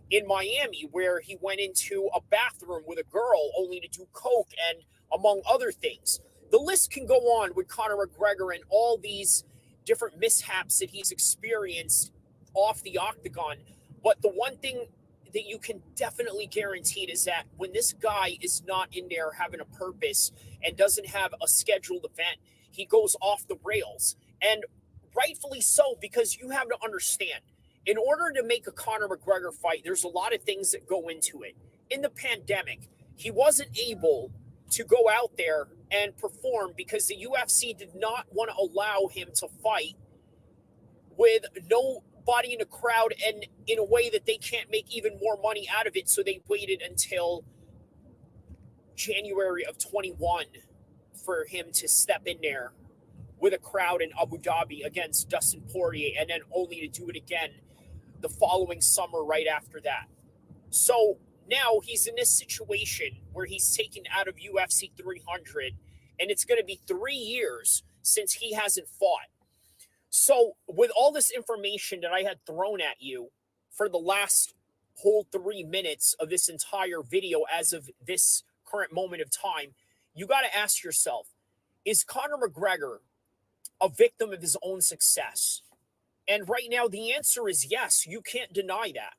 in Miami where he went into a bathroom with a girl only to do coke, and among other things. The list can go on with Conor McGregor and all these different mishaps that he's experienced off the octagon. But the one thing that you can definitely guarantee is that when this guy is not in there having a purpose and doesn't have a scheduled event, he goes off the rails. And rightfully so, because you have to understand, in order to make a Conor McGregor fight, there's a lot of things that go into it. In the pandemic, he wasn't able to go out there and perform because the UFC did not want to allow him to fight with nobody in the crowd and in a way that they can't make even more money out of it. So they waited until January of 21 for him to step in there with a crowd in Abu Dhabi against Dustin Poirier, and then only to do it again the following summer right after that. So now he's in this situation where he's taken out of UFC 300, and it's going to be 3 years since he hasn't fought. So with all this information that I had thrown at you for the last whole 3 minutes of this entire video as of this current moment of time, you got to ask yourself, is Conor McGregor a victim of his own success? And right now, the answer is yes. You can't deny that.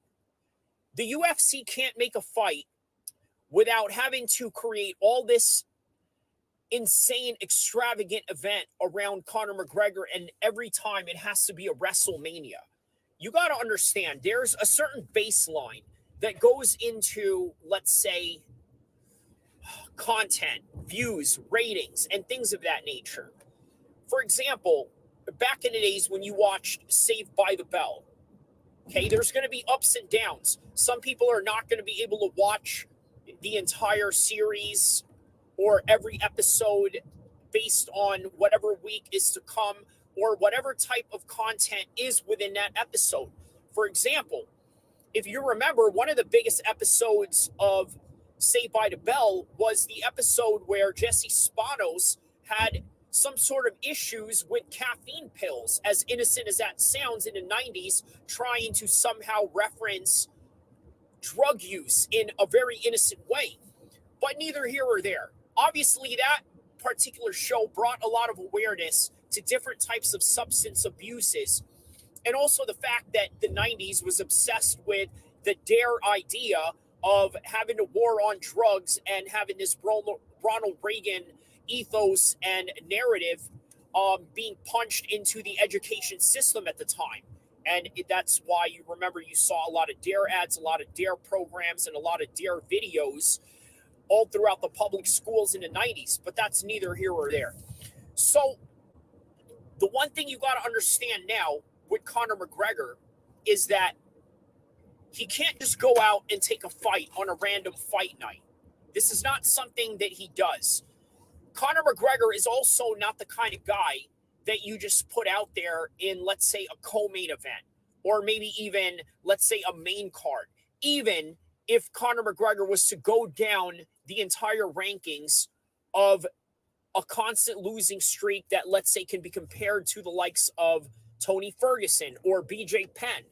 The UFC can't make a fight without having to create all this insane, extravagant event around Conor McGregor, and every time it has to be a WrestleMania. You got to understand, there's a certain baseline that goes into, let's say, content, views, ratings, and things of that nature. For example, back in the days when you watched Saved by the Bell, okay, there's going to be ups and downs. Some people are not going to be able to watch the entire series or every episode based on whatever week is to come or whatever type of content is within that episode. For example, if you remember, one of the biggest episodes of Saved by the Bell was the episode where Jesse Spanos had some sort of issues with caffeine pills, as innocent as that sounds, in the 90s, trying to somehow reference drug use in a very innocent way. But neither here or there. Obviously, that particular show brought a lot of awareness to different types of substance abuses, and also the fact that the 90s was obsessed with the dare idea of having a war on drugs and having this Ronald Reagan ethos and narrative being punched into the education system at the time. And that's why you remember you saw a lot of dare ads, a lot of dare programs, and a lot of dare videos all throughout the public schools in the 90s. But that's neither here or there. So the one thing you got to understand now with Conor McGregor is that he can't just go out and take a fight on a random fight night. This is not something that he does. Conor McGregor is also not the kind of guy that you just put out there in, let's say, a co-main event, or maybe even, let's say, a main card. Even if Conor McGregor was to go down the entire rankings of a constant losing streak that, let's say, can be compared to the likes of Tony Ferguson or BJ Penn,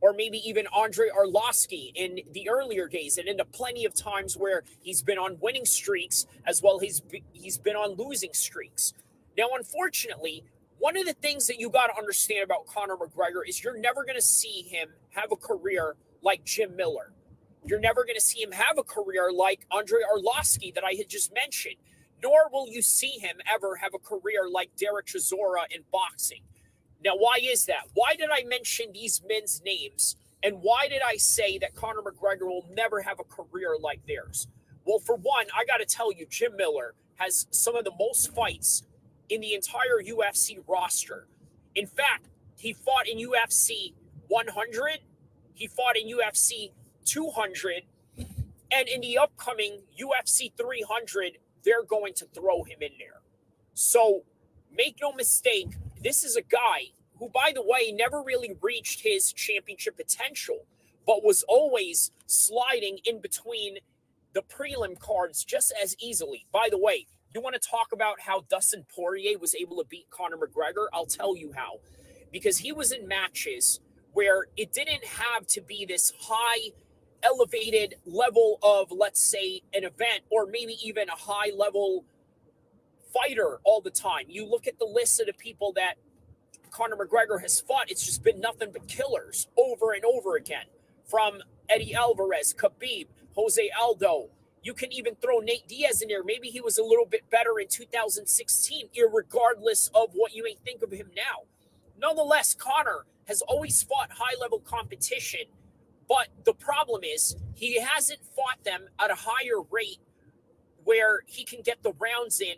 or maybe even Andre Arlovski in the earlier days, and into plenty of times where he's been on winning streaks as well as he's been on losing streaks. Now, unfortunately, one of the things that you got to understand about Conor McGregor is you're never going to see him have a career like Jim Miller. You're never going to see him have a career like Andre Arlovski that I had just mentioned. nor will you see him ever have a career like Derek Chisora in boxing. Now, why is that? Why did I mention these men's names? And why did I say that Conor McGregor will never have a career like theirs? Well, for one, I got to tell you, Jim Miller has some of the most fights in the entire UFC roster. In fact, he fought in UFC 100, he fought in UFC 200, and in the upcoming UFC 300, they're going to throw him in there. So make no mistake, this is a guy who, by the way, never really reached his championship potential, but was always sliding in between the prelim cards just as easily. By the way, you want to talk about how Dustin Poirier was able to beat Conor McGregor? I'll tell you how. Because he was in matches where it didn't have to be this high elevated level of, let's say, an event, or maybe even a high level fighter all the time. You look at the list of the people that Conor McGregor has fought, it's just been nothing but killers over and over again. From Eddie Alvarez, Khabib, Jose Aldo. You can even throw Nate Diaz in there. Maybe he was a little bit better in 2016, irregardless of what you may think of him now. Nonetheless, Conor has always fought high-level competition, but the problem is he hasn't fought them at a higher rate where he can get the rounds in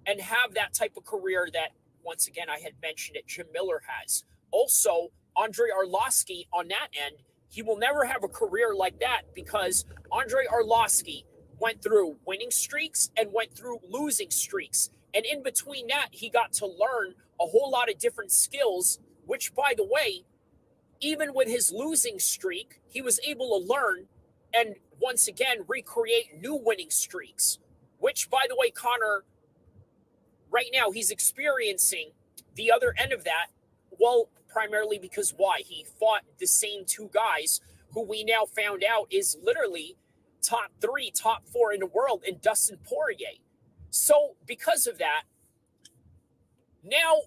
and have that type of career that, once again, I had mentioned it, Jim Miller has. Also, Andre Arlovski on that end, he will never have a career like that because Andre Arlovski went through winning streaks and went through losing streaks. And in between that, he got to learn a whole lot of different skills, which, by the way, even with his losing streak, he was able to learn and once again recreate new winning streaks, which, by the way, Conor, right now, he's experiencing the other end of that. Well, primarily because why? He fought the same two guys who we now found out is literally top 3, top 4 in the world in Dustin Poirier. So because of that, now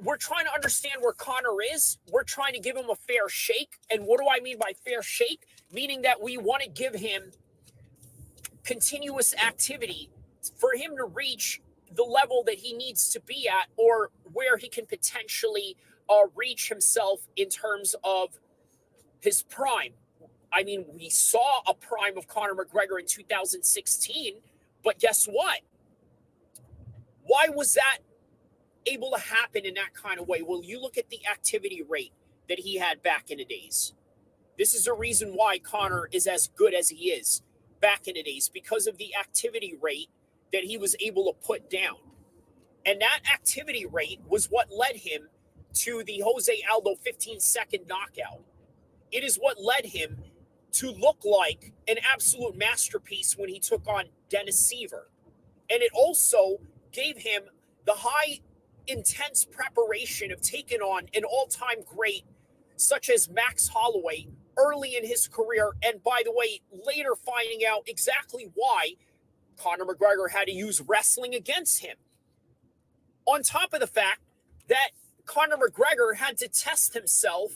we're trying to understand where Conor is. We're trying to give him a fair shake. And what do I mean by fair shake? Meaning that we want to give him continuous activity for him to reach the level that he needs to be at, or where he can potentially reach himself in terms of his prime. I mean, we saw a prime of Conor McGregor in 2016, but guess what? Why was that able to happen in that kind of way? Well, you look at the activity rate that he had back in the days. This is a reason why Conor is as good as he is back in the days, because of the activity rate that he was able to put down. And that activity rate was what led him to the Jose Aldo 15-second knockout. It is what led him to look like an absolute masterpiece when he took on Dennis Seaver. And it also gave him the high, intense preparation of taking on an all-time great such as Max Holloway early in his career. And by the way, later finding out exactly why Conor McGregor had to use wrestling against him. On top of the fact that Conor McGregor had to test himself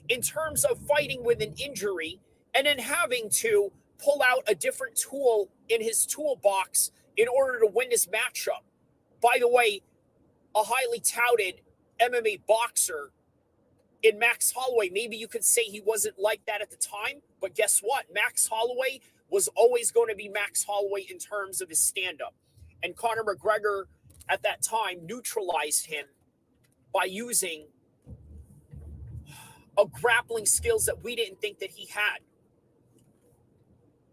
in terms of fighting with an injury and then having to pull out a different tool in his toolbox in order to win this matchup. By the way, a highly touted MMA boxer in Max Holloway, maybe you could say he wasn't like that at the time, but guess what? Max Holloway was always going to be Max Holloway in terms of his stand-up. And Conor McGregor at that time neutralized him by using a grappling skills that we didn't think that he had.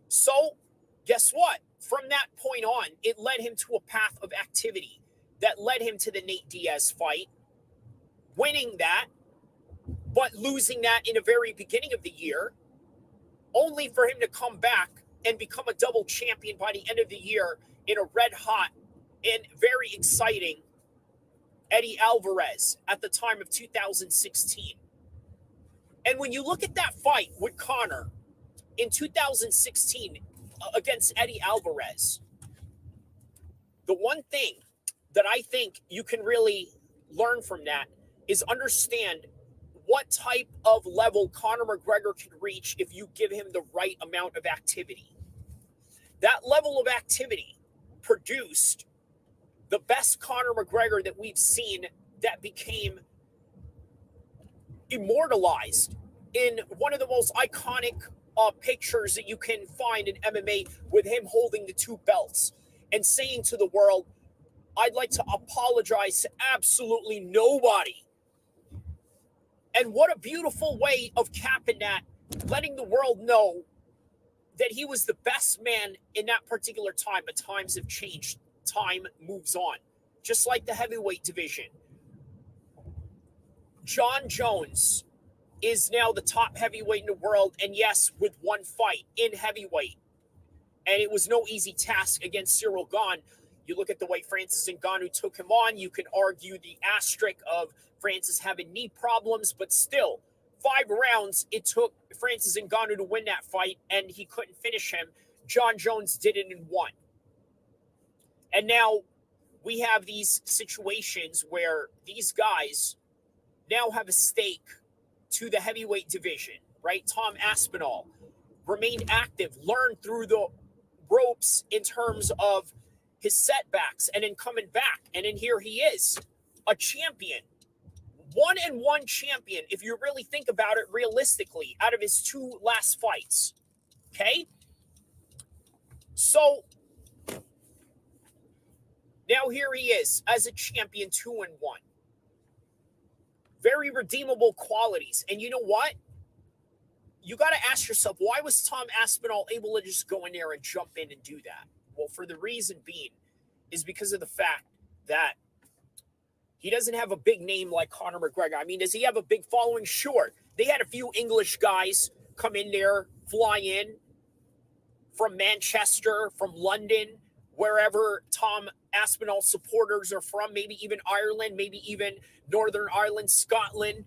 So, guess what? From that point on, it led him to a path of activity that led him to the Nate Diaz fight, winning that, but losing that in the very beginning of the year, only for him to come back and become a double champion by the end of the year in a red hot and very exciting Eddie Alvarez at the time of 2016. And when you look at that fight with Conor in 2016 against Eddie Alvarez, the one thing that I think you can really learn from that is understand what type of level Conor McGregor can reach if you give him the right amount of activity. That level of activity produced the best Conor McGregor that we've seen that became immortalized in one of the most iconic pictures that you can find in MMA, with him holding the two belts and saying to the world, I'd like to apologize to absolutely nobody. And what a beautiful way of capping that, letting the world know that he was the best man in that particular time. But times have changed. Time moves on. Just like the heavyweight division. John Jones is now the top heavyweight in the world, and yes, with one fight in heavyweight. And it was no easy task against Ciryl Gane. You look at the way Francis Ngannou took him on, you can argue the asterisk of Francis having knee problems, but still, 5 rounds it took Francis Ngannou to win that fight, and he couldn't finish him. John Jones did it in 1. And now we have these situations where these guys now have a stake to the heavyweight division, right? Tom Aspinall remained active, learned through the ropes in terms of his setbacks, and then coming back. And then here he is, a champion. 1-1 champion, if you really think about it realistically, out of his 2 last fights. Okay? So now here he is as a champion, 2-1. Very redeemable qualities. And you know what? You got to ask yourself, why was Tom Aspinall able to just go in there and jump in and do that? Well, for the reason being is because of the fact that he doesn't have a big name like Conor McGregor. I mean, does he have a big following? Sure. They had a few English guys come in there, fly in from Manchester, from London, wherever Tom Aspinall supporters are from, maybe even Ireland, maybe even Northern Ireland, Scotland,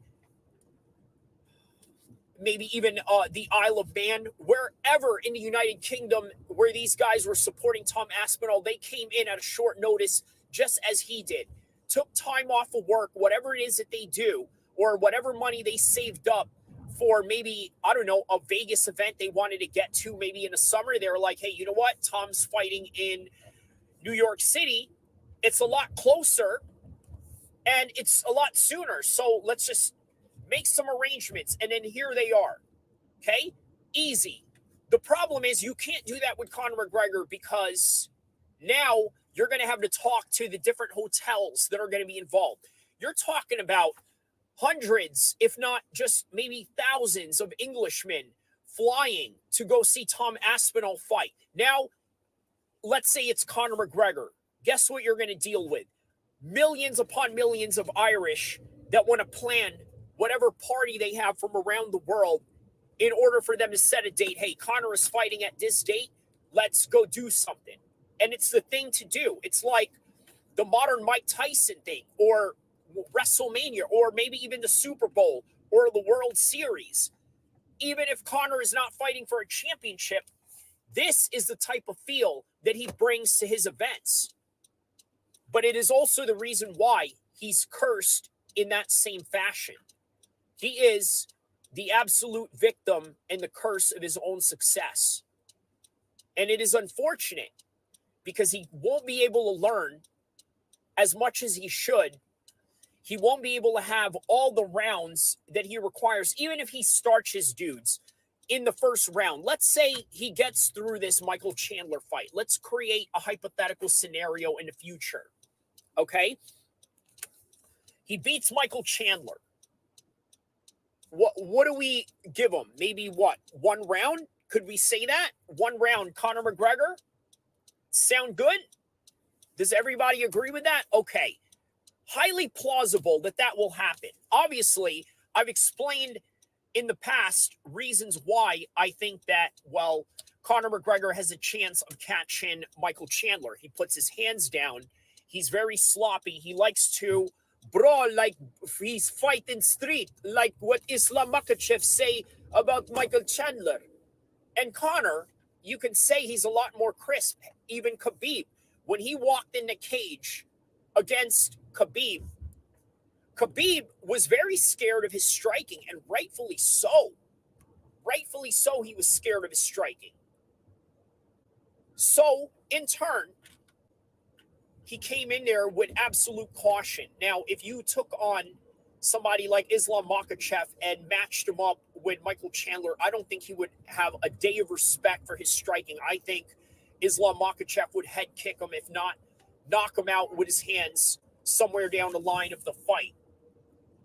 maybe even the Isle of Man, wherever in the United Kingdom where these guys were supporting Tom Aspinall, they came in at a short notice, just as he did. Took time off of work, whatever it is that they do, or whatever money they saved up for maybe, I don't know, a Vegas event they wanted to get to maybe in the summer. They were like, hey, you know what? Tom's fighting in New York City. It's a lot closer and it's a lot sooner. So let's just make some arrangements. And then here they are. Okay? Easy. The problem is you can't do that with Conor McGregor, because now you're going to have to talk to the different hotels that are going to be involved. You're talking about hundreds, if not just maybe thousands of Englishmen flying to go see Tom Aspinall fight. Now, let's say it's Conor McGregor. Guess what you're going to deal with? Millions upon millions of Irish that want to plan whatever party they have from around the world in order for them to set a date. Hey, Conor is fighting at this date. Let's go do something. And it's the thing to do. It's like the modern Mike Tyson thing, or WrestleMania, or maybe even the Super Bowl or the World Series. Even if Conor is not fighting for a championship, this is the type of feel that he brings to his events. But it is also the reason why he's cursed in that same fashion. He is the absolute victim and the curse of his own success. And it is unfortunate, because he won't be able to learn as much as he should. He won't be able to have all the rounds that he requires, even if he starts his dudes in the first round. Let's say he gets through this Michael Chandler fight. Let's create a hypothetical scenario in the future. Okay? He beats Michael Chandler. What do we give him? Maybe what? 1 round? Could we say that? 1 round, Conor McGregor? Sound good? Does everybody agree with that? Okay. Highly plausible that that will happen. Obviously, I've explained in the past reasons why I think that, well, Conor McGregor has a chance of catching Michael Chandler. He puts his hands down. He's very sloppy. He likes to brawl like he's fighting street, like what Islam Makhachev say about Michael Chandler. And Conor, you can say he's a lot more crisp. Even Khabib, when he walked in the cage against Khabib was very scared of his striking, and rightfully so. Rightfully so, he was scared of his striking. So, in turn, he came in there with absolute caution. Now, if you took on somebody like Islam Makhachev and matched him up with Michael Chandler, I don't think he would have a day of respect for his striking. I think Islam Makhachev would head kick him, if not knock him out with his hands somewhere down the line of the fight.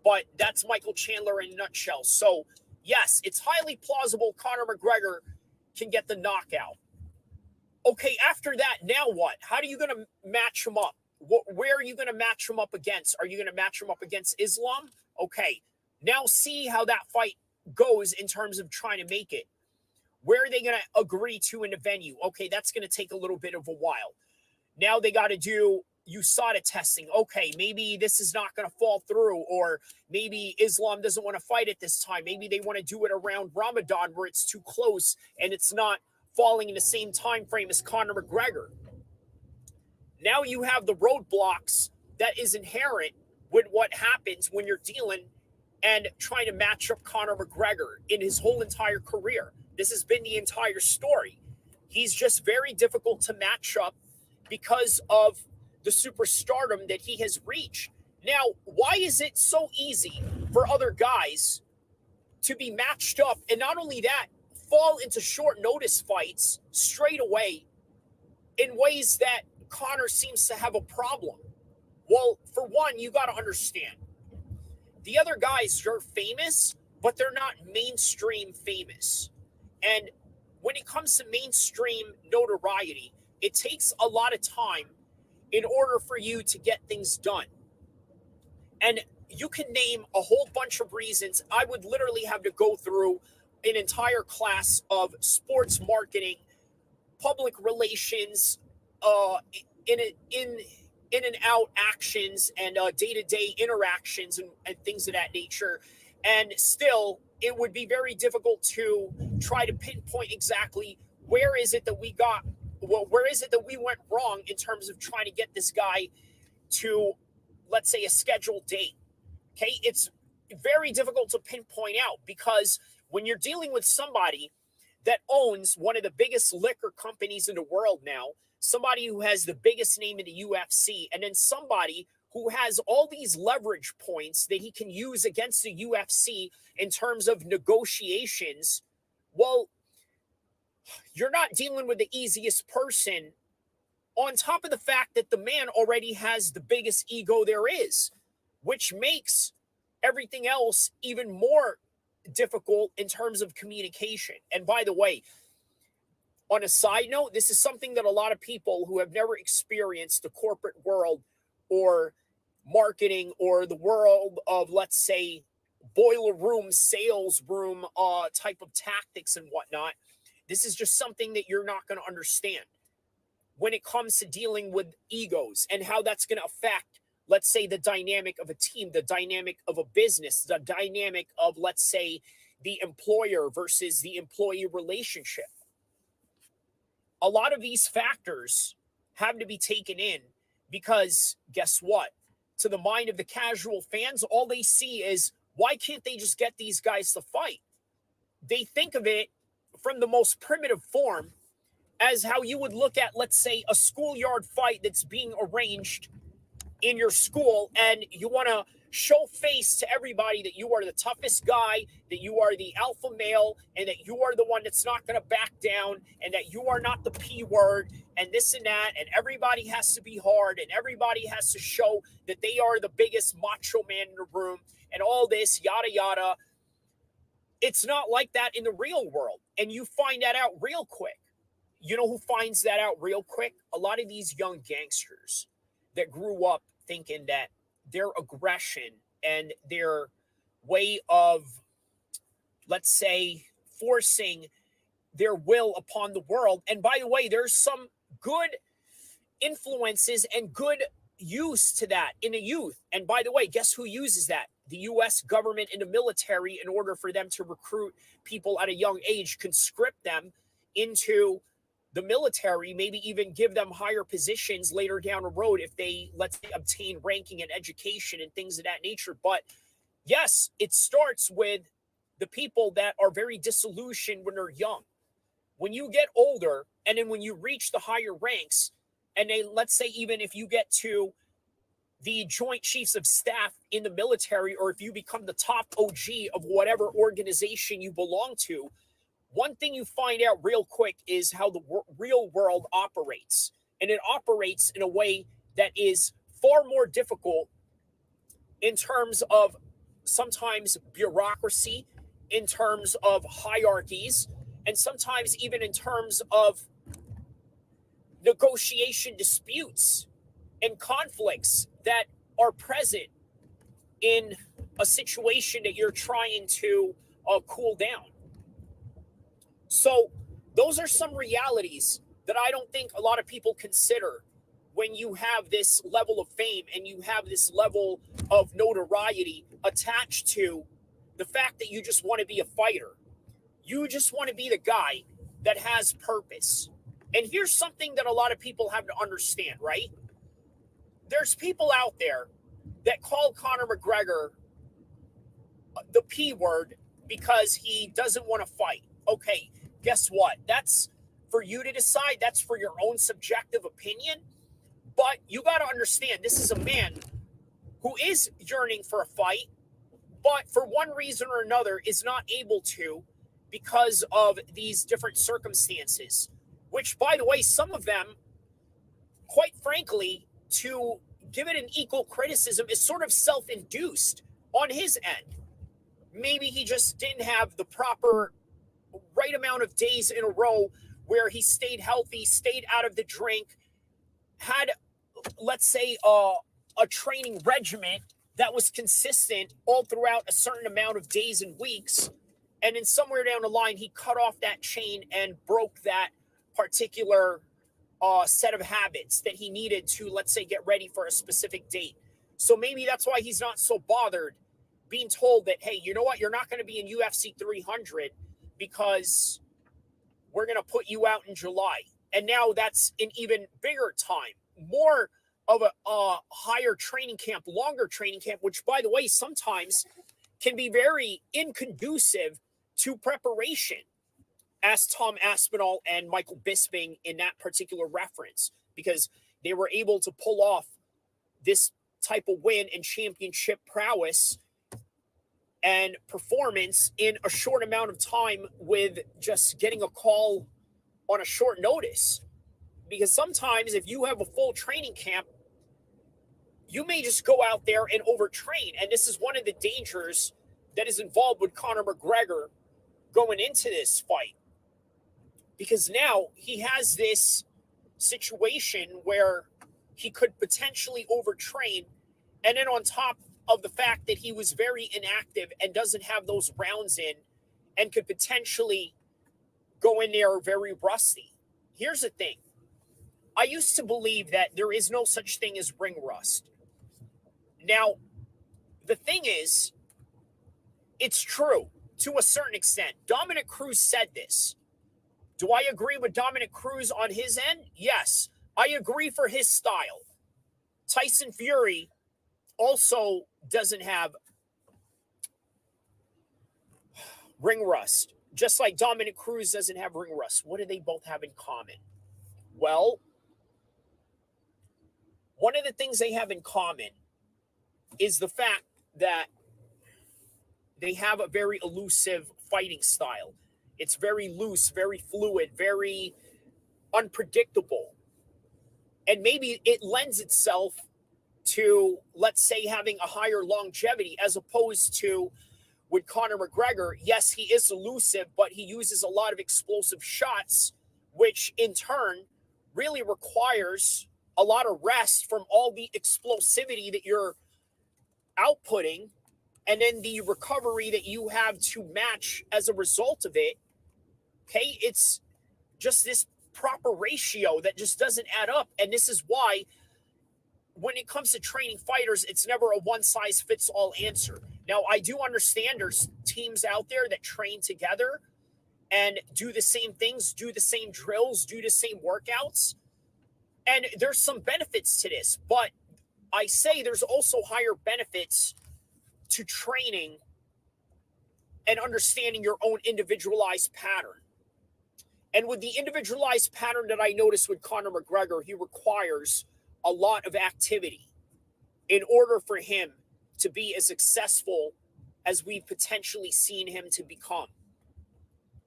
But that's Michael Chandler in a nutshell. So, yes, it's highly plausible Conor McGregor can get the knockout. Okay, after that, now what? How are you going to match him up? Where are you going to match him up against? Are you going to match him up against Islam? Okay, now see how that fight goes in terms of trying to make it. Where are they going to agree to in the venue? Okay, that's going to take a little bit of a while. Now they got to do USADA testing. Okay, maybe this is not going to fall through, or maybe Islam doesn't want to fight at this time. Maybe they want to do it around Ramadan where it's too close and it's not falling in the same time frame as Conor McGregor. Now you have the roadblocks that is inherent with what happens when you're dealing and trying to match up Conor McGregor in his whole entire career. This has been the entire story. He's just very difficult to match up because of the superstardom that he has reached. Now, why is it so easy for other guys to be matched up, and not only that, fall into short notice fights straight away in ways that Conor seems to have a problem? Well, for one, you got to understand, the other guys are famous, but they're not mainstream famous. And when it comes to mainstream notoriety, it takes a lot of time in order for you to get things done. And you can name a whole bunch of reasons. I would literally have to go through an entire class of sports marketing, public relations, in and out actions, and day-to-day interactions, and things of that nature. And still, it would be very difficult to try to pinpoint exactly where is it that we went wrong in terms of trying to get this guy to, let's say, a scheduled date. Okay, it's very difficult to pinpoint out, because when you're dealing with somebody that owns one of the biggest liquor companies in the world now, somebody who has the biggest name in the UFC, and then somebody who has all these leverage points that he can use against the UFC in terms of negotiations, well, you're not dealing with the easiest person, on top of the fact that the man already has the biggest ego there is, which makes everything else even more difficult in terms of communication. And by the way, on a side note, this is something that a lot of people who have never experienced the corporate world or marketing or the world of, let's say, boiler room, sales room type of tactics and whatnot, this is just something that you're not going to understand when it comes to dealing with egos and how that's going to affect, let's say, the dynamic of a team, the dynamic of a business, the dynamic of, let's say, the employer versus the employee relationship. A lot of these factors have to be taken in, because guess what? To the mind of the casual fans, all they see is, why can't they just get these guys to fight? They think of it from the most primitive form as how you would look at, let's say, a schoolyard fight that's being arranged in your school, and you want to show face to everybody that you are the toughest guy, that you are the alpha male, and that you are the one that's not going to back down, and that you are not the P word, and this and that, and everybody has to be hard, and everybody has to show that they are the biggest macho man in the room, and all this, yada, yada. It's not like that in the real world, and you find that out real quick. You know who finds that out real quick? A lot of these young gangsters that grew up thinking that their aggression and their way of, let's say, forcing their will upon the world. And by the way, there's some good influences and good use to that in the youth. And by the way, guess who uses that? The U.S. government and the military, in order for them to recruit people at a young age, conscript them into the military, maybe even give them higher positions later down the road if they, let's say, obtain ranking and education and things of that nature. But yes, it starts with the people that are very disillusioned when they're young. When you get older, and then when you reach the higher ranks, and they, let's say, even if you get to the Joint Chiefs of Staff in the military, or if you become the top OG of whatever organization you belong to, one thing you find out real quick is how the real world operates. And it operates in a way that is far more difficult in terms of sometimes bureaucracy, in terms of hierarchies, and sometimes even in terms of negotiation disputes and conflicts that are present in a situation that you're trying to cool down. So, those are some realities that I don't think a lot of people consider when you have this level of fame and you have this level of notoriety attached to the fact that you just want to be a fighter. You just want to be the guy that has purpose. And here's something that a lot of people have to understand, right? There's people out there that call Conor McGregor the P word because he doesn't want to fight. Okay, guess what? That's for you to decide. That's for your own subjective opinion. But you got to understand, this is a man who is yearning for a fight, but for one reason or another is not able to because of these different circumstances, which, by the way, some of them, quite frankly, to give it an equal criticism, is sort of self-induced on his end. Maybe he just didn't have the proper right amount of days in a row where he stayed healthy, stayed out of the drink, had, let's say, a training regimen that was consistent all throughout a certain amount of days and weeks. And then somewhere down the line, he cut off that chain and broke that particular set of habits that he needed to, let's say, get ready for a specific date. So maybe that's why he's not so bothered being told that, hey, you know what, you're not going to be in UFC 300 because we're going to put you out in July. And now that's an even bigger time, more of a higher training camp, longer training camp, which, by the way, sometimes can be very inconducive to preparation, as Tom Aspinall and Michael Bisping in that particular reference, because they were able to pull off this type of win and championship prowess and performance in a short amount of time with just getting a call on a short notice. Because sometimes if you have a full training camp, you may just go out there and overtrain. And this is one of the dangers that is involved with Conor McGregor going into this fight. Because now he has this situation where he could potentially overtrain. And then on top of the fact that he was very inactive and doesn't have those rounds in and could potentially go in there very rusty. Here's the thing. I used to believe that there is no such thing as ring rust. Now, the thing is, it's true to a certain extent. Dominic Cruz said this. Do I agree with Dominic Cruz on his end? Yes, I agree for his style. Tyson Fury also doesn't have ring rust, just like Dominic Cruz doesn't have ring rust. What do they both have in common? Well, one of the things they have in common is the fact that they have a very elusive fighting style. It's very loose, very fluid, very unpredictable. And maybe it lends itself to, let's say, having a higher longevity as opposed to with Conor McGregor. Yes, he is elusive, but he uses a lot of explosive shots, which in turn really requires a lot of rest from all the explosivity that you're outputting and then the recovery that you have to match as a result of it. Okay, it's just this proper ratio that just doesn't add up. And this is why when it comes to training fighters, it's never a one-size-fits-all answer. Now, I do understand there's teams out there that train together and do the same things, do the same drills, do the same workouts. And there's some benefits to this. But I say there's also higher benefits to training and understanding your own individualized pattern. And with the individualized pattern that I noticed with Conor McGregor, he requires a lot of activity in order for him to be as successful as we've potentially seen him to become.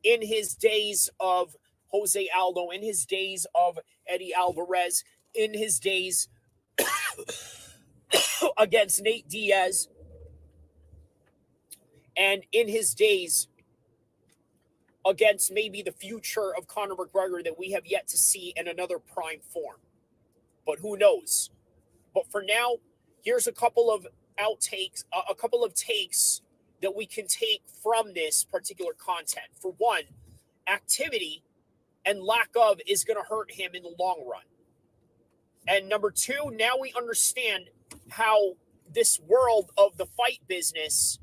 In his days of Jose Aldo, in his days of Eddie Alvarez, in his days against Nate Diaz, and in his days against maybe the future of Conor McGregor that we have yet to see in another prime form. But who knows? But for now, here's a couple of outtakes, a couple of takes that we can take from this particular content. For one, activity and lack of is going to hurt him in the long run. And number two, now we understand how this world of the fight business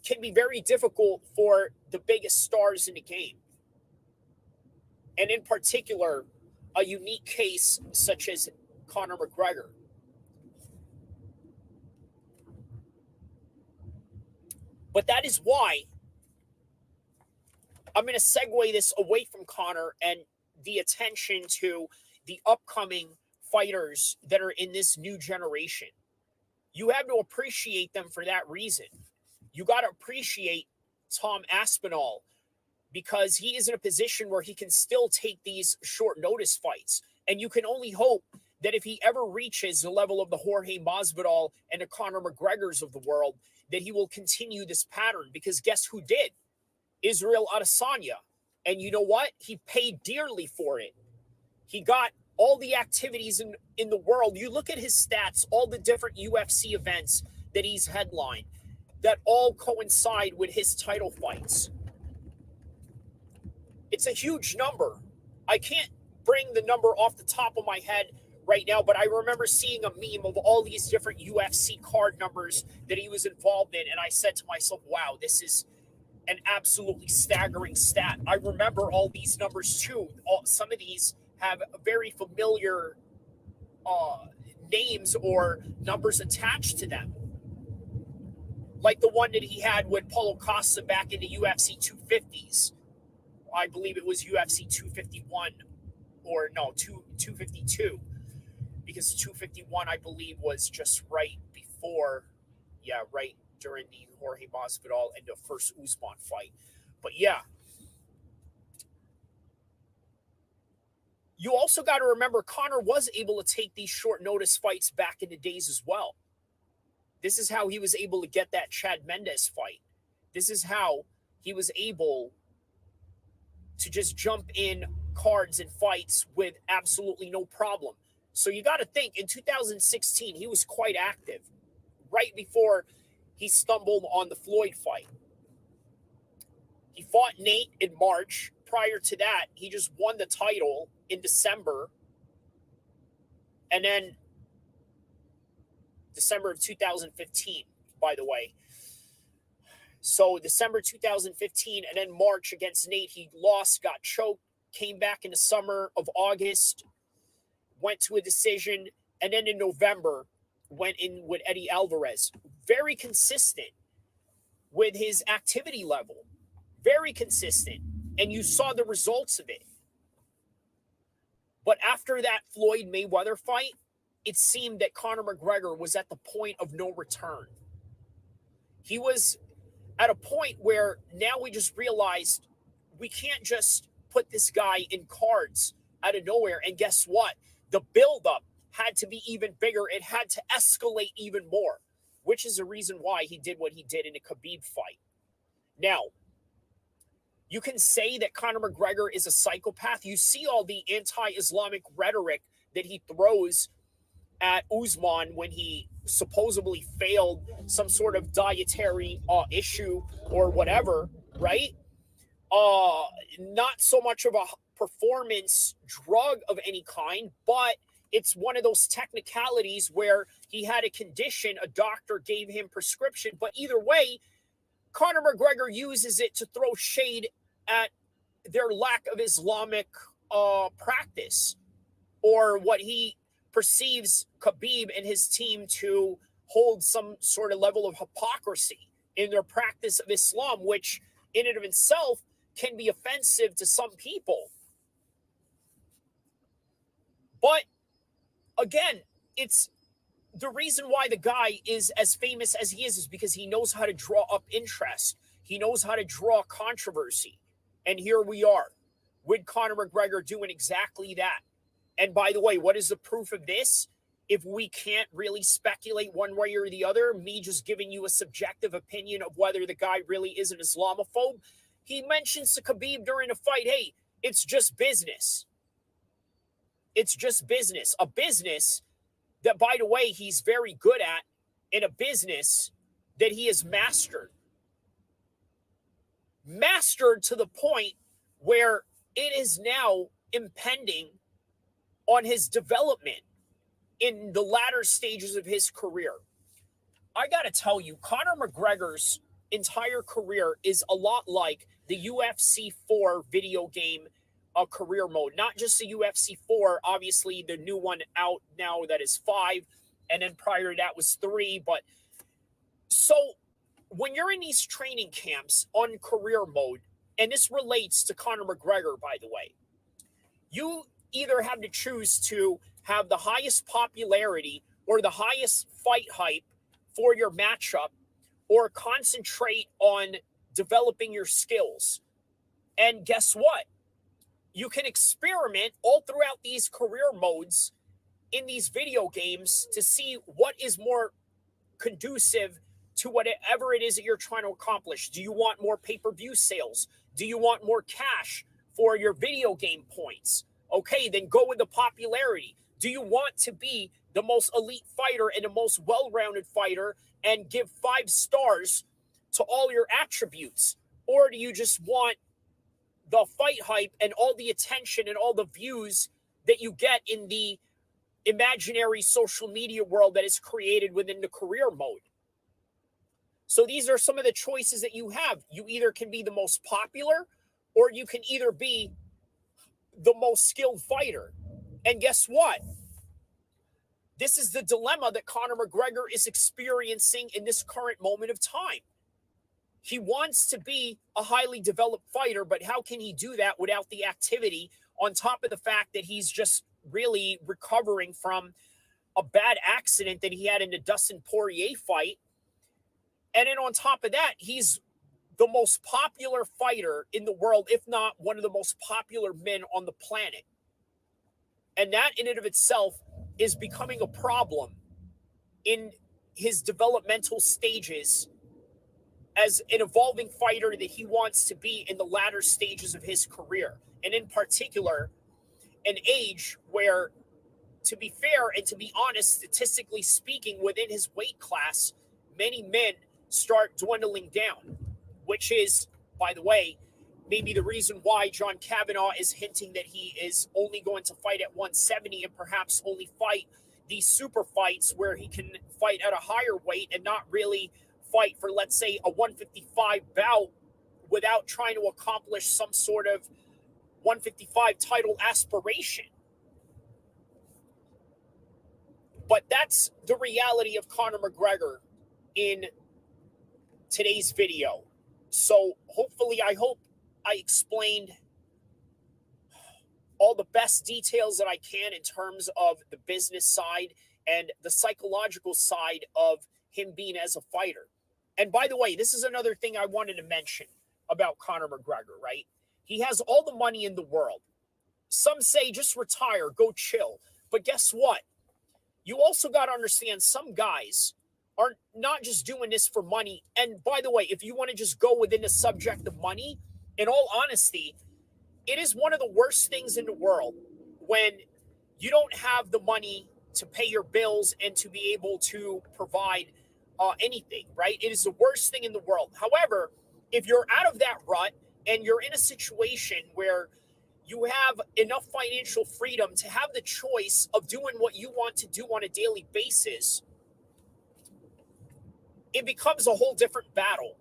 can be very difficult for the biggest stars in the game. And in particular, a unique case such as Conor McGregor. But that is why I'm going to segue this away from Conor and the attention to the upcoming fighters that are in this new generation. You have to appreciate them for that reason. You got to appreciate Tom Aspinall because he is in a position where he can still take these short notice fights. And you can only hope that if he ever reaches the level of the Jorge Masvidal and the Conor McGregors of the world, that he will continue this pattern. Because guess who did? Israel Adesanya. And you know what? He paid dearly for it. He got all the activities in the world. You look at his stats, all the different UFC events that he's headlined, that all coincide with his title fights. It's a huge number. I can't bring the number off the top of my head right now, but I remember seeing a meme of all these different UFC card numbers that he was involved in, and I said to myself, wow, this is an absolutely staggering stat. I remember all these numbers too. Some of these have very familiar names or numbers attached to them. Like the one that he had with Paulo Costa back in the UFC 250s. I believe it was UFC 251 or no, 252. Because 251, I believe, was just right before, right during the Jorge Masvidal and the first Usman fight. But yeah. You also got to remember Conor was able to take these short notice fights back in the days as well. This is how he was able to get that Chad Mendes fight. This is how he was able to just jump in cards and fights with absolutely no problem. So you got to think, in 2016, he was quite active right before he stumbled on the Floyd fight. He fought Nate in March. Prior to that, he just won the title in December. And then December of 2015, by the way. So December 2015 and then March against Nate, he lost, got choked, came back in the summer of August, went to a decision, and then in November went in with Eddie Alvarez. Very consistent with his activity level. Very consistent. And you saw the results of it. But after that Floyd Mayweather fight, it seemed that Conor McGregor was at the point of no return. He was at a point where now we just realized we can't just put this guy in cards out of nowhere. And guess what? The buildup had to be even bigger. It had to escalate even more, which is the reason why he did what he did in the Khabib fight. Now, you can say that Conor McGregor is a psychopath. You see all the anti-Islamic rhetoric that he throws at Usman when he supposedly failed some sort of dietary issue or whatever, right? Not so much of a performance drug of any kind, but it's one of those technicalities where he had a condition, a doctor gave him prescription, but either way, Conor McGregor uses it to throw shade at their lack of Islamic practice, or what he perceives Khabib and his team to hold some sort of level of hypocrisy in their practice of Islam, which in and of itself can be offensive to some people. But again, it's the reason why the guy is as famous as he is because he knows how to draw up interest. He knows how to draw controversy. And here we are with Conor McGregor doing exactly that. And by the way, what is the proof of this? If we can't really speculate one way or the other, me just giving you a subjective opinion of whether the guy really is an Islamophobe, he mentions to Khabib during a fight, hey, it's just business. It's just business. A business that, by the way, he's very good at, in a business that he has mastered. Mastered to the point where it is now impending on his development in the latter stages of his career. I got to tell you, Conor McGregor's entire career is a lot like the UFC 4 video game career mode. Not just the UFC 4, obviously the new one out now that is 5, and then prior to that was 3. But so when you're in these training camps on career mode, and this relates to Conor McGregor, by the way, you either have to choose to have the highest popularity or the highest fight hype for your matchup, or concentrate on developing your skills. And guess what? You can experiment all throughout these career modes in these video games to see what is more conducive to whatever it is that you're trying to accomplish. Do you want more pay-per-view sales? Do you want more cash for your video game points? Okay, then go with the popularity. Do you want to be the most elite fighter and the most well-rounded fighter and give 5 stars to all your attributes? Or do you just want the fight hype and all the attention and all the views that you get in the imaginary social media world that is created within the career mode? So these are some of the choices that you have. You either can be the most popular, or you can either be the most skilled fighter. And guess what? This is the dilemma that Conor McGregor is experiencing in this current moment of time. He wants to be a highly developed fighter, but how can he do that without the activity, on top of the fact that he's just really recovering from a bad accident that he had in the Dustin Poirier fight? And then on top of that, he's the most popular fighter in the world, if not one of the most popular men on the planet. And that in and of itself is becoming a problem in his developmental stages as an evolving fighter that he wants to be in the latter stages of his career. And in particular, an age where, to be fair and to be honest, statistically speaking, within his weight class, many men start dwindling down, which is, by the way, maybe the reason why John Kavanaugh is hinting that he is only going to fight at 170 and perhaps only fight these super fights where he can fight at a higher weight and not really fight for, let's say, a 155 bout without trying to accomplish some sort of 155 title aspiration. But that's the reality of Conor McGregor in today's video. So hopefully, I hope I explained all the best details that I can in terms of the business side and the psychological side of him being as a fighter. And by the way, this is another thing I wanted to mention about Conor McGregor, right? He has all the money in the world. Some say just retire, go chill. But guess what? You also got to understand some guys are not just doing this for money. And by the way, if you want to just go within the subject of money, in all honesty, it is one of the worst things in the world when you don't have the money to pay your bills and to be able to provide anything, right? It is the worst thing in the world. However, if you're out of that rut and you're in a situation where you have enough financial freedom to have the choice of doing what you want to do on a daily basis, it becomes a whole different battle.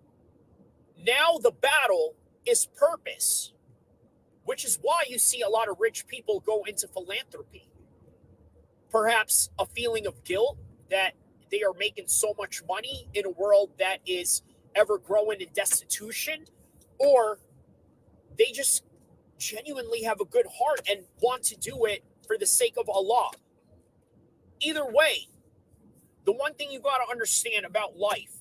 Now the battle is purpose, which is why you see a lot of rich people go into philanthropy. Perhaps a feeling of guilt that they are making so much money in a world that is ever growing in destitution, or They just genuinely have a good heart and want to do it for the sake of Allah. Either way, the one thing you got to understand about life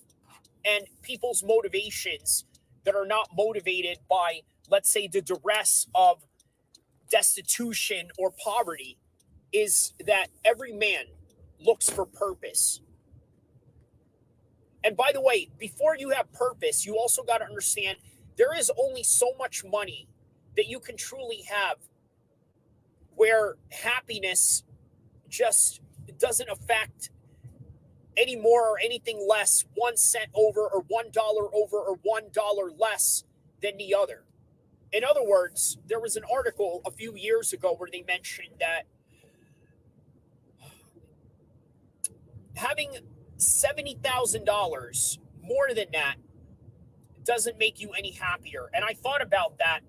and people's motivations that are not motivated by, let's say, the duress of destitution or poverty is that every man looks for purpose. And by the way, before you have purpose, you also got to understand there is only so much money that you can truly have where happiness just doesn't affect any more or anything less 1 cent over or $1 over or $1 less than the other. In other words, there was an article a few years ago where they mentioned that having $70,000 more than that doesn't make you any happier. And I thought about that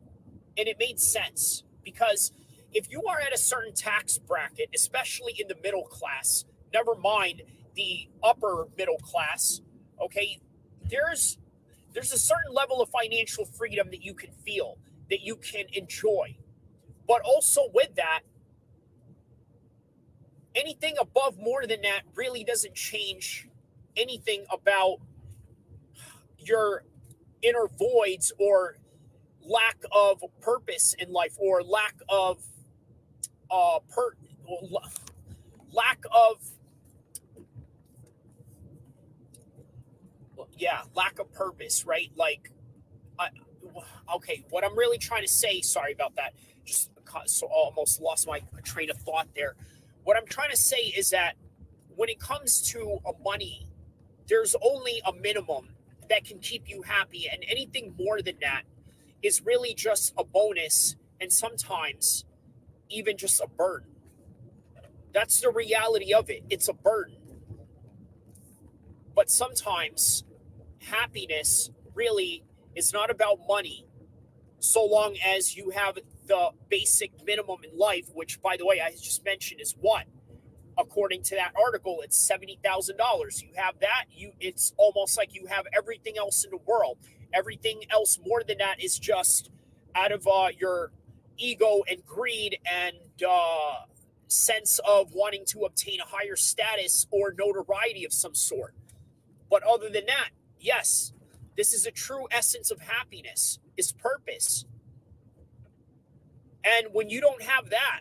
and it made sense because if you are at a certain tax bracket, especially in the middle class, never mind the upper middle class, okay, there's a certain level of financial freedom that you can feel, that you can enjoy. But also with that, anything above more than that really doesn't change anything about your inner voids or lack of purpose in life or lack of lack of purpose, right? Like, okay, what I'm really trying to say, sorry about that, just so almost lost my train of thought there. What I'm trying to say is that when it comes to money, there's only a minimum that can keep you happy, and anything more than that is really just a bonus and sometimes even just a burden. That's the reality of it. It's a burden. But sometimes happiness really is not about money, so long as you have the basic minimum in life, which, by the way, I just mentioned is what? According to that article, it's $70,000. You have that, it's almost like you have everything else in the world. Everything else more than that is just out of your ego and greed and sense of wanting to obtain a higher status or notoriety of some sort. But other than that, yes, this is a true essence of happiness, is purpose. And when you don't have that,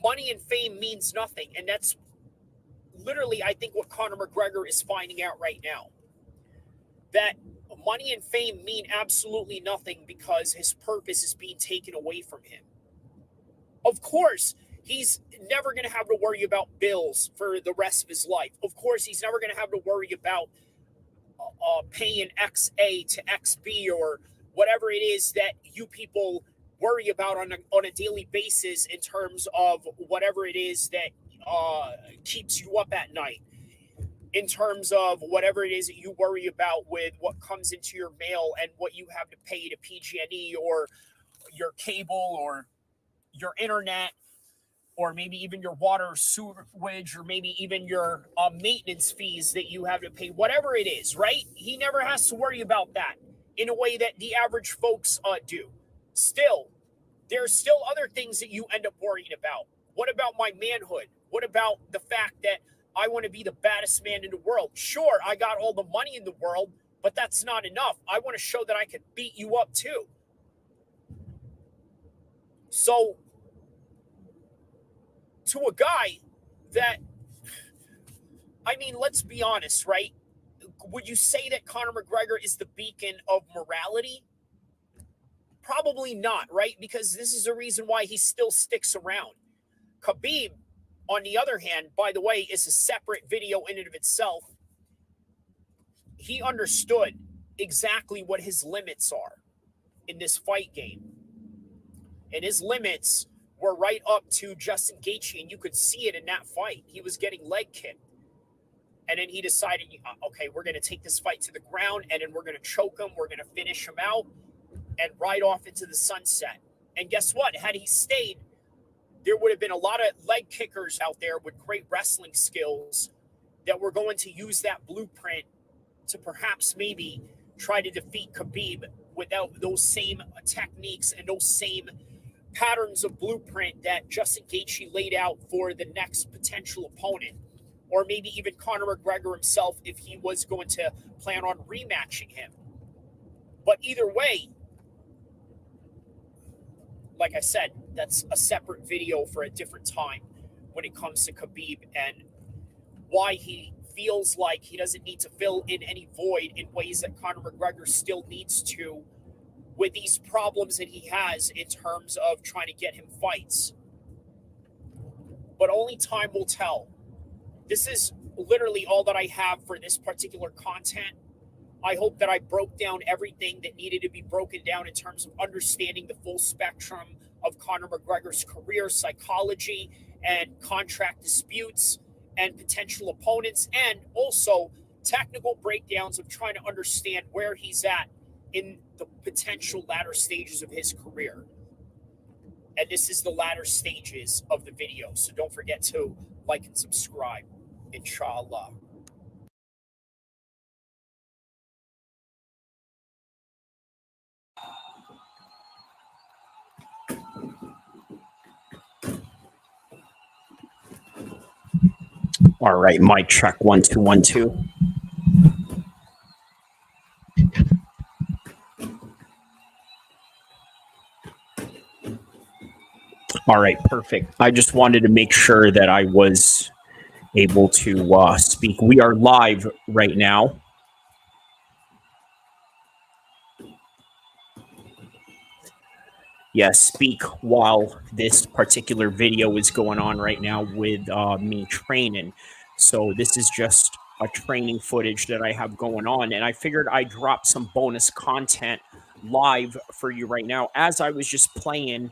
money and fame means nothing. And that's literally, I think, what Conor McGregor is finding out right now. That money and fame mean absolutely nothing because his purpose is being taken away from him. Of course, he's never going to have to worry about bills for the rest of his life. Of course, he's never going to have to worry about paying XA to XB or whatever it is that you people worry about on a daily basis in terms of whatever it is that keeps you up at night, in terms of whatever it is that you worry about with what comes into your mail and what you have to pay to PG&E or your cable or your internet, or maybe even your water or sewage, or maybe even your maintenance fees that you have to pay, whatever it is, right? He never has to worry about that in a way that the average folks do. Still, there's still other things that you end up worrying about. What about my manhood? What about the fact that I want to be the baddest man in the world? Sure, I got all the money in the world, but that's not enough. I want to show that I can beat you up too. So, to a guy that, I mean, let's be honest, right? Would you say that Conor McGregor is the beacon of morality? Probably not, right? Because this is the reason why he still sticks around. Khabib, on the other hand, by the way, is a separate video in and of itself. He understood exactly what his limits are in this fight game. And his limits were right up to Justin Gaethje, and you could see it in that fight. He was getting leg kicked. And then he decided, okay, we're going to take this fight to the ground, and then we're going to choke him, we're going to finish him out, and ride off into the sunset. And guess what? Had he stayed, there would have been a lot of leg kickers out there with great wrestling skills that were going to use that blueprint to perhaps maybe try to defeat Khabib without those same techniques and those same patterns of blueprint that Justin Gaethje laid out for the next potential opponent, or maybe even Conor McGregor himself if he was going to plan on rematching him. But either way, like I said, that's a separate video for a different time when it comes to Khabib and why he feels like he doesn't need to fill in any void in ways that Conor McGregor still needs to with these problems that he has in terms of trying to get him fights. But only time will tell. This is literally all that I have for this particular content. I hope that I broke down everything that needed to be broken down in terms of understanding the full spectrum of Conor McGregor's career, psychology, and contract disputes and potential opponents, and also technical breakdowns of trying to understand where he's at in the potential latter stages of his career. And this is the latter stages of the video, so don't forget to like and subscribe, inshallah. All right, mic check 1 2 1 2. All right, perfect. I just wanted to make sure that I was able to speak. We are live right now. Yes, speak while this particular video is going on right now with me training. So this is just a training footage that I have going on, and I figured I'd drop some bonus content live for you right now as I was just playing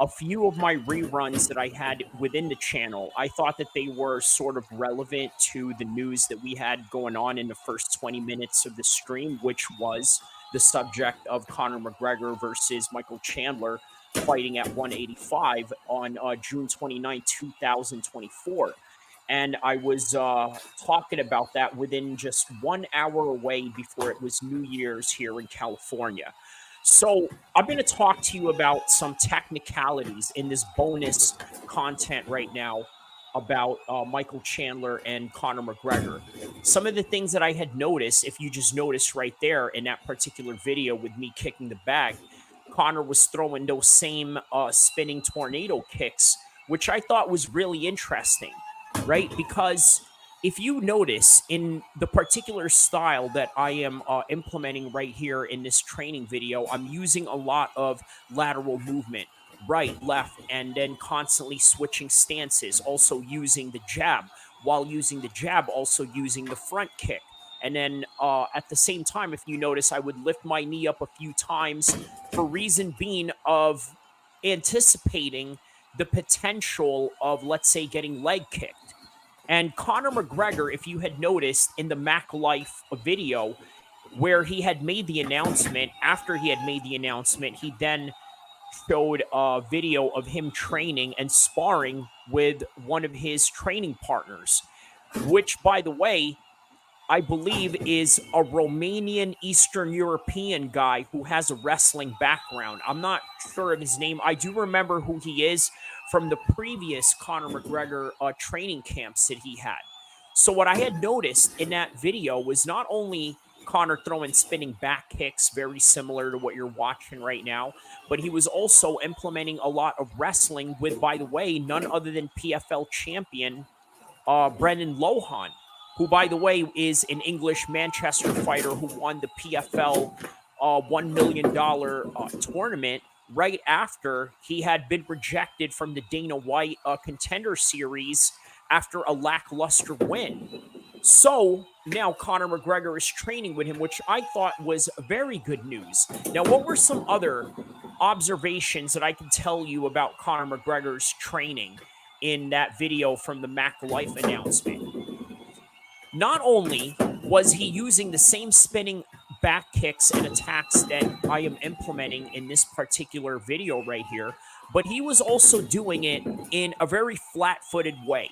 a few of my reruns that I had within the channel. I thought that they were sort of relevant to the news that we had going on in the first 20 minutes of the stream, which was the subject of Conor McGregor versus Michael Chandler fighting at 185 on June 29, 2024. And I was talking about that within just 1 hour away before it was New Year's here in California. So I'm going to talk to you about some technicalities in this bonus content right now about Michael Chandler and Conor McGregor. Some of the things that I had noticed, if you just noticed right there in that particular video with me kicking the bag, Conor was throwing those same spinning tornado kicks, which I thought was really interesting, right? Because if you notice in the particular style that I am implementing right here in this training video, I'm using a lot of lateral movement, right, left, and then constantly switching stances, also using the jab. While using the jab, also using the front kick. And then at the same time, if you notice, I would lift my knee up a few times for reason being of anticipating the potential of, let's say, getting leg kicked. And Conor McGregor, if you had noticed in the Mac Life video where he had made the announcement, after he had made the announcement, he then showed a video of him training and sparring with one of his training partners, which, by the way, I believe is a Romanian Eastern European guy who has a wrestling background. I'm not sure of his name. I do remember who he is from the previous Conor McGregor training camps that he had. So what I had noticed in that video was not only Conor throwing spinning back kicks, very similar to what you're watching right now, but he was also implementing a lot of wrestling with, by the way, none other than PFL champion Brendan Lohan, who, by the way, is an English Manchester fighter who won the PFL $1 million tournament right after he had been rejected from the Dana White Contender Series after a lackluster win. So now Conor McGregor is training with him, which I thought was very good news. Now, what were some other observations that I can tell you about Conor McGregor's training in that video from the Mac Life announcement? Not only was he using the same spinning back kicks and attacks that I am implementing in this particular video right here, but he was also doing it in a very flat-footed way.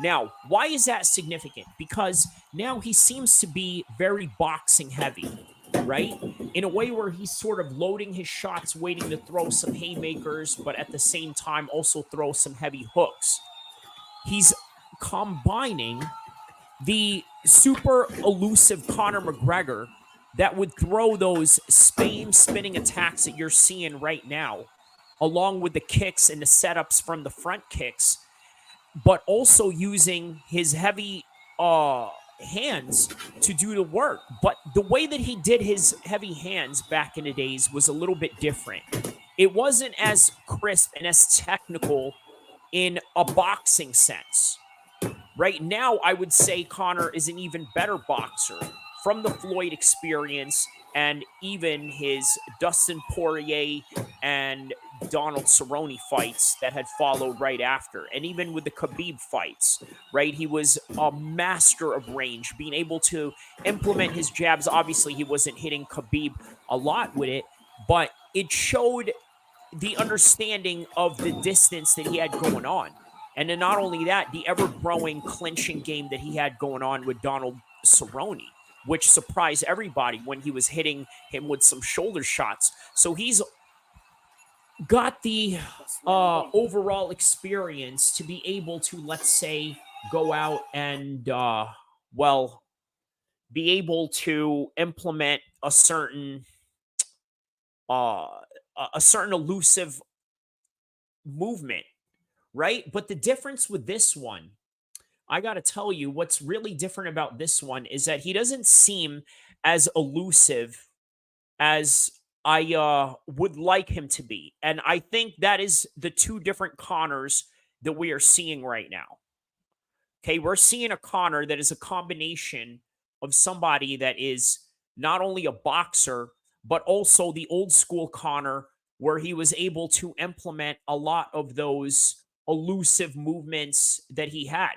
Now, why is that significant? Because now he seems to be very boxing heavy, right? in a way where he's sort of loading his shots, waiting to throw some haymakers, but at the same time also throw some heavy hooks. He's combining the super elusive Conor McGregor that would throw those Spain spinning attacks that you're seeing right now, along with the kicks and the setups from the front kicks, but also using his heavy hands to do the work. But the way that he did his heavy hands back in the days was a little bit different. It wasn't as crisp and as technical in a boxing sense. Right now, I would say Conor is an even better boxer from the Floyd experience and even his Dustin Poirier and Donald Cerrone fights that had followed right after. And even with the Khabib fights, right? He was a master of range, being able to implement his jabs. Obviously, he wasn't hitting Khabib a lot with it, but it showed the understanding of the distance that he had going on. And then not only that, the ever-growing clinching game that he had going on with Donald Cerrone, which surprised everybody when he was hitting him with some shoulder shots. So he's got the overall experience to be able to, let's say, go out and, well, be able to implement uh, a certain elusive movement, right? But the difference with this one, I got to tell you, what's really different about this one is that he doesn't seem as elusive as I would like him to be. And I think that is the two different Conors that we are seeing right now. Okay, we're seeing a Conor that is a combination of somebody that is not only a boxer, but also the old school Conor, where he was able to implement a lot of those elusive movements that he had.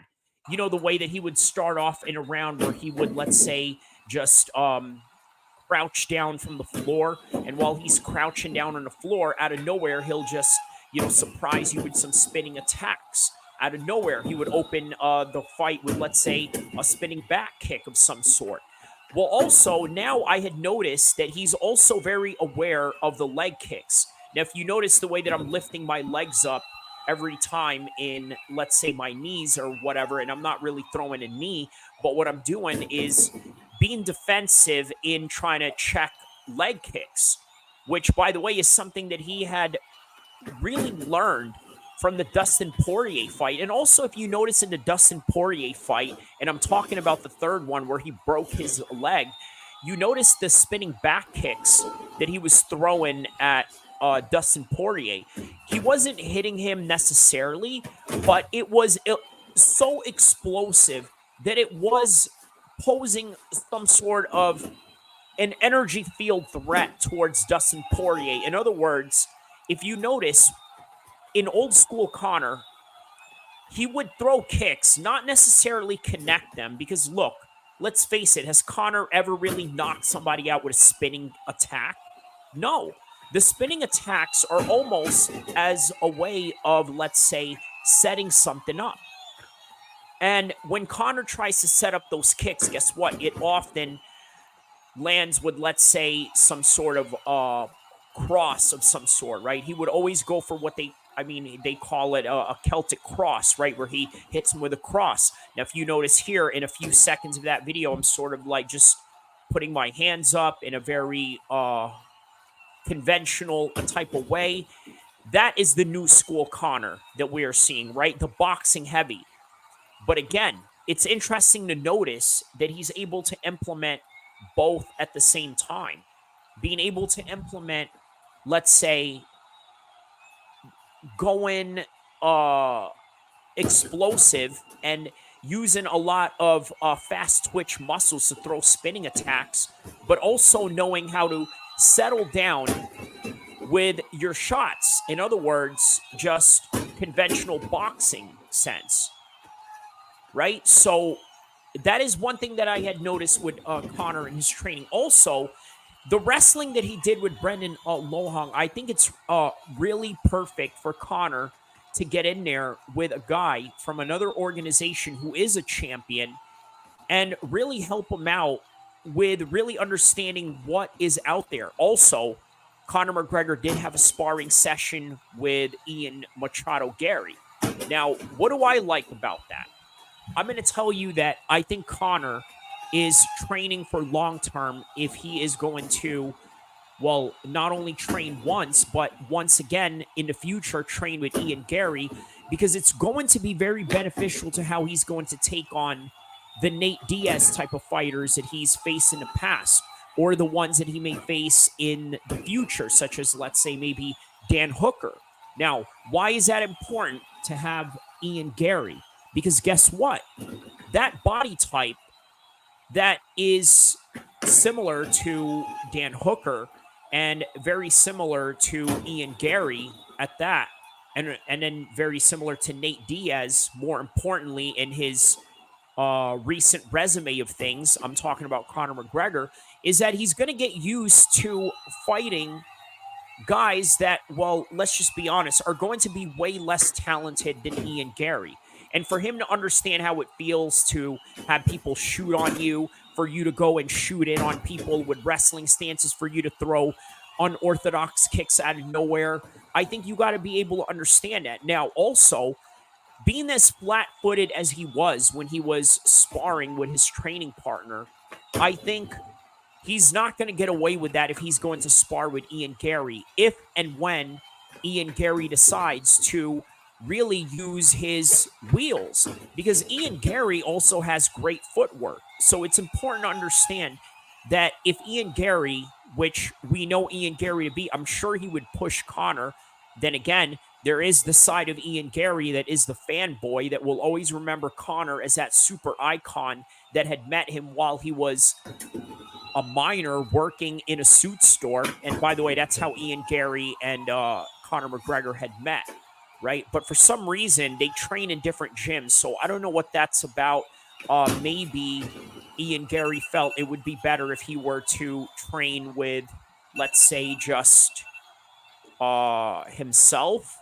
You know, the way that he would start off in a round where he would, let's say, just crouch down from the floor. And while he's crouching down on the floor, out of nowhere, he'll just, surprise you with some spinning attacks. Out of nowhere, he would open the fight with, let's say, a spinning back kick of some sort. Well, also, now I had noticed that he's also very aware of the leg kicks. Now, if you notice the way that I'm lifting my legs up every time in, let's say, my knees or whatever, and I'm not really throwing a knee, but what I'm doing is being defensive in trying to check leg kicks, which, by the way, is something that he had really learned from the Dustin Poirier fight. And also, if you notice in the Dustin Poirier fight, and I'm talking about the third one where he broke his leg, you notice the spinning back kicks that he was throwing at Dustin Poirier. He wasn't hitting him necessarily, but it was so explosive that it was posing some sort of an energy field threat towards Dustin Poirier. In other words, if you notice, in old school Conor, he would throw kicks, not necessarily connect them, because look, let's face it, has Conor ever really knocked somebody out with a spinning attack? No. The spinning attacks are almost as a way of, let's say, setting something up. And when Conor tries to set up those kicks, guess what? It often lands with, let's say, some sort of cross of some sort, right? He would always go for what they call it a Celtic cross, right? Where he hits him with a cross. Now, if you notice here in a few seconds of that video, I'm sort of like just putting my hands up in a very conventional type of way. That is the new school Conor that we are seeing, right? The boxing heavy. But again, it's interesting to notice that he's able to implement both at the same time. Being able to implement, let's say, going explosive and using a lot of fast twitch muscles to throw spinning attacks, but also knowing how to settle down with your shots. In other words, just conventional boxing sense, right? So that is one thing that I had noticed with Conor in his training. Also, the wrestling that he did with Brendan Lohong, I think it's really perfect for Conor to get in there with a guy from another organization who is a champion and really help him out with really understanding what is out there. Also, Conor McGregor did have a sparring session with Ian Machado Gary. Now, what do I like about that? I'm going to tell you that I think Conor is training for long term if he is going to, well, not only train once, but once again in the future, train with Ian Gary, because it's going to be very beneficial to how he's going to take on the Nate Diaz type of fighters that he's faced in the past, or the ones that he may face in the future, such as, let's say, maybe Dan Hooker. Now, why is that important to have Ian Gary? Because guess what? That body type that is similar to Dan Hooker and very similar to Ian Gary at that, and then very similar to Nate Diaz, more importantly, in his recent resume of things. I'm talking about Conor McGregor, is that he's going to get used to fighting guys that, well, let's just be honest, are going to be way less talented than Ian Gary. And for him to understand how it feels to have people shoot on you, for you to go and shoot in on people with wrestling stances, for you to throw unorthodox kicks out of nowhere, I think you got to be able to understand that. Now, also, being as flat footed as he was when he was sparring with his training partner, I think he's not going to get away with that if he's going to spar with Ian Gary, if and when Ian Gary decides to really use his wheels, because Ian Gary also has great footwork. So it's important to understand that if Ian Gary, which we know Ian Gary to be, I'm sure he would push Conor. Then again, there is the side of Ian Gary that is the fanboy that will always remember Conor as that super icon that had met him while he was a minor working in a suit store. And by the way, that's how Ian Gary and Conor McGregor had met, right? But for some reason, they train in different gyms. So I don't know what that's about. Maybe Ian Gary felt it would be better if he were to train with, let's say, just himself,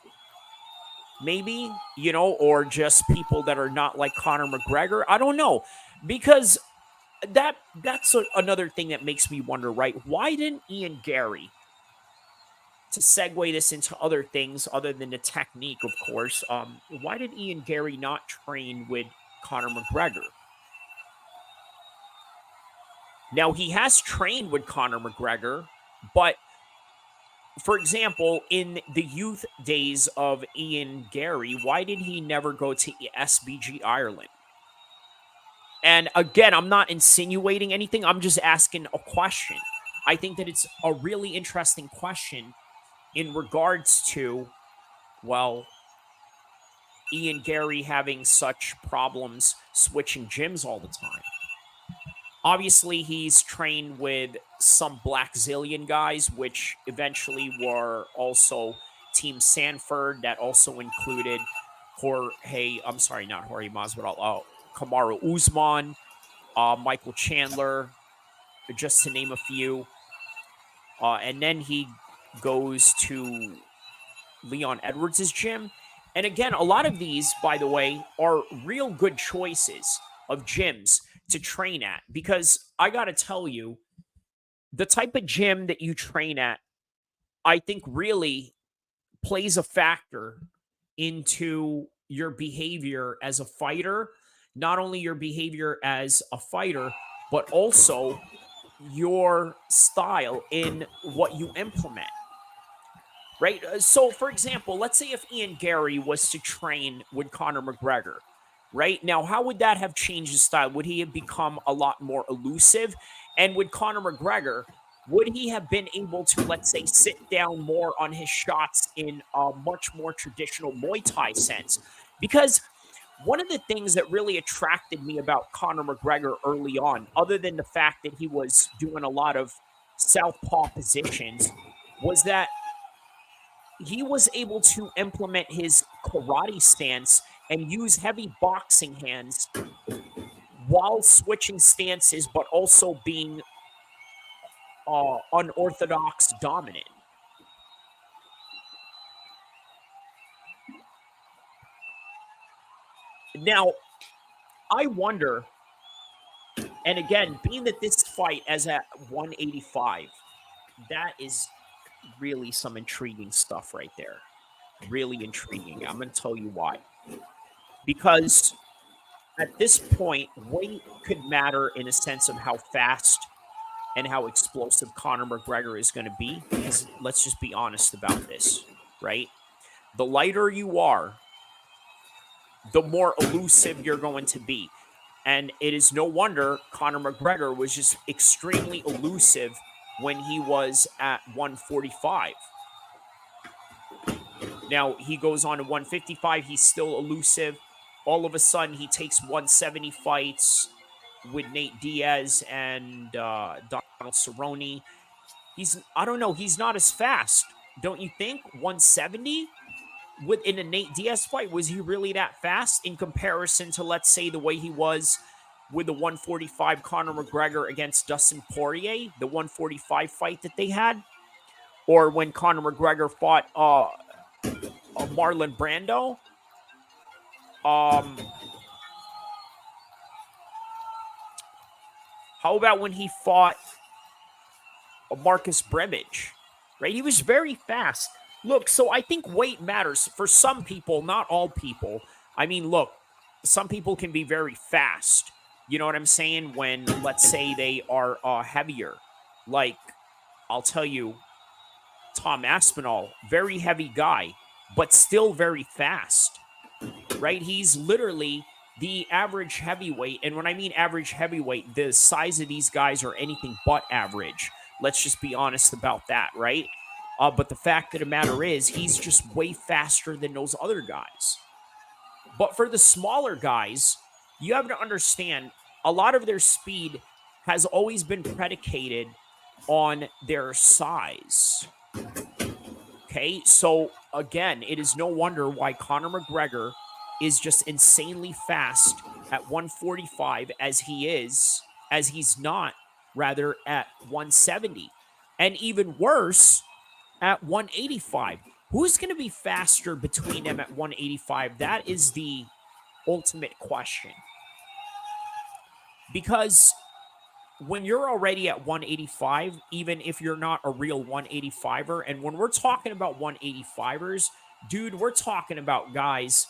maybe, or just people that are not like Conor McGregor. I don't know. Because that's another thing that makes me wonder, right? Why didn't Ian Gary, to segue this into other things other than the technique, of course, why did Ian Gary not train with Conor McGregor? Now, he has trained with Conor McGregor, but for example, in the youth days of Ian Gary, why did he never go to SBG Ireland? And again, I'm not insinuating anything. I'm just asking a question. I think that it's a really interesting question in regards to, well, Ian Gary having such problems switching gyms all the time. Obviously, he's trained with some Black Zillion guys, which eventually were also Team Sanford, that also included I'm sorry, not Jorge Masvidal, Kamaru Usman, Michael Chandler, just to name a few. And then he goes to Leon Edwards' gym. And again, a lot of these, by the way, are real good choices of gyms to train at. Because I got to tell you, the type of gym that you train at, I think really plays a factor into your behavior as a fighter. Not only your behavior as a fighter, but also your style in what you implement, right? So, for example, let's say if Ian Gary was to train with Conor McGregor, right? Now, how would that have changed his style? Would he have become a lot more elusive? And with Conor McGregor, would he have been able to, let's say, sit down more on his shots in a much more traditional Muay Thai sense? Because one of the things that really attracted me about Conor McGregor early on, other than the fact that he was doing a lot of southpaw positions, was that he was able to implement his karate stance and use heavy boxing hands while switching stances, but also being unorthodox dominant. Now, I wonder, and again, being that this fight as at 185, that is really some intriguing stuff right there. Really intriguing. I'm going to tell you why. Because at this point, weight could matter in a sense of how fast and how explosive Conor McGregor is going to be. Because let's just be honest about this, right? The lighter you are, the more elusive you're going to be. And it is no wonder Conor McGregor was just extremely elusive when he was at 145. Now he goes on to 155. He's still elusive. All of a sudden, he takes 170 fights with Nate Diaz and Donald Cerrone. I don't know, he's not as fast. Don't you think? 170? In a Nate Diaz fight, was he really that fast in comparison to, let's say, the way he was with the 145 Conor McGregor against Dustin Poirier, the 145 fight that they had? Or when Conor McGregor fought Marlon Brando? How about when he fought Marcus Brevich? Right? He was very fast. Look, so I think weight matters for some people, not all people. I mean, look, some people can be very fast. You know what I'm saying? When, let's say, they are heavier. Like, I'll tell you, Tom Aspinall, very heavy guy, but still very fast. Right? He's literally the average heavyweight. And when I mean average heavyweight, the size of these guys are anything but average. Let's just be honest about that, right? But the fact of the matter is, he's just way faster than those other guys. But for the smaller guys, you have to understand, a lot of their speed has always been predicated on their size. Okay, so again, it is no wonder why Conor McGregor is just insanely fast at 145 as he's not, rather, at 170. And even worse, at 185. Who's going to be faster between them at 185? That is the ultimate question. Because when you're already at 185, even if you're not a real 185er, and when we're talking about 185ers, dude, we're talking about guys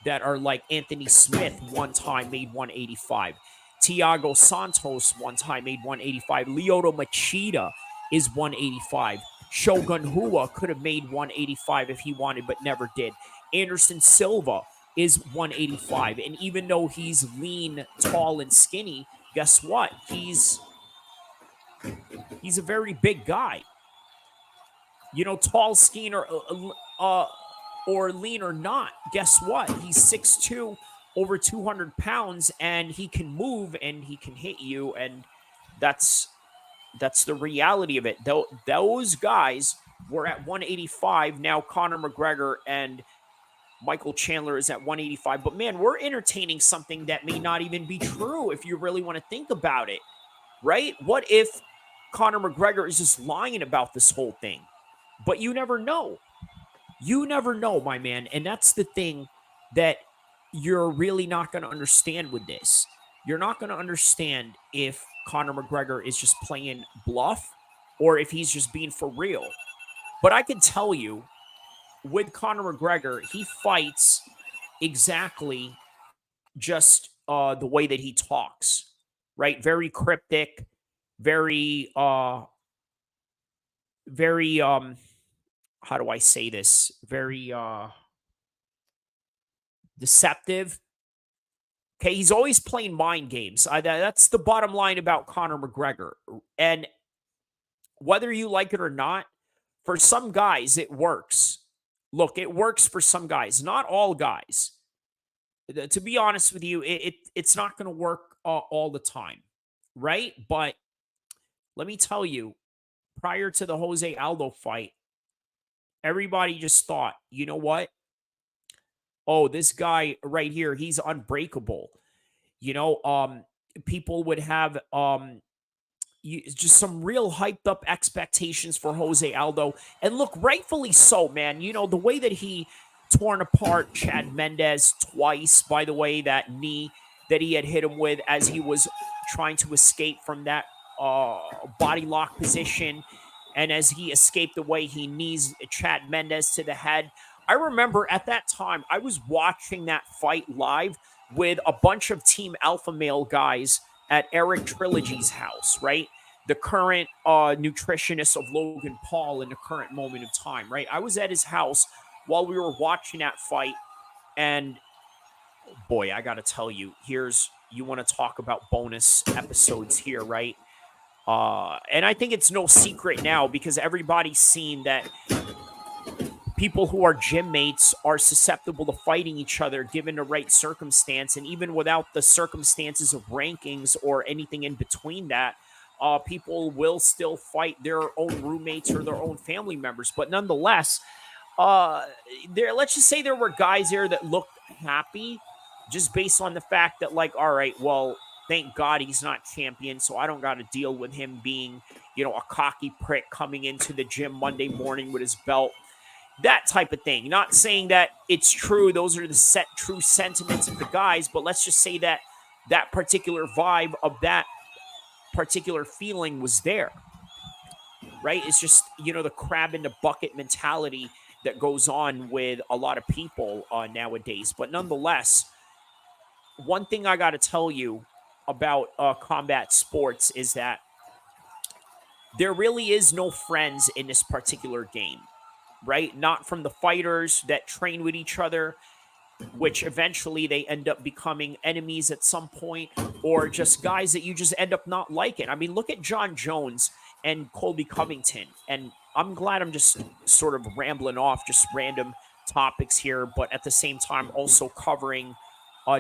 that are like Anthony Smith one time made 185. Thiago Santos one time made 185. Lyoto Machida is 185. Shogun Rua could have made 185 if he wanted, but never did. Anderson Silva is 185. And even though he's lean, tall, and skinny, guess what? He's a very big guy. You know, tall, skinny, or lean or not, guess what? He's 6'2", over 200 pounds, and he can move and he can hit you, and that's the reality of it. Those guys were at 185. Now Conor McGregor and Michael Chandler is at 185. But man, we're entertaining something that may not even be true if you really want to think about it, right? What if Conor McGregor is just lying about this whole thing? But you never know. You never know, my man. And that's the thing that you're really not going to understand with this. You're not going to understand if Conor McGregor is just playing bluff or if he's just being for real. But I can tell you, with Conor McGregor, he fights exactly just the way that he talks, right? Very cryptic, very, how do I say this? Very deceptive. Okay, he's always playing mind games. That's the bottom line about Conor McGregor. And whether you like it or not, for some guys, it works. Look, it works for some guys, not all guys. To be honest with you, it's not going to work all the time, right? But let me tell you, prior to the Jose Aldo fight, everybody just thought, you know what? Oh, this guy right here, he's unbreakable. You know, people would have just some real hyped up expectations for Jose Aldo. And look, rightfully so, man. You know, the way that he torn apart Chad Mendez twice, by the way, that knee that he had hit him with as he was trying to escape from that body lock position. And as he escaped away, he knees Chad Mendez to the head. I remember at that time, I was watching that fight live with a bunch of Team Alpha Male guys at Eric Trilogy's house, right? The current nutritionist of Logan Paul in the current moment of time, right? I was at his house while we were watching that fight. And boy, I got to tell you, you want to talk about bonus episodes here, right? And I think it's no secret now because everybody's seen that people who are gym mates are susceptible to fighting each other given the right circumstance. And even without the circumstances of rankings or anything in between that, people will still fight their own roommates or their own family members. But nonetheless, let's just say there were guys there that looked happy just based on the fact that, like, all right, well, thank God he's not champion, so I don't got to deal with him being, a cocky prick coming into the gym Monday morning with his belt. That type of thing. Not saying that it's true; those are the true sentiments of the guys. But let's just say that that particular vibe of that particular feeling was there, right? It's just the crab in the bucket mentality that goes on with a lot of people nowadays. But nonetheless, one thing I got to tell you about combat sports is that there really is no friends in this particular game, right? Not from the fighters that train with each other, which eventually they end up becoming enemies at some point, or just guys that you just end up not liking. I mean, look at John Jones and Colby Covington. And I'm glad I'm just sort of rambling off just random topics here, but at the same time also covering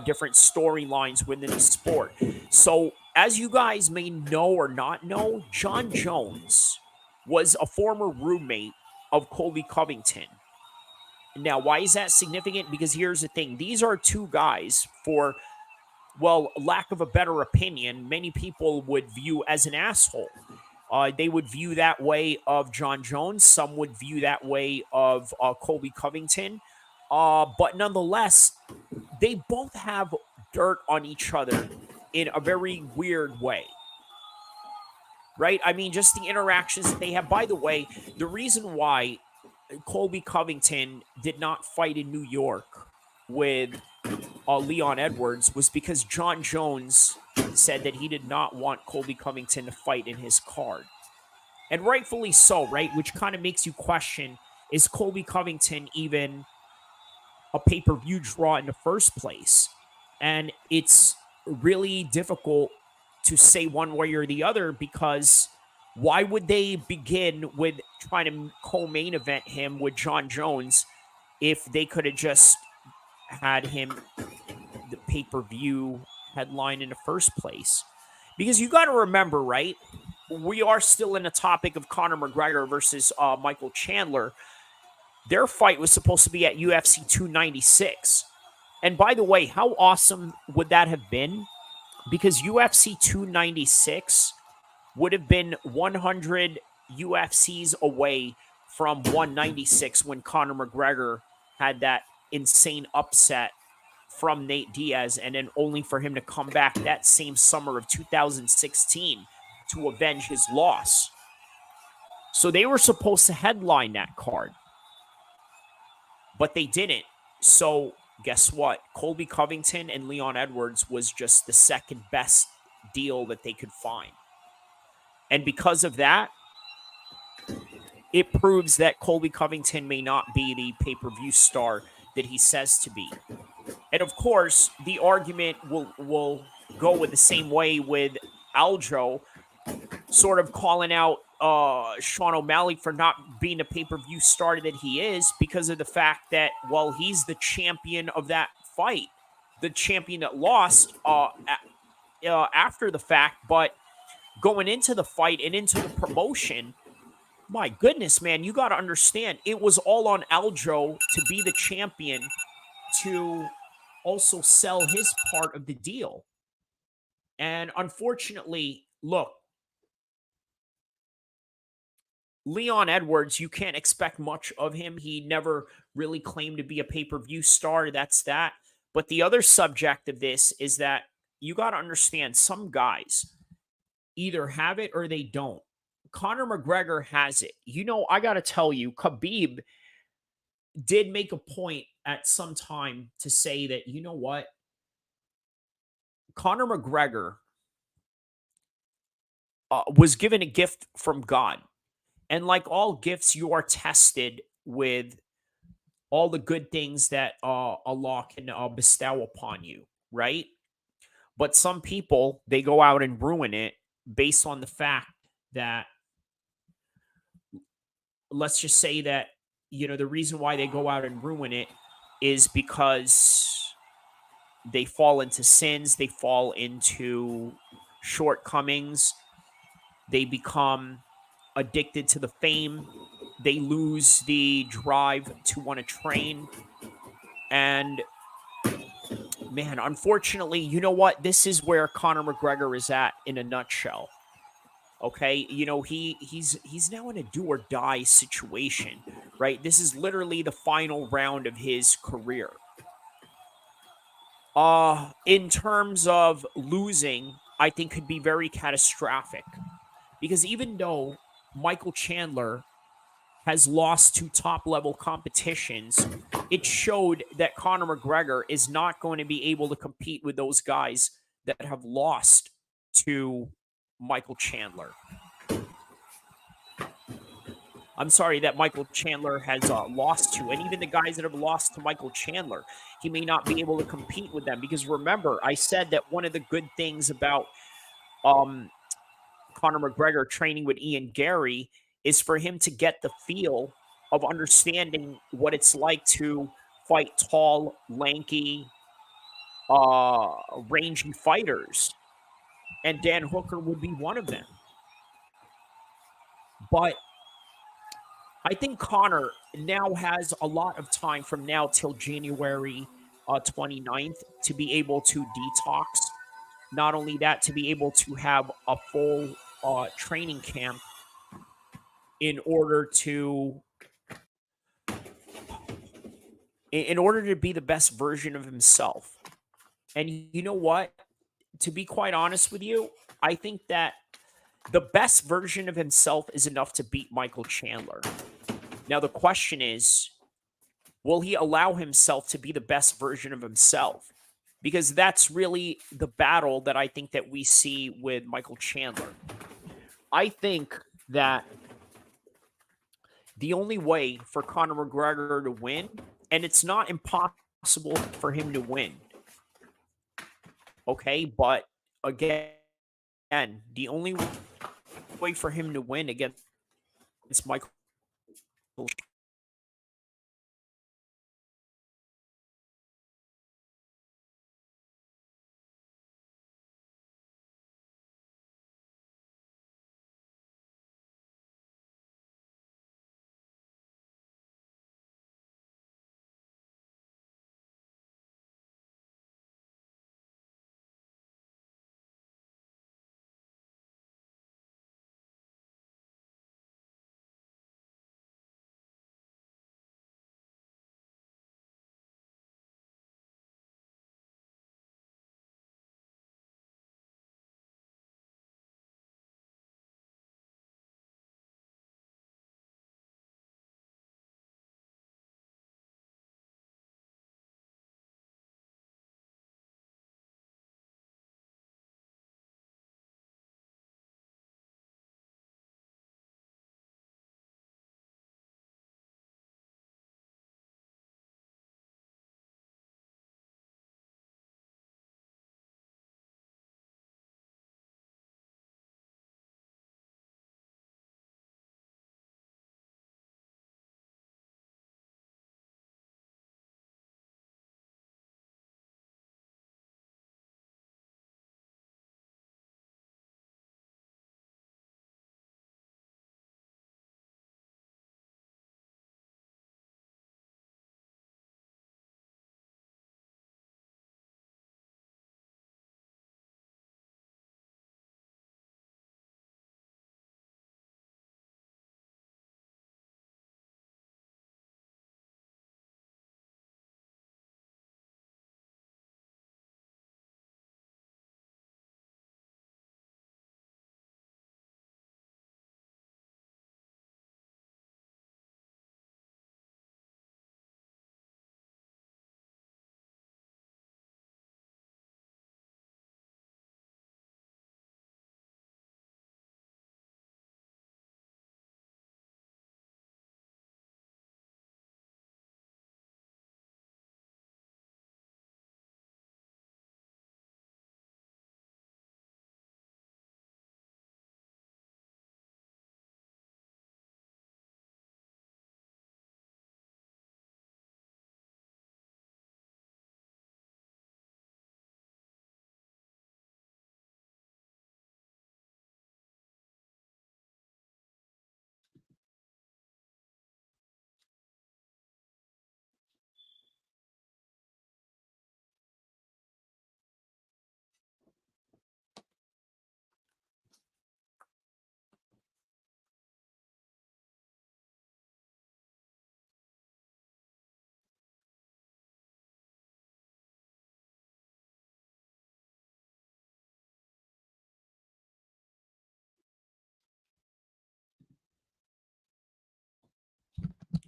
different storylines within the sport. So, as you guys may know or not know, John Jones was a former roommate of Colby Covington. Now, why is that significant? Because here's the thing. These are two guys, for, well, lack of a better opinion, many people would view as an asshole. They would view that way of John Jones. Some would view that way of Colby Covington. But nonetheless, they both have dirt on each other in a very weird way. Right? I mean, just the interactions that they have. By the way, the reason why Colby Covington did not fight in New York with Leon Edwards was because John Jones said that he did not want Colby Covington to fight in his card. And rightfully so, right? Which kind of makes you question, is Colby Covington even a pay-per-view draw in the first place? And it's really difficult to say one way or the other, because why would they begin with trying to co-main event him with John Jones if they could have just had him the pay-per-view headline in the first place? Because you got to remember, right? We are still in the topic of Conor McGregor versus Michael Chandler. Their fight was supposed to be at UFC 296. And by the way, how awesome would that have been? Because UFC 296 would have been 100 UFCs away from 196 when Conor McGregor had that insane upset from Nate Diaz, and then only for him to come back that same summer of 2016 to avenge his loss. So they were supposed to headline that card, but they didn't. So guess what? Colby Covington and Leon Edwards was just the second best deal that they could find. And because of that, it proves that Colby Covington may not be the pay-per-view star that he says to be. And of course, the argument will go with the same way with Aljo, sort of calling out Sean O'Malley for not being the pay-per-view star that he is, because of the fact that, well, he's the champion of that fight, the champion that lost after the fact, but going into the fight and into the promotion, my goodness, man, you got to understand, it was all on Aljo to be the champion, to also sell his part of the deal. And unfortunately, look, Leon Edwards, you can't expect much of him. He never really claimed to be a pay-per-view star. That's that. But the other subject of this is that you got to understand, some guys, either have it or they don't. Conor McGregor has it. I got to tell you, Khabib did make a point at some time to say that, you know what? Conor McGregor was given a gift from God. And like all gifts, you are tested with all the good things that Allah can bestow upon you, right? But some people, they go out and ruin it based on the fact that, let's just say that, the reason why they go out and ruin it is because they fall into sins, they fall into shortcomings, they become addicted to the fame, they lose the drive to want to train. And man, unfortunately, you know what? This is where Conor McGregor is at in a nutshell. Okay, he's now in a do or die situation, right? This is literally the final round of his career. In terms of losing, I think could be very catastrophic because even though Michael Chandler has lost to top level competitions, it showed that Conor McGregor is not going to be able to compete with those guys that have lost to Michael Chandler. I'm sorry, that Michael Chandler has lost to. And even the guys that have lost to Michael Chandler, he may not be able to compete with them. Because remember, I said that one of the good things about um, Conor McGregor training with Ian Gary is for him to get the feel of understanding what it's like to fight tall, lanky, rangy fighters. And Dan Hooker would be one of them. But I think Connor now has a lot of time from now till January 29th to be able to detox. Not only that, to be able to have a full training camp in order to be the best version of himself. And you know what? To be quite honest with you, I think that the best version of himself is enough to beat Michael Chandler. Now the question is, will he allow himself to be the best version of himself? Because that's really the battle that I think that we see with Michael Chandler. I think that the only way for Conor McGregor to win, and it's not impossible for him to win, okay? But again, the only way for him to win against Michael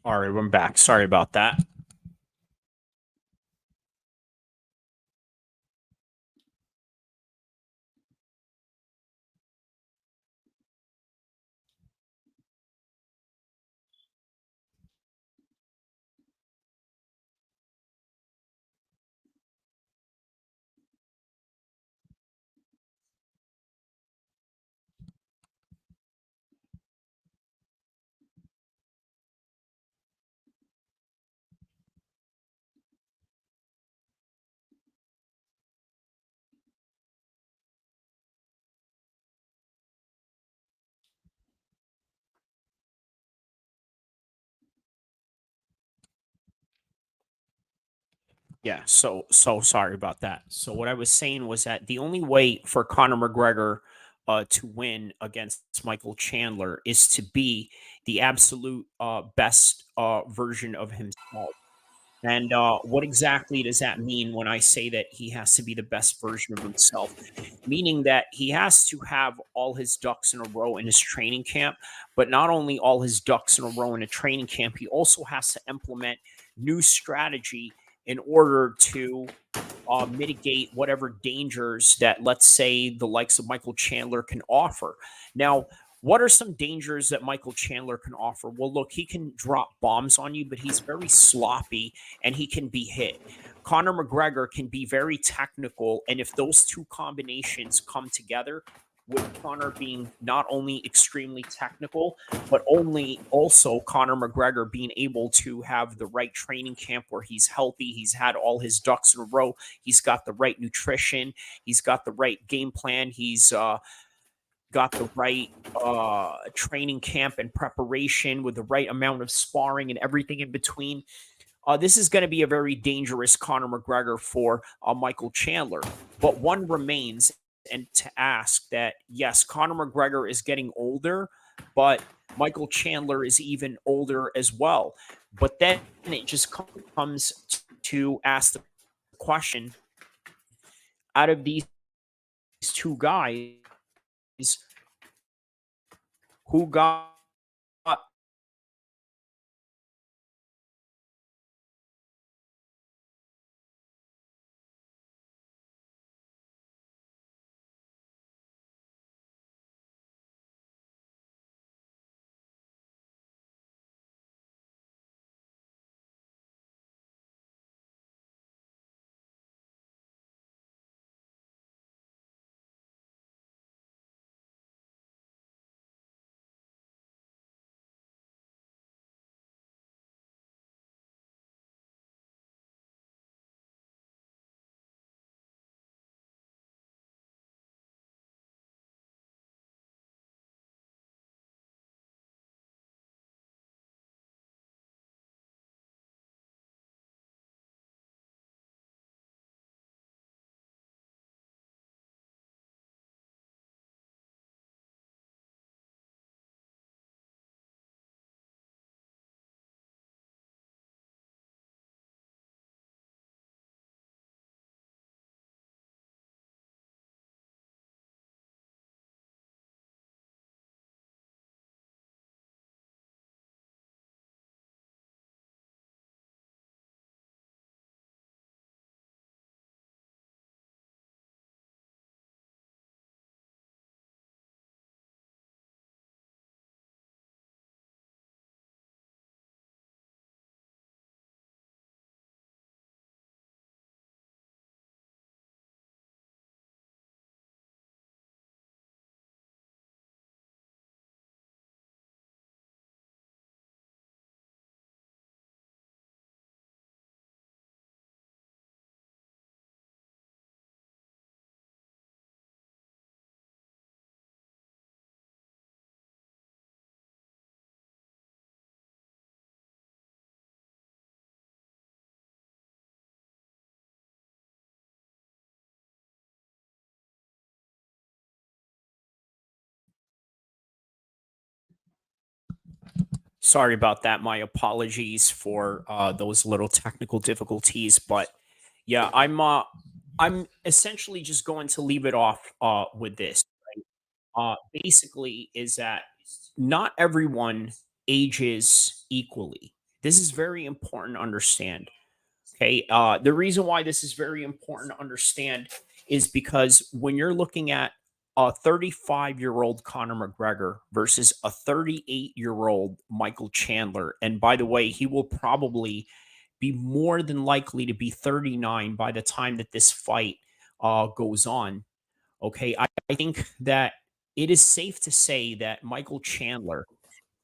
All right, I'm back. Sorry about that. Yeah, so sorry about that. So what I was saying was that the only way for Conor McGregor to win against Michael Chandler is to be the absolute best version of himself. And what exactly does that mean when I say that he has to be the best version of himself? Meaning that he has to have all his ducks in a row in his training camp, but not only all his ducks in a row in a training camp, he also has to implement new strategy in order to mitigate whatever dangers that, let's say, the likes of Michael Chandler can offer. Now, what are some dangers that Michael Chandler can offer? Well, look, he can drop bombs on you, but he's very sloppy and he can be hit. Conor McGregor can be very technical, and if those two combinations come together, with Conor being not only extremely technical, but only also Conor McGregor being able to have the right training camp where he's healthy, he's had all his ducks in a row, he's got the right nutrition, he's got the right game plan, he's got the right training camp and preparation with the right amount of sparring and everything in between. This is going to be a very dangerous Conor McGregor for Michael Chandler. But one remains, and to ask that yes, Conor McGregor is getting older, but Michael Chandler is even older as well. But then it just comes to ask the question, out of these two guys, who got Sorry about that. My apologies for those little technical difficulties, but yeah, I'm essentially just going to leave it off with this. Basically, is that not everyone ages equally. This is very important to understand. Okay. The reason why this is very important to understand is because when you're looking at a 35-year-old Conor McGregor versus a 38-year-old Michael Chandler, and by the way, he will probably be more than likely to be 39 by the time that this fight goes on. Okay. I think that it is safe to say that Michael Chandler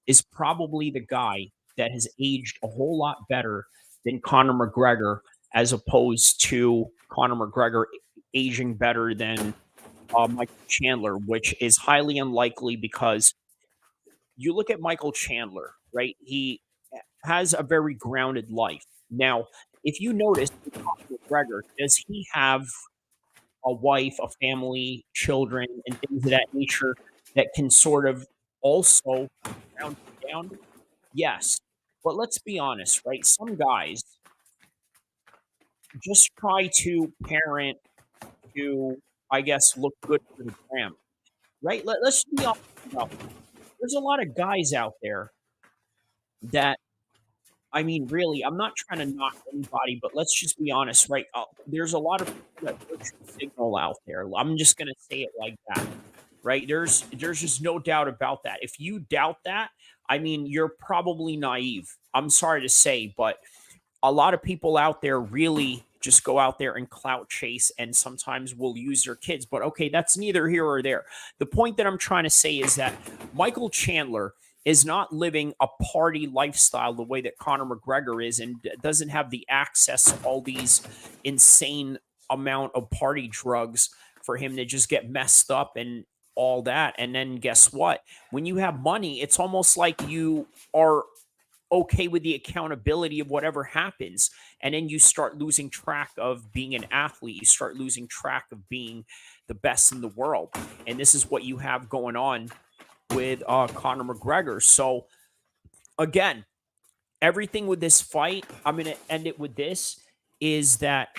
is probably the guy that has aged a whole lot better than Conor McGregor, as opposed to Conor McGregor aging better than Michael Chandler, which is highly unlikely because you look at Michael Chandler, right? He has a very grounded life. Now, if you notice with Conor McGregor, does he have a wife, a family, children, and things of that nature that can sort of also ground him down? Yes. But let's be honest, right? Some guys just try to parent to, I guess, look good for the gram, right? Let's be honest about this. There's a lot of guys out there that, I mean, really, I'm not trying to knock anybody, but let's just be honest, right? There's a lot of people that virtue signal out there. I'm just going to say it like that, right? There's just no doubt about that. If you doubt that, I mean, you're probably naive. I'm sorry to say, but a lot of people out there really just go out there and clout chase and sometimes will use their kids. But okay, that's neither here or there. The point that I'm trying to say is that Michael Chandler is not living a party lifestyle the way that Conor McGregor is, and doesn't have the access to all these insane amount of party drugs for him to just get messed up and all that. And then guess what? When you have money, it's almost like you are okay with the accountability of whatever happens. And then you start losing track of being an athlete. You start losing track of being the best in the world. And this is what you have going on with Conor McGregor. So again, everything with this fight, I'm going to end it with this, is that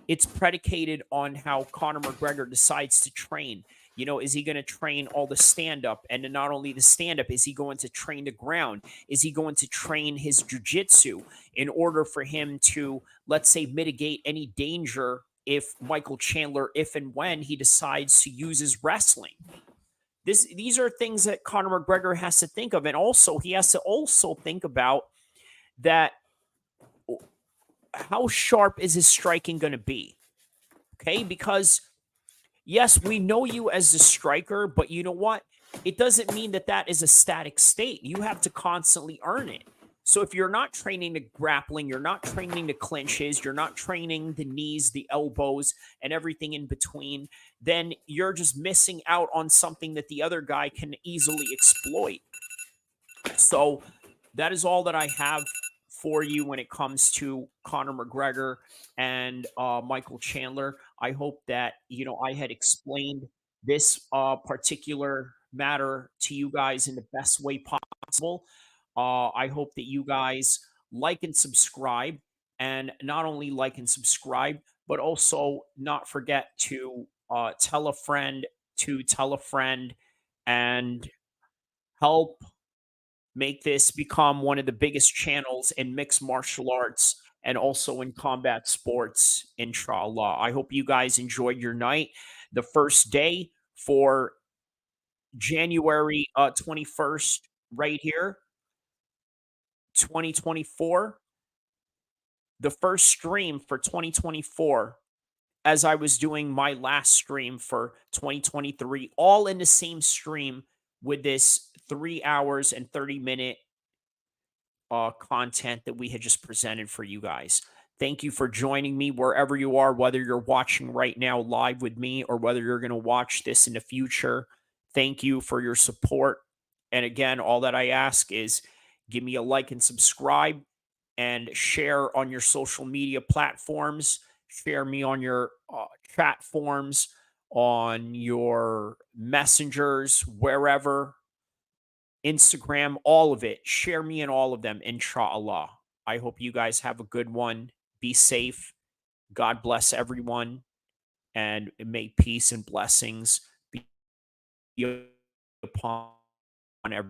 it's predicated on how Conor McGregor decides to train. You know, is he going to train all the stand up? And then not only the stand up, is he going to train the ground? Is he going to train his jujitsu in order for him to, let's say, mitigate any danger if Michael Chandler, if and when he decides to use his wrestling? These are things that Conor McGregor has to think of. And also, he has to also think about that, how sharp is his striking going to be? Okay. Because yes, we know you as a striker, but you know what? It doesn't mean that that is a static state. You have to constantly earn it. So if you're not training the grappling, you're not training the clinches, you're not training the knees, the elbows, and everything in between, then you're just missing out on something that the other guy can easily exploit. So that is all that I have for you when it comes to Conor McGregor and Michael Chandler. I hope that I had explained this particular matter to you guys in the best way possible. I hope that you guys like and subscribe, and not only like and subscribe, but also not forget to tell a friend to tell a friend and help make this become one of the biggest channels in mixed martial arts and also in combat sports, inshallah. I hope you guys enjoyed your night. The first day for January 21st, right here, 2024. The first stream for 2024, as I was doing my last stream for 2023, all in the same stream with this 3 hours and 30-minute content that we had just presented for you guys. Thank you for joining me wherever you are, whether you're watching right now live with me or whether you're going to watch this in the future. Thank you for your support. And again, all that I ask is give me a like and subscribe and share on your social media platforms. Share me on your chat forms, on your messengers, wherever, Instagram, all of it. Share me in all of them, inshallah. I hope you guys have a good one. Be safe. God bless everyone. And may peace and blessings be upon everybody.